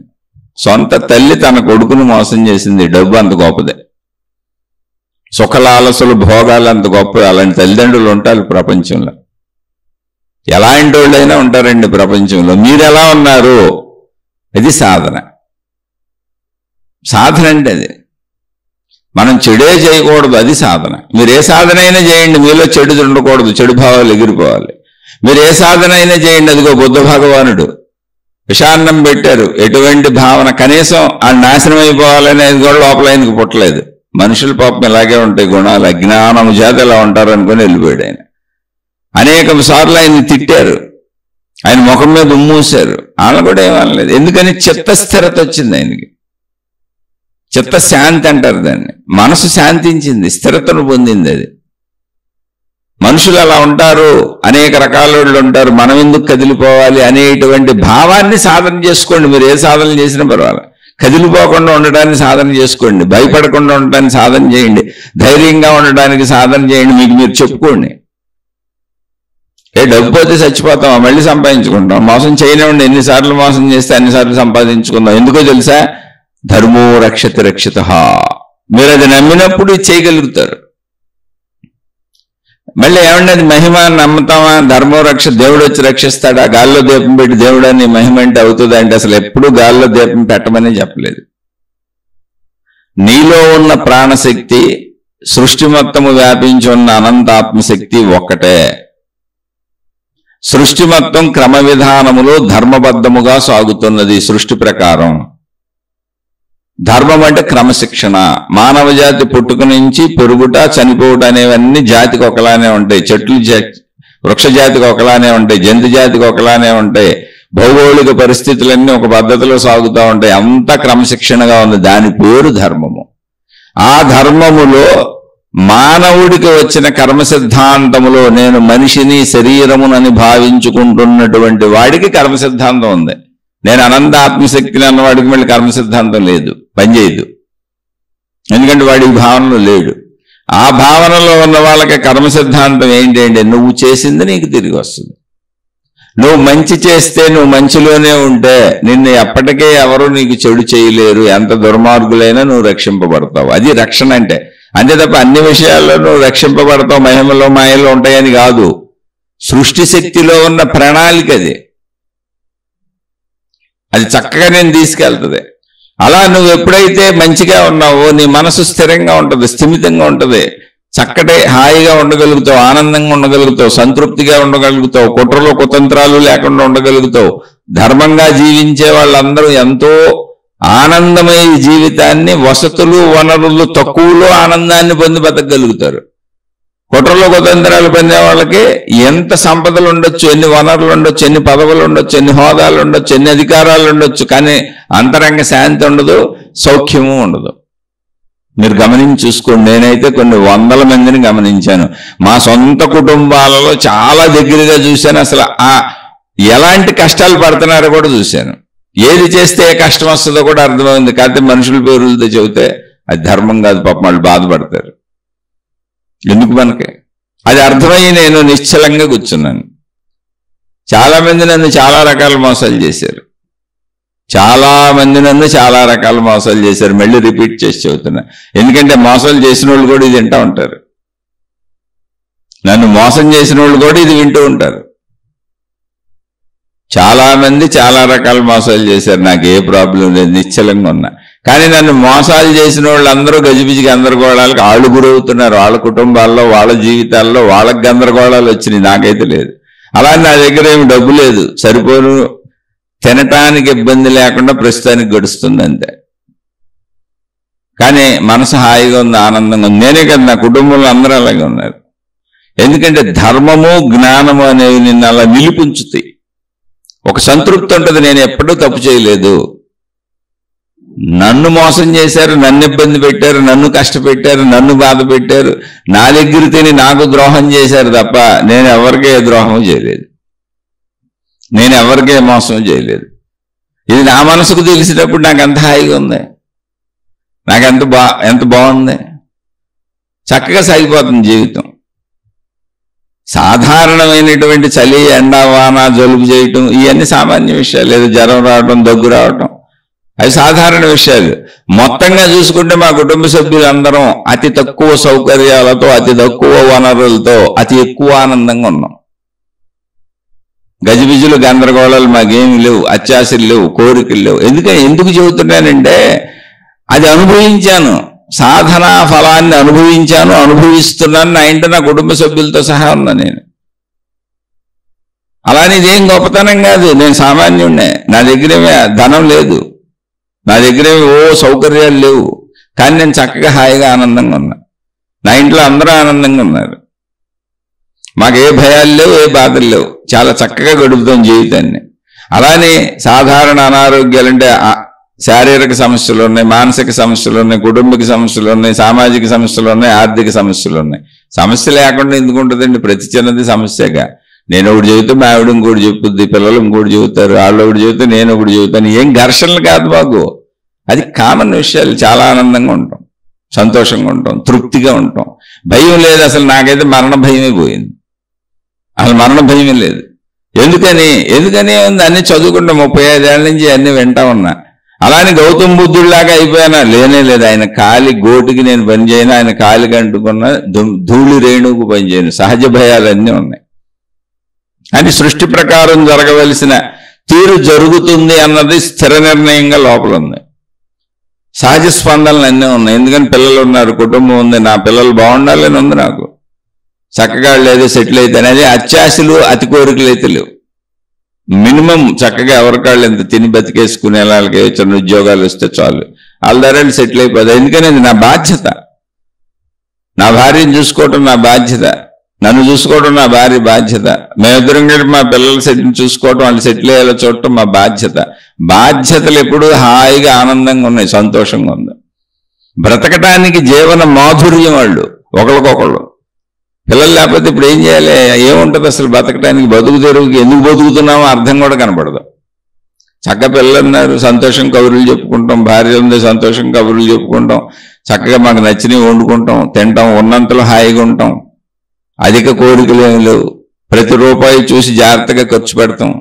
A: సొంత తల్లి తన కొడుకును మోసం చేసింది, డబ్బు అంత గొప్పదే, సుఖలాలసులు భోగాలు అంత గొప్ప. అలాంటి తల్లిదండ్రులు ఉంటారు ప్రపంచంలో, ఎలాంటి వాళ్ళైనా ఉంటారండి ప్రపంచంలో. మీరు ఎలా ఉన్నారు? ఇది సాధన. సాధన అంటే అది మనం చెడే చేయకూడదు, అది సాధన. మీరు ఏ సాధన అయినా చేయండి, మీలో చెడు ఉండకూడదు, చెడు భావాలు ఎగిరిపోవాలి. మీరు ఏ సాధన అయినా చేయండి, అదిగో బుద్ధ భగవానుడు విషాన్నం పెట్టారు, ఎటువంటి భావన కనీసం ఆ నాశనం అయిపోవాలనేది కూడా లోపల ఆయనకు పుట్టలేదు. మనుషుల పాపం ఇలాగే ఉంటాయి గుణాలు, అజ్ఞానము చేత ఇలా ఉంటారు అనుకుని వెళ్ళిపోయాడు ఆయన. అనేక సార్లు ఆయన తిట్టారు, ఆయన ముఖం మీద ఉమ్మూశారు, ఆయన కూడా ఏమనలేదు. ఎందుకని చిత్తస్థిరత వచ్చింది ఆయనకి. చిత్తశాంతి అంటారు దాన్ని. మనసు శాంతించింది, స్థిరతను పొందింది. అది మనుషులు అలా ఉంటారు, అనేక రకాల వాళ్ళు ఉంటారు, మనం ఎందుకు కదిలిపోవాలి అనేటువంటి భావాన్ని సాధన చేసుకోండి. మీరు ఏ సాధన చేసినా పర్వాలేదు, కదిలిపోకుండా ఉండడానికి సాధన చేసుకోండి, భయపడకుండా ఉండడానికి సాధన చేయండి, ధైర్యంగా ఉండడానికి సాధన చేయండి. మీకు మీరు చెప్పుకోండి. డబ్బు పోతే చచ్చిపోతామా, మళ్ళీ సంపాదించుకుంటాం. మోసం చేయనివ్వండి, ఎన్నిసార్లు మోసం చేస్తే అన్నిసార్లు సంపాదించుకుందాం. ఎందుకో తెలుసా? ధర్మో రక్షతి రక్షిత. మీరు అది నమ్మినప్పుడు చేయగలుగుతారు. మళ్ళీ ఏమంటే అది మహిమ నమ్ముతామా? ధర్మో రక్ష, దేవుడు వచ్చి రక్షిస్తాడా? గాల్లో దీపం పెట్టి దేవుడు అని మహిమ అంటే అవుతుంది అంటే అసలు ఎప్పుడూ గాల్లో దీపం పెట్టమని చెప్పలేదు. నీలో ఉన్న ప్రాణశక్తి, సృష్టి మొత్తము వ్యాపించి ఉన్న అనంతాత్మశక్తి ఒక్కటే. సృష్టి మొత్తం క్రమ విధానములో ధర్మబద్ధముగా సాగుతున్నది. సృష్టి ప్రకారం ధర్మం అంటే క్రమశిక్షణ. మానవ జాతి పుట్టుక నుంచి పెరుగుట, చనిపోవుట అనేవన్నీ జాతికి ఒకలానే ఉంటాయి. చెట్లు వృక్ష జాతికి ఒకలానే ఉంటాయి, జంతు జాతికి ఒకలానే ఉంటాయి. భౌగోళిక పరిస్థితులన్నీ ఒక పద్ధతిలో సాగుతూ ఉంటాయి. అంతా క్రమశిక్షణగా ఉంది. దాని పేరు ధర్మము. ఆ ధర్మములో మానవుడికి వచ్చిన కర్మ సిద్ధాంతములో నేను మనిషిని శరీరమునని భావించుకుంటున్నటువంటి వాడికి కర్మ సిద్ధాంతం ఉంది. నేను అనంత ఆత్మశక్తిని అన్నవాడికి మళ్ళీ కర్మ సిద్ధాంతం లేదు, పనిచేయదు. ఎందుకంటే వాడి భావనలో లేడు. ఆ భావనలో ఉన్న వాళ్ళకి కర్మ సిద్ధాంతం ఏంటి అంటే నువ్వు చేసింది నీకు తిరిగి వస్తుంది. నువ్వు మంచి చేస్తే నువ్వు మంచిలోనే ఉంటే నిన్ను ఎప్పటికే ఎవరు నీకు చెడు చేయలేరు. ఎంత దుర్మార్గులైనా నువ్వు రక్షింపబడతావు. అది రక్షణ అంటే. అంతే తప్ప అన్ని విషయాల్లో నువ్వు రక్షింపబడతావు, మహిమలో మాయలో ఉంటాయని కాదు. సృష్టి శక్తిలో ఉన్న ప్రణాళిక అది చక్కగా నేను తీసుకెళ్తుంది. అలా నువ్వు ఎప్పుడైతే మంచిగా ఉన్నావో నీ మనసు స్థిరంగా ఉంటుంది, స్థిమితంగా ఉంటుంది, చక్కటి హాయిగా ఉండగలుగుతావు, ఆనందంగా ఉండగలుగుతావు, సంతృప్తిగా ఉండగలుగుతావు, కుట్రలు కుతంత్రాలు లేకుండా ఉండగలుగుతావు. ధర్మంగా జీవించే వాళ్ళందరూ ఎంతో ఆనందమయ జీవితాన్ని, వసతులు వనరులు తక్కువలో ఆనందాన్ని పొంది బతకగలుగుతారు. కుట్రలో కుతంత్రాలు పొందే వాళ్ళకి ఎంత సంపదలు ఉండొచ్చు, ఎన్ని వనరులు ఉండొచ్చు, ఎన్ని పదవులు ఉండొచ్చు, ఎన్ని హోదాలు ఉండొచ్చు, ఎన్ని అధికారాలు ఉండొచ్చు, కానీ అంతరంగ శాంతి ఉండదు, సౌఖ్యము ఉండదు. మీరు గమనించి చూసుకోండి. నేనైతే కొన్ని వందల మందిని గమనించాను. మా సొంత కుటుంబాలలో చాలా దగ్గరగా చూశాను. అసలు ఎలాంటి కష్టాలు పడుతున్నారో కూడా చూశాను. ఏది చేస్తే ఏ కష్టం వస్తుందో కూడా అర్థమైంది. కాకపోతే మనుషుల పేరులతో చెబితే అది ధర్మం కాదు, పాపం వాళ్ళు బాధపడతారు. ఎందుకు మనకి అది అర్థమయ్యి నేను నిశ్చలంగా కూర్చున్నాను. చాలా మంది నన్ను చాలా రకాల మోసాలు చేశారు. మళ్ళీ రిపీట్ చేసి చెబుతున్నా. ఎందుకంటే మోసాలు చేసిన వాళ్ళు కూడా ఇది వింటూ ఉంటారు. నన్ను మోసం చేసిన వాళ్ళు కూడా ఇది వింటూ ఉంటారు. చాలా మంది చాలా రకాల మోసాలు చేశారు. నాకు ఏ ప్రాబ్లం లేదు, నిశ్చలంగా ఉన్నా. కానీ నన్ను మోసాలు చేసిన వాళ్ళందరూ గజిబిజి గందరగోళాలకు ఆళ్ళు గురవుతున్నారు. వాళ్ళ కుటుంబాల్లో, వాళ్ళ జీవితాల్లో వాళ్ళకి గందరగోళాలు వచ్చినాయి, నాకైతే లేదు. అలా నా దగ్గర ఏమి డబ్బు లేదు, సరిపోను, తినటానికి ఇబ్బంది లేకుండా ప్రస్తుతానికి గడుస్తుంది అంతే. కానీ మనసు హాయిగా ఉంది, ఆనందంగా ఉంది. నేనే కదా, నా కుటుంబంలో అందరూ అలాగే ఉన్నారు. ఎందుకంటే ధర్మము జ్ఞానము అనేవి నిన్ను అలా నిలిపుంచుతాయి. ఒక సంతృప్తి ఉంటుంది, నేను ఎప్పుడూ తప్పు చేయలేదు. నన్ను మోసం చేశారు, నన్ను ఇబ్బంది పెట్టారు, నన్ను కష్టపెట్టారు, నన్ను బాధ పెట్టారు, నా దగ్గర తిని నాకు ద్రోహం చేశారు తప్ప నేను ఎవరికే ద్రోహం చేయలేదు, నేను ఎవరికే మోసం చేయలేదు. ఇది నా మనసుకు తెలిసినప్పుడు నాకు ఎంత హాయిగా ఉంది, నాకు ఎంత బాగుంది, చక్కగా సాగిపోతుంది జీవితం. సాధారణమైనటువంటి చలి, ఎండ, వాన, జలుబు చేయటం ఇవన్నీ సామాన్య విషయాలు. లేదా జ్వరం రావటం, దగ్గు రావటం, అవి సాధారణ విషయాలు. మొత్తంగా చూసుకుంటే మా కుటుంబ సభ్యులందరం అతి తక్కువ సౌకర్యాలతో, అతి తక్కువ వనరులతో అతి ఎక్కువ ఆనందంగా ఉన్నాం. గజిబిజులు గందరగోళాలు మాకేమీ లేవు, అత్యాశలు లేవు, కోరికలు లేవు. ఎందుకు చెబుతున్నానంటే అది అనుభవించాను, సాధనా ఫలాన్ని అనుభవించాను, అనుభవిస్తున్నాను. నా ఇంట నా కుటుంబ సభ్యులతో సహా ఉన్నా నేను. అలానే ఇదేం గొప్పతనం కాదు, నేను సామాన్యుడినే. నా దగ్గరేమీ ధనం లేదు, నా దగ్గరేమీ సౌకర్యాలు లేవు, కానీ నేను చక్కగా హాయిగా ఆనందంగా ఉన్నా. నా ఇంట్లో అందరూ ఆనందంగా ఉన్నారు. మాకు ఏ భయాలు లేవు, ఏ బాధలు లేవు, చాలా చక్కగా గడుపుతాం జీవితాన్ని. అలానే సాధారణ అనారోగ్యాలంటే శారీరక సమస్యలు ఉన్నాయి, మానసిక సమస్యలు ఉన్నాయి, కుటుంబిక సమస్యలు ఉన్నాయి, సామాజిక సమస్యలు ఉన్నాయి, ఆర్థిక సమస్యలు ఉన్నాయి. సమస్య లేకుండా ఎందుకు ఉంటుందండి? ప్రతి చిన్నది సమస్యగా. నేను ఒకటి చెబుతా, మా ఆవిడ ఇంకోటి చెప్పుద్ది, పిల్లలు ఇంకోటి చెబుతారు, వాళ్ళు ఒకటి చెబుతా, నేను ఒకటి చెబుతాను. ఏం ఘర్షణలు కాదు బాగు, అది కామన్ విషయాలు. చాలా ఆనందంగా ఉంటాం, సంతోషంగా ఉంటాం, తృప్తిగా ఉంటాం. భయం లేదు అసలు. నాకైతే మరణ భయమే పోయింది, అసలు మరణ భయమే లేదు. ఎందుకని ఉంది, అన్ని చదువుకుంటా 35 ఏళ్ళ నుంచి అన్ని వింటా ఉన్నా. అలానే గౌతమ బుద్ధుడిలాగా అయిపోయానా? లేనే లేదు. ఆయన కాలి గోటికి నేను పనిచేయను, ఆయన కాలికి అంటుకున్న ధూళి రేణువుకు పనిచేయను. సహజ భయాలన్నీ ఉన్నాయి. అని సృష్టి ప్రకారం జరగవలసిన తీరు జరుగుతుంది అన్నది స్థిర నిర్ణయంగా లోపల ఉంది. సహజ స్పందనలు అన్నీ ఉన్నాయి. ఎందుకని పిల్లలు ఉన్నారు, కుటుంబం ఉంది, నా పిల్లలు బాగుండాలని ఉంది నాకు. చక్కగా లేదు సెటిల్ అయితే అనేది అత్యాశలు, అతి కోరికలు అయితే లేవు. మినిమం చక్కగా ఎవరికాళ్ళు ఎంత తిని బతికేసుకునే వాళ్ళకి చిన్న ఉద్యోగాలు వస్తే చాలు, వాళ్ళ ధరలు సెటిల్ అయిపోతాయి. ఎందుకని అది నా బాధ్యత. నా భార్యను చూసుకోవటం నా బాధ్యత, నన్ను చూసుకోవడం నా భార్య బాధ్యత, మేమిద్దరం కలిపి మా పిల్లలు చూసుకోవటం, వాళ్ళు సెటిల్ అయ్యేలా చూడటం మా బాధ్యత. బాధ్యతలు ఎప్పుడు హాయిగా ఆనందంగా ఉన్నాయి, సంతోషంగా ఉంది. బ్రతకటానికి జీవన మాధుర్యం వాళ్ళు ఒకరికొకళ్ళు. పిల్లలు లేకపోతే ఇప్పుడు ఏం చేయాలి? ఏముంటుంది అసలు బతకటానికి? బతుకు తెరువుకి ఎందుకు బతుకుతున్నామో అర్థం కూడా కనపడదు. చక్కగా పిల్లలు ఉన్నారు, సంతోషం కబుర్లు చెప్పుకుంటాం, భార్య ఉంది, సంతోషం కబుర్లు చెప్పుకుంటాం, చక్కగా మాకు నచ్చినవి వండుకుంటాం, తింటాం, ఉన్నంతలో హాయిగా ఉంటాం. అధిక కోరికలు ఏమి లేవు. ప్రతి రూపాయి చూసి జాగ్రత్తగా ఖర్చు పెడతాం.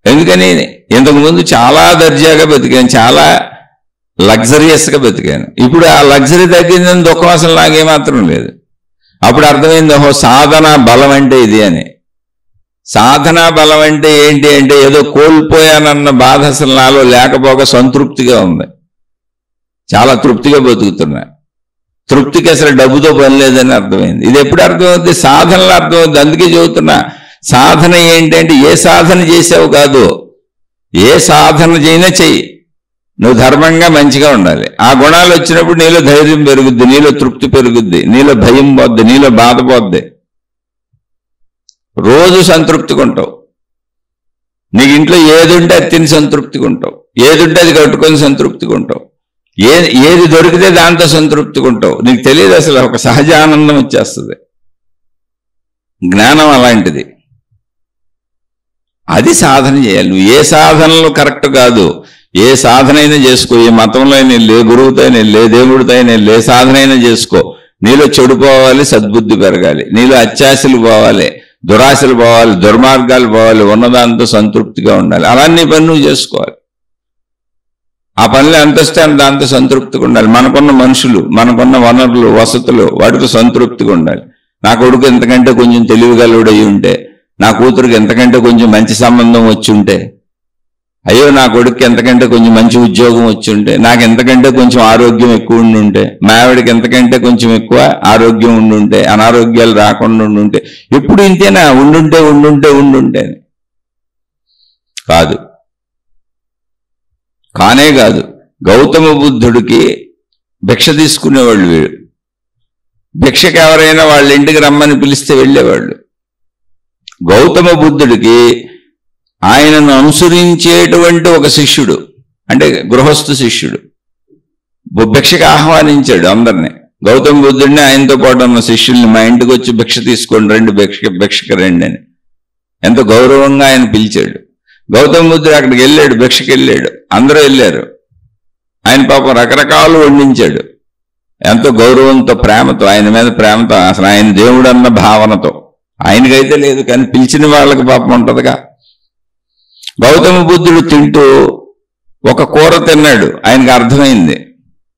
A: ఎందుకని ఇంతకుముందు చాలా దర్జాగా బతికాను, చాలా లగ్జరియస్గా బతికాను. ఇప్పుడు ఆ లగ్జరీ తగ్గిందని దుఃఖం అసలు నాకేమాత్రం లేదు. అప్పుడు అర్థమైంది, ఓహో సాధన బలం అంటే ఇది అని. సాధనా బలం అంటే ఏంటి అంటే ఏదో కోల్పోయానన్న బాధ అసలు నాలో లేకపోక సంతృప్తిగా ఉంది. చాలా తృప్తిగా బతుకుతున్నా. తృప్తికి అసలు డబ్బుతో పని లేదని అర్థమైంది. ఇది ఎప్పుడు అర్థమవుతుంది? సాధనలో అర్థమవుతుంది. అందుకే చెబుతున్నా, సాధన ఏంటంటే ఏ సాధన చేసావు కాదు, ఏ సాధన చేయనా చెయ్యి, నువ్వు ధర్మంగా మంచిగా ఉండాలి. ఆ గుణాలు వచ్చినప్పుడు నీలో ధైర్యం పెరుగుద్ది, నీలో తృప్తి పెరుగుద్ది, నీలో భయం పోద్ది, నీలో బాధ పోద్ది. రోజు సంతృప్తిగా ఉంటావు. నీకు ఇంట్లో ఏది ఉంటే అది తిని సంతృప్తిగా ఉంటావు, ఏది ఉంటే అది కట్టుకొని సంతృప్తిగా ఉంటావు, ఏది దొరికితే దాంతో సంతృప్తిగా ఉంటావు. నీకు తెలియదు అసలు, ఒక సహజ ఆనందం వచ్చేస్తుంది. జ్ఞానం అలాంటిది. అది సాధన చేయాలి. నువ్వు ఏ సాధనలు కరెక్ట్ కాదు, ఏ సాధన అయినా చేసుకో, ఏ మతంలో అయినా లే, గురువుతో అయినా లే, దేవుడితో అయినా లే, సాధన అయినా చేసుకో. నీలో చెడు పోవాలి, సద్బుద్ధి పెరగాలి. నీలో అత్యాశలు పోవాలి, దురాశలు పోవాలి, దుర్మార్గాలు పోవాలి, ఉన్నదాంతో సంతృప్తిగా ఉండాలి. అలాంటి పని నువ్వు చేసుకోవాలి. ఆ పనులు ఎంతస్తే దాంతో సంతృప్తిగా ఉండాలి. మనకున్న మనుషులు, మనకున్న వనరులు, వసతులు, వాటితో సంతృప్తిగా ఉండాలి. నా కొడుకు ఎంతకంటే కొంచెం తెలివిగలుడయి ఉంటే, నా కూతురికి ఎంతకంటే కొంచెం మంచి సంబంధం వచ్చి ఉంటే, అయ్యో నా కొడుకు ఎంతకంటే కొంచెం మంచి ఉద్యోగం వచ్చి ఉంటే, నాకు ఎంతకంటే కొంచెం ఆరోగ్యం ఎక్కువ ఉండుంటే, మా ఆవిడకి ఎంతకంటే కొంచెం ఎక్కువ ఆరోగ్యం ఉండుంటే, అనారోగ్యాలు రాకుండా ఉండుంటే, ఎప్పుడు ఇంతేనా? ఉండుంటే అని కాదు. కానే కాదు. గౌతమ బుద్ధుడికి భిక్ష తీసుకునేవాళ్ళు వీళ్ళు. భిక్షకు ఎవరైనా వాళ్ళ ఇంటికి రమ్మని పిలిస్తే వెళ్ళేవాళ్ళు. గౌతమ బుద్ధుడికి ఆయనను అనుసరించేటువంటి ఒక శిష్యుడు, అంటే గృహస్థు శిష్యుడు, భిక్షకు ఆహ్వానించాడు అందరినీ. గౌతమ బుద్ధుడిని ఆయనతో పాటు ఉన్న శిష్యుల్ని మా ఇంటికి వచ్చి భిక్ష తీసుకొని రండి, భిక్షకు రండి అని ఎంతో గౌరవంగా ఆయన పిలిచాడు. గౌతమ బుద్ధుడు అక్కడికి వెళ్ళాడు, భిక్షకి వెళ్ళాడు, అందరూ వెళ్ళారు. ఆయన పాపం రకరకాలు వండించాడు, ఎంతో గౌరవంతో, ప్రేమతో, ఆయన మీద ప్రేమతో, అసలు ఆయన దేవుడు అన్న భావనతో. ఆయనకైతే లేదు, కానీ పిలిచిన వాళ్ళకి పాపం ఉంటుందిగా. గౌతమ బుద్ధుడు తింటూ ఒక కూర తిన్నాడు, ఆయనకు అర్థమైంది.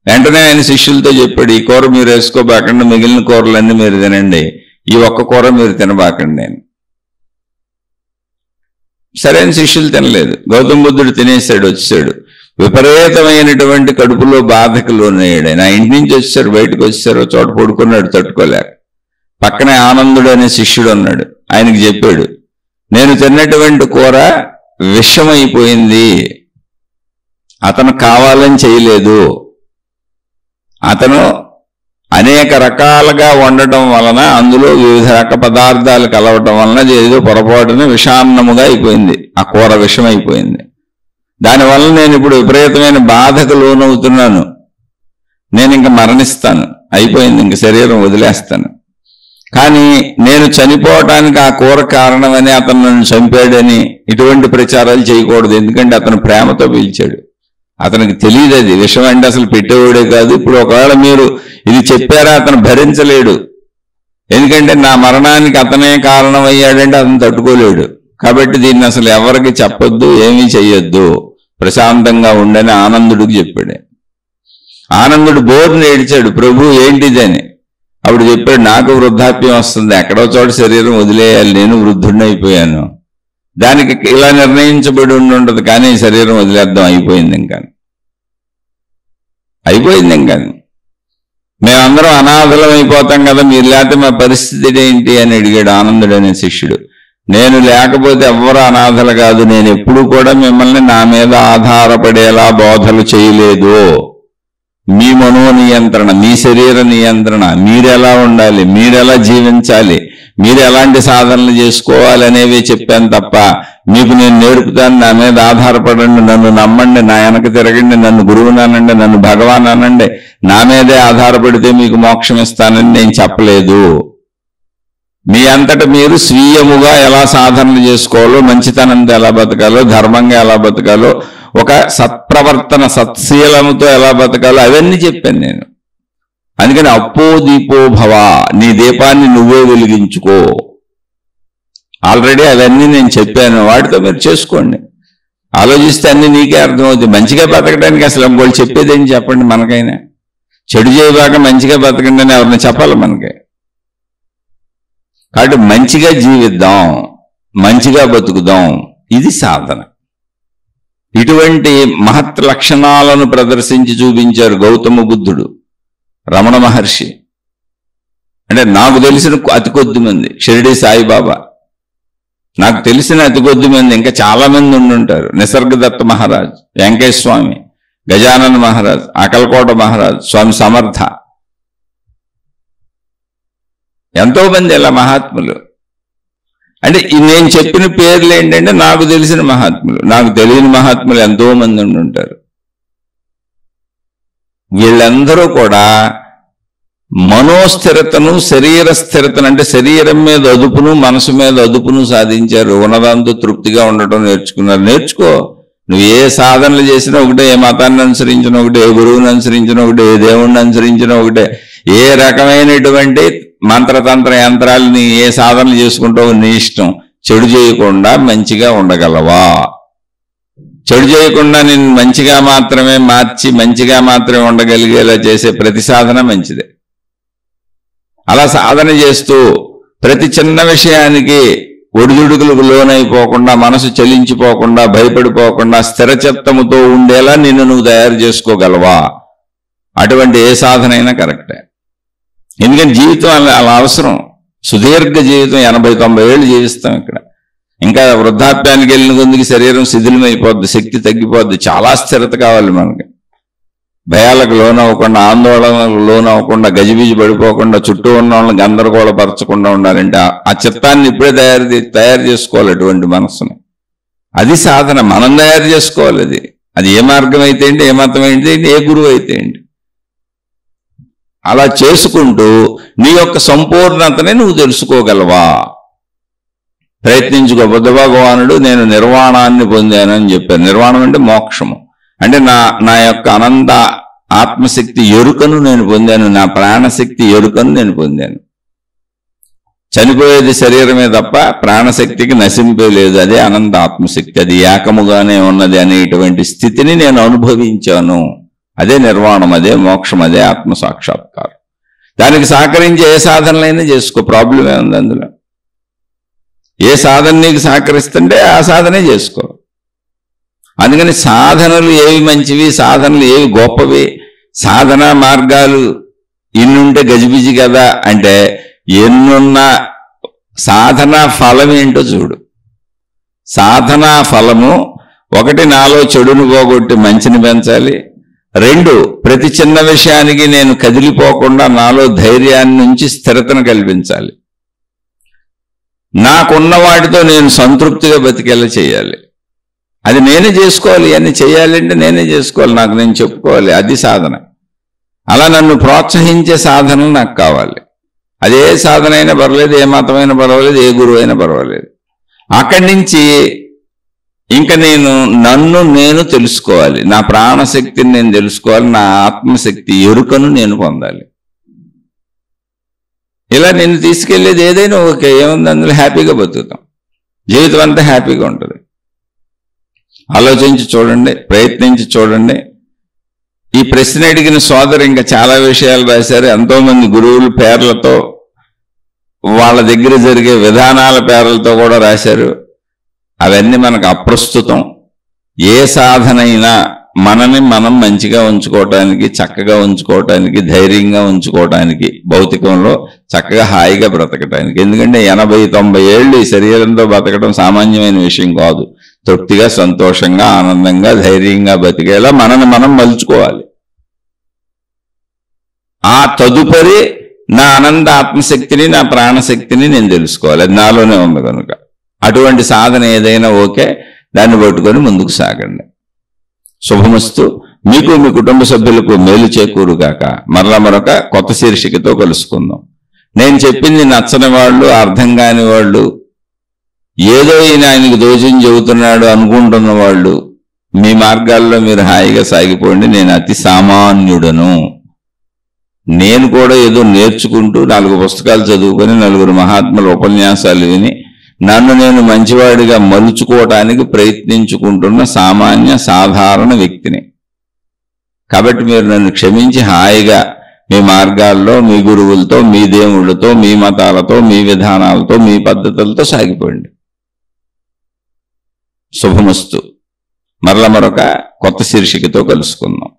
A: వెంటనే ఆయన శిష్యులతో చెప్పాడు, ఈ కూర మీరు వేసుకోబాకండి, మిగిలిన కూరలన్నీ మీరు తినండి, ఈ ఒక్క కూర మీరు తినబాకండి అని. సరైన శిష్యులు తినలేదు. గౌతమ బుద్ధుడు తినేసాడు, వచ్చాడు. విపరీతమైనటువంటి కడుపులో బాధకు లోనయ్యాడు. ఆయన ఇంటి నుంచి వచ్చారు, బయటకు వచ్చారు, చోట పడుకున్నాడు తట్టుకోలేక. పక్కనే ఆనందుడు అనే శిష్యుడు ఉన్నాడు. ఆయనకి చెప్పాడు, నేను తిన్నటువంటి కూర విషమైపోయింది, అతను కావాలని చేయలేదు, అతను అనేక రకాలుగా వండటం వలన, అందులో వివిధ రక పదార్థాలు కలవటం వలన ఏదో పొరపాటున విషాన్నముగా అయిపోయింది, ఆ కూర విషమైపోయింది. దానివల్ల నేను ఇప్పుడు విపరీతమైన బాధకు లోనవుతున్నాను, నేను ఇంక మరణిస్తాను, అయిపోయింది, ఇంక శరీరం వదిలేస్తాను. కానీ నేను చనిపోవటానికి ఆ కూర కారణమని, అతను నన్ను చంపాడని ఇటువంటి ప్రచారాలు చేయకూడదు. ఎందుకంటే అతను ప్రేమతో పిలిచాడు, అతనికి తెలియదు అది విషం అంటే అసలు పెట్టేవాడే కాదు. ఇప్పుడు ఒకవేళ మీరు ఇది చెప్పారా, అతను భరించలేడు. ఎందుకంటే నా మరణానికి అతనే కారణం అయ్యాడంటే అతను తట్టుకోలేడు. కాబట్టి దీన్ని అసలు ఎవరికి చెప్పొద్దు, ఏమీ చెయ్యొద్దు, ప్రశాంతంగా ఉండని ఆనందుడికి చెప్పాడు. ఆనందుడు బోర్ని ఏడ్చాడు, ప్రభు ఏంటిదని. అప్పుడు చెప్పాడు, నాకు వృద్ధాప్యం వస్తుంది, ఎక్కడో చోట శరీరం వదిలేయాలి, నేను వృద్ధుడిని అయిపోయాను, దానికి ఇలా నిర్ణయించబడి ఉండదు, కానీ శరీరం వదిలేద్దాం, అయిపోయింది, ఇంకా అయిపోయింది. ఇంకా మేమందరం అనాథలం అయిపోతాం కదా, మీరు లేకపోతే మా పరిస్థితి ఏంటి అని అడిగాడు ఆనందుడు అనే శిష్యుడు. నేను లేకపోతే ఎవ్వరూ అనాథలు కాదు, నేను ఎప్పుడు కూడా మిమ్మల్ని నా మీద ఆధారపడేలా బోధలు చేయలేదు. మీ మనోనియంత్రణ, మీ శరీర నియంత్రణ, మీరెలా ఉండాలి, మీరెలా జీవించాలి, మీరు ఎలాంటి సాధనలు చేసుకోవాలి అనేవి చెప్పాను తప్ప, మీకు నేను నేర్పుతాను, నా మీద ఆధారపడండి, నన్ను నమ్మండి, నా వెనక తిరగండి, నన్ను గురువుని అనండి, నన్ను భగవాన్ అనండి, నా మీదే ఆధారపడితే మీకు మోక్షం ఇస్తానని నేను చెప్పలేదు. మీ అంతట మీరు స్వీయముగా ఎలా సాధనలు చేసుకోవాలో, మంచితనంతో ఎలా బతకాలో, ధర్మంగా ఎలా బతకాలో, ఒక సత్ప్రవర్తన సత్శీలముతో ఎలా బతకాలో అవన్నీ చెప్పాను నేను. అందుకని అప్పో దీపో భవ, నీ దీపాన్ని నువ్వే వెలిగించుకో. ఆల్రెడీ అవన్నీ నేను చెప్పాను, వాటితో మీరు చేసుకోండి. ఆలోచిస్తే అన్ని నీకే అర్థమవుతుంది. మంచిగా బతకడానికి అసలు ఇంకోళ్ళు చెప్పేది ఏం చెప్పండి మనకైనా. చెడు చేయబాక మంచిగా బతకండి అని ఎవరిని చెప్పాలి మనకి. కాబట్టి మంచిగా జీవిద్దాం, మంచిగా బతుకుదాం, ఇది సాధన. ఇటువంటి మహత్ లక్షణాలను ప్రదర్శించి చూపించారు గౌతమ బుద్ధుడు, రమణ మహర్షి. అంటే నాకు తెలిసిన అతి కొద్ది మంది, షిరిడి సాయిబాబా, నాకు తెలిసిన అతి కొద్ది మంది, ఇంకా చాలా మంది ఉండుంటారు. నిసర్గదత్త మహారాజ్, వెంకయ్య స్వామి, గజానన మహారాజ్, అకల్కోట మహారాజ్, స్వామి సమర్థ, ఎంతో మంది ఇలా మహాత్ములు. అంటే నేను చెప్పిన పేర్లు ఏంటంటే నాకు తెలిసిన మహాత్ములు. నాకు తెలియని మహాత్ములు ఎంతో మంది ఉండుంటారు. వీళ్ళందరూ కూడా మనోస్థిరతను, శరీర స్థిరతను, అంటే శరీరం మీద అదుపును, మనసు మీద అదుపును సాధించారు. ఉన్నదాంతో తృప్తిగా ఉండటం నేర్చుకున్నారు. నేర్చుకో. నువ్వు ఏ సాధనలు చేసినా ఒకటే, ఏ మతాన్ని అనుసరించినా ఒకటే, ఏ గురువుని అనుసరించినా ఒకటే, ఏ దేవుణ్ణి అనుసరించినా ఒకటే, ఏ రకమైనటువంటి మంత్రతంత్ర యంత్రాలని ఏ సాధనలు చేసుకుంటావో నీ ఇష్టం. చెడు చేయకుండా మంచిగా ఉండగలవా? చెడు చేయకుండా నేను మంచిగా మాత్రమే మార్చి మంచిగా మాత్రమే ఉండగలిగేలా చేసే ప్రతి సాధన మంచిదే. అలా సాధన చేస్తూ ప్రతి చిన్న విషయానికి ఒడిదుడుకులకు లోనైపోకుండా, మనసు చలించిపోకుండా, భయపడిపోకుండా స్థిరచిత్తముతో ఉండేలా నిన్ను నువ్వు తయారు చేసుకోగలవా? అటువంటి ఏ సాధన అయినా కరెక్టే. ఎందుకంటే జీవితం అలా అవసరం. సుదీర్ఘ జీవితం 80-90 ఏళ్ళు జీవిస్తాం ఇక్కడ. ఇంకా వృద్ధాప్యానికి వెళ్ళిన కొద్దికి శరీరం శిథిలమైపోద్ది, శక్తి తగ్గిపోద్ది. చాలా స్థిరత కావాలి మనకి. భయాలకు లోనవ్వకుండా, ఆందోళనలకు లోనవ్వకుండా, గజిబిజి పడిపోకుండా, చుట్టూ ఉన్న వాళ్ళని గందరగోళపరచకుండా ఉండాలంటే ఆ చిత్తాన్ని ఇప్పుడే తయారు చేసుకోవాలి, అటువంటి మనస్సుని. అది సాధన. మనం తయారు చేసుకోవాలి. అది ఏ మార్గం అయితే ఏంటి, ఏ మతం అయితే ఏంటి, ఏ గురువు అయితే ఏంటి, అలా చేసుకుంటూ నీ యొక్క సంపూర్ణతని నువ్వు తెలుసుకోగలవా? ప్రయత్నించుకో. బుద్ధ భగవానుడు నేను నిర్వాణాన్ని పొందాను అని చెప్పారు. నిర్వాణం అంటే మోక్షము. అంటే నా యొక్క అనంత ఆత్మశక్తి ఎరుకను నేను పొందాను, నా ప్రాణశక్తి ఎరుకను నేను పొందాను. చనిపోయేది శరీరమే తప్ప ప్రాణశక్తికి నశింపే లేదు. అదే అనంత ఆత్మశక్తి, అది ఏకముగానే ఉన్నది అనేటువంటి స్థితిని నేను అనుభవించాను. అదే నిర్వాణం, అదే మోక్షం, అదే ఆత్మ సాక్షాత్కారం. దానికి సహకరించే ఏ సాధనలైనా చేసుకో, ప్రాబ్లం ఏముంది అందులో? ఏ సాధన నీకు సహకరిస్తుంటే ఆ సాధనే చేసుకో. అందుకని సాధనలు ఏవి మంచివి, సాధనలు ఏవి గొప్పవి, సాధనా మార్గాలు ఇన్నుంటే గజిబిజి కదా అంటే ఎన్నున్నా సాధనా ఫలం ఏంటో చూడు. సాధనా ఫలము ఒకటి, నాలో చెడును పోగొట్టి మంచిని పెంచాలి. 2, ప్రతి చిన్న విషయానికి నేను కదిలిపోకుండా నాలో ధైర్యాన్ని నుంచి స్థిరతను కల్పించాలి. నాకున్న వాటితో నేను సంతృప్తిగా బతికేలా చేయాలి. అది నేనే చేసుకోవాలి. అన్ని చేయాలంటే నేనే చేసుకోవాలి, నాకు నేను చెప్పుకోవాలి. అది సాధన. అలా నన్ను ప్రోత్సహించే సాధనలు నాకు కావాలి. అదే సాధన అయినా పర్వాలేదు, ఏ మతమైనా పర్వాలేదు, ఏ గురువు అయినా పర్వాలేదు. అక్కడి నుంచి ఇంకా నన్ను నేను తెలుసుకోవాలి, నా ప్రాణశక్తిని నేను తెలుసుకోవాలి, నా ఆత్మశక్తి ఎరుకను నేను పొందాలి. ఇలా నిన్ను తీసుకెళ్లేది ఏదైనా ఓకే, ఏముంది అందులో, హ్యాపీగా బతుకుతాం, జీవితం అంతా హ్యాపీగా ఉంటుంది. ఆలోచించి చూడండి, ప్రయత్నించి చూడండి. ఈ ప్రశ్న అడిగిన సోదరు ఇంకా చాలా విషయాలు రాశారు. ఎంతోమంది గురువుల పేర్లతో, వాళ్ళ దగ్గర జరిగే విధానాల పేర్లతో కూడా రాశారు. అవన్నీ మనకు అప్రస్తుతం. ఏ సాధనైనా మనని మనం మంచిగా ఉంచుకోవటానికి, చక్కగా ఉంచుకోవటానికి, ధైర్యంగా ఉంచుకోవటానికి, భౌతికంలో చక్కగా హాయిగా బ్రతకటానికి. ఎందుకంటే 80-90 ఏళ్ళు ఈ శరీరంతో బ్రతకడం సామాన్యమైన విషయం కాదు. తృప్తిగా, సంతోషంగా, ఆనందంగా, ధైర్యంగా బతికేలా మనని మనం మలుచుకోవాలి. ఆ తదుపరి నా అనంత ఆత్మశక్తిని, నా ప్రాణశక్తిని నేను తెలుసుకోవాలి. అది నాలోనే ఉంది కనుక అటువంటి సాధన ఏదైనా ఓకే, దాన్ని పట్టుకొని ముందుకు సాగండి. శుభమస్తు. మీకు, మీ కుటుంబ సభ్యులకు మేలు చేకూరుగాక. మరలా మరొక కొత్త శీర్షికతో కలుసుకుందాం. నేను చెప్పింది నచ్చని వాళ్ళు, అర్థం కాని వాళ్ళు, ఏదో ఈయన ఆయనకు దోషం చెబుతున్నాడు అనుకుంటున్న వాళ్ళు, మీ మార్గాల్లో మీరు హాయిగా సాగిపోండి. నేను అతి సామాన్యుడను. నేను కూడా ఏదో నేర్చుకుంటూ 4 పుస్తకాలు చదువుకొని, 4 మహాత్ముల ఉపన్యాసాలు విని నన్ను నేను మంచివాడిగా మలుచుకోవటానికి ప్రయత్నించుకుంటున్న సామాన్య సాధారణ వ్యక్తిని. కాబట్టి మీరు నన్ను క్షమించి హాయిగా మీ మార్గాల్లో, మీ గురువులతో, మీ దేవుళ్ళతో, మీ మతాలతో, మీ విధానాలతో, మీ పద్ధతులతో సాగిపోండి. శుభమస్తు. మరల మరొక కొత్త శీర్షికతో కలుసుకుందాం.